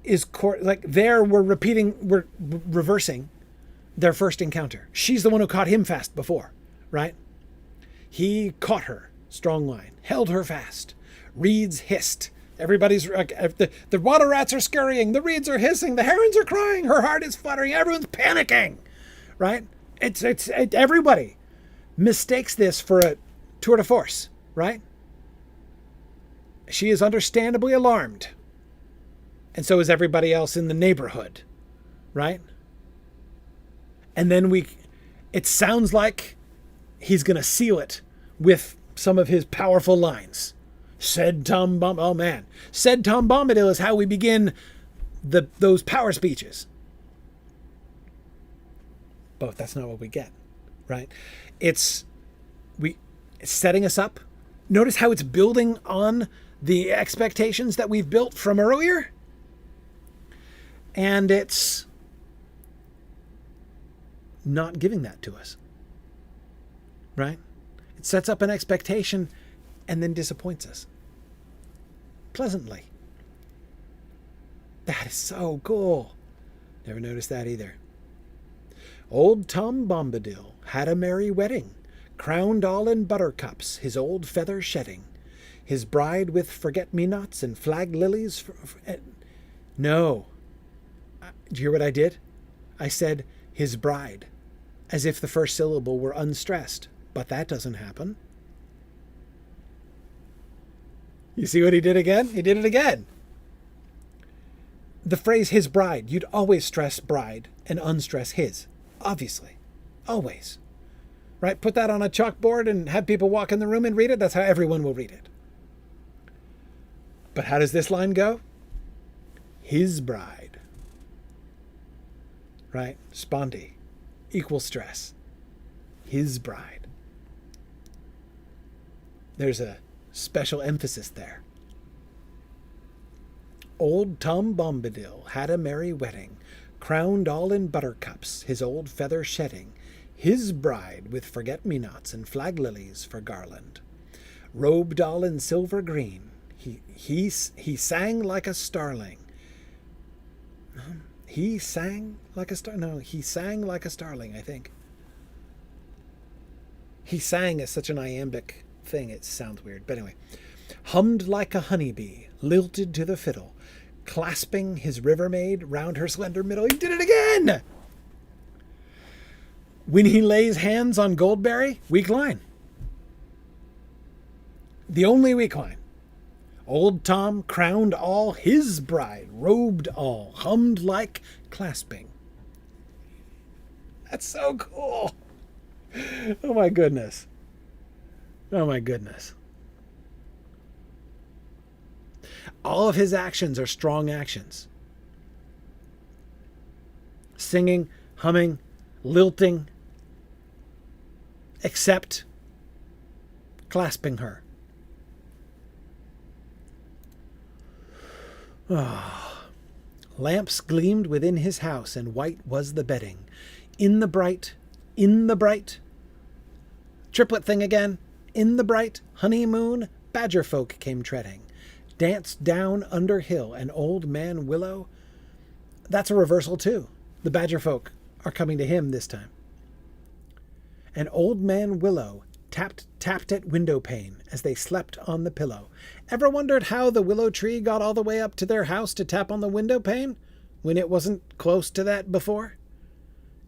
is like there we're reversing their first encounter. She's the one who caught him fast before, right? He caught her, strong line, held her fast. Reeds hissed. Everybody's the water rats are scurrying, the reeds are hissing, the herons are crying, her heart is fluttering, everyone's panicking, right? It's everybody mistakes this for a tour de force, right? She is understandably alarmed. And so is everybody else in the neighborhood, right? And then it sounds like he's going to seal it with some of his powerful lines. Said Tom Bombadil is how we begin those power speeches. But that's not what we get, right? It's setting us up. Notice how it's building on the expectations that we've built from earlier. And it's not giving that to us, right? It sets up an expectation and then disappoints us pleasantly. That is so cool. Never noticed that either. Old Tom Bombadil had a merry wedding, crowned all in buttercups, his old feather shedding, his bride with forget-me-nots and flag lilies. No. Do you hear what I did? I said his bride, as if the first syllable were unstressed, but that doesn't happen. You see what he did again? He did it again. The phrase his bride, you'd always stress bride and unstress his. Obviously. Always. Right? Put that on a chalkboard and have people walk in the room and read it. That's how everyone will read it. But how does this line go? His bride. Right? Spondy. Equal stress. His bride. There's a special emphasis there. Old Tom Bombadil had a merry wedding, crowned all in buttercups, his old feather shedding, his bride with forget-me-nots and flag lilies for garland. Robed all in silver green, he sang like a starling. He sang like a he sang like a starling, I think. He sang is such an iambic thing, it sounds weird. But anyway. Hummed like a honeybee, lilted to the fiddle, clasping his river maid round her slender middle. He did it again! When he lays hands on Goldberry, weak line. The only weak line. Old Tom crowned all his bride, robed all, hummed like clasping. That's so cool. Oh my goodness. Oh my goodness. All of his actions are strong actions. Singing, humming, lilting, except clasping her. Ah. Lamps gleamed within his house, and white was the bedding. In the bright, triplet thing again, in the bright honeymoon, badger folk came treading. Danced down under hill, an old man willow. That's a reversal too. The badger folk are coming to him this time. An old man willow tapped at window pane as they slept on the pillow. Ever wondered how the willow tree got all the way up to their house to tap on the window pane when it wasn't close to that before?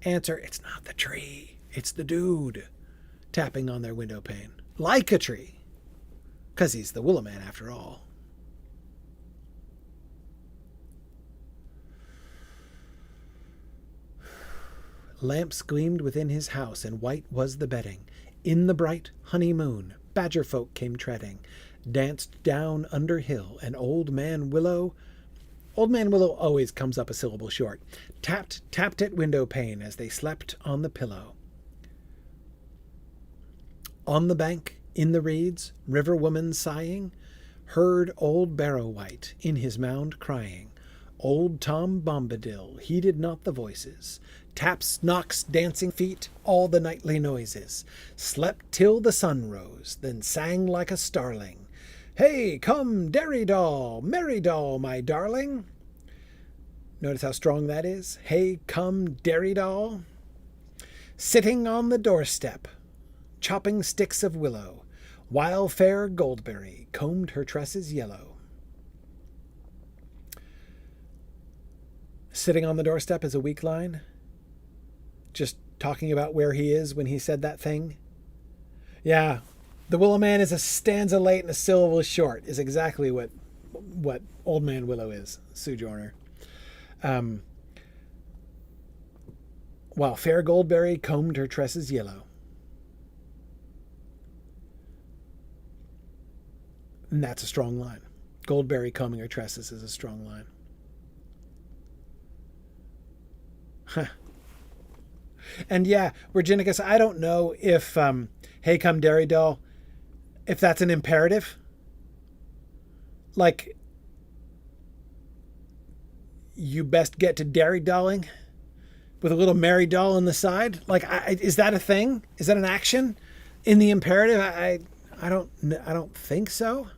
Answer, it's not the tree, it's the dude tapping on their window pane. Like a tree. 'Cause he's the willow man after all. Lamps gleamed within his house, and white was the bedding. In the bright honeymoon, badger folk came treading. Danced down under hill, an old man willow. Old man willow always comes up a syllable short. Tapped at window pane as they slept on the pillow. On the bank, in the reeds, river woman sighing, heard old Barrow White in his mound crying. Old Tom Bombadil heeded not the voices. Taps, knocks, dancing feet, all the nightly noises. Slept till the sun rose, then sang like a starling. Hey, come, derry doll, merry doll, my darling. Notice how strong that is. Hey, come, derry doll. Sitting on the doorstep, chopping sticks of willow, while fair Goldberry combed her tresses yellow. Sitting on the doorstep is a weak line. Just talking about where he is when he said that thing. Yeah, the Willow Man is a stanza late and a syllable short is exactly what Old Man Willow is, Sojourner. While fair Goldberry combed her tresses yellow. And that's a strong line. Goldberry combing her tresses is a strong line. Huh. And yeah, Virginicus, I don't know if hey come derry doll, if that's an imperative. like, you best get to dairy dolling with a little Mary doll on the side. Like, is that a thing? Is that an action in the imperative? I don't think so.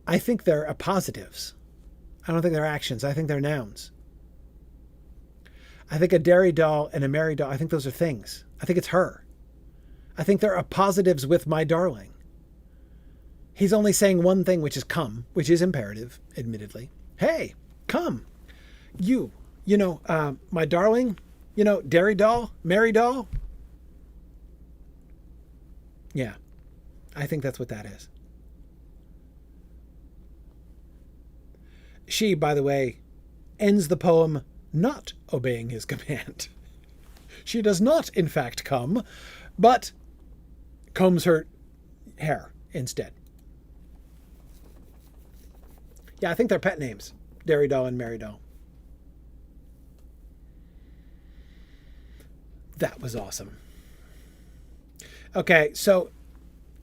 I think they're appositives. I don't think they're actions. I think they're nouns. I think a dairy doll and a Mary doll, I think those are things. I think it's her. I think they're appositives with my darling. He's only saying one thing, which is come, which is imperative, admittedly. Hey, come. My darling, dairy doll, Mary doll. Yeah, I think that's what that is. She, by the way, ends the poem not obeying his command. She does not, in fact, come, but combs her hair instead. Yeah, I think they're pet names. Dairy doll and Mary doll. That was awesome. Okay, so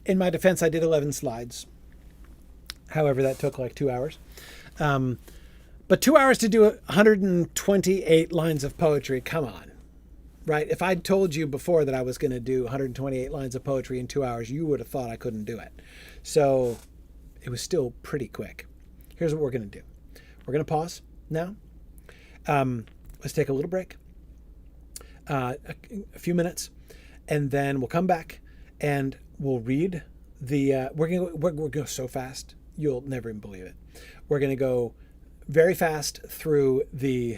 in my defense, I did 11 slides. However, that took like 2 hours. But 2 hours to do 128 lines of poetry, come on. Right? If I'd told you before that I was going to do 128 lines of poetry in 2 hours, you would have thought I couldn't do it. So it was still pretty quick. Here's what we're going to do. We're going to pause now. Let's take a little break, a few minutes, and then we'll come back and we'll read the. We're going to go so fast you'll never even believe it. We're going to go very fast through the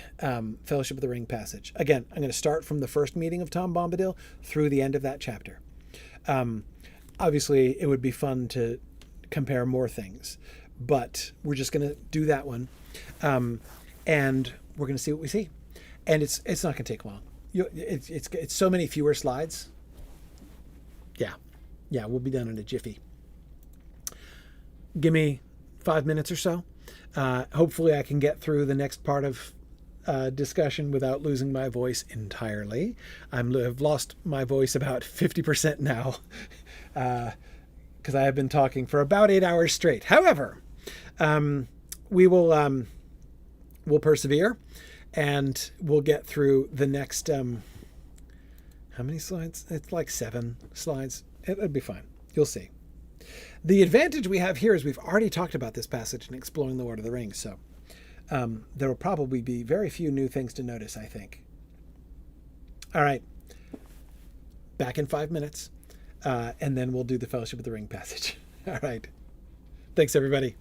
Fellowship of the Ring passage. Again, I'm going to start from the first meeting of Tom Bombadil through the end of that chapter. Obviously, it would be fun to compare more things, but we're just going to do that one, and we're going to see what we see. And it's not going to take long. It's so many fewer slides. Yeah, we'll be done in a jiffy. Give me 5 minutes or so. Hopefully I can get through the next part of discussion without losing my voice entirely. I've lost my voice about 50% now because I have been talking for about 8 hours straight. However, we'll persevere and we'll get through the next, how many slides? It's like 7 slides. It'll be fine. You'll see. The advantage we have here is we've already talked about this passage in Exploring the Lord of the Rings, so there will probably be very few new things to notice, I think. All right. Back in 5 minutes, and then we'll do the Fellowship of the Ring passage. All right. Thanks, everybody.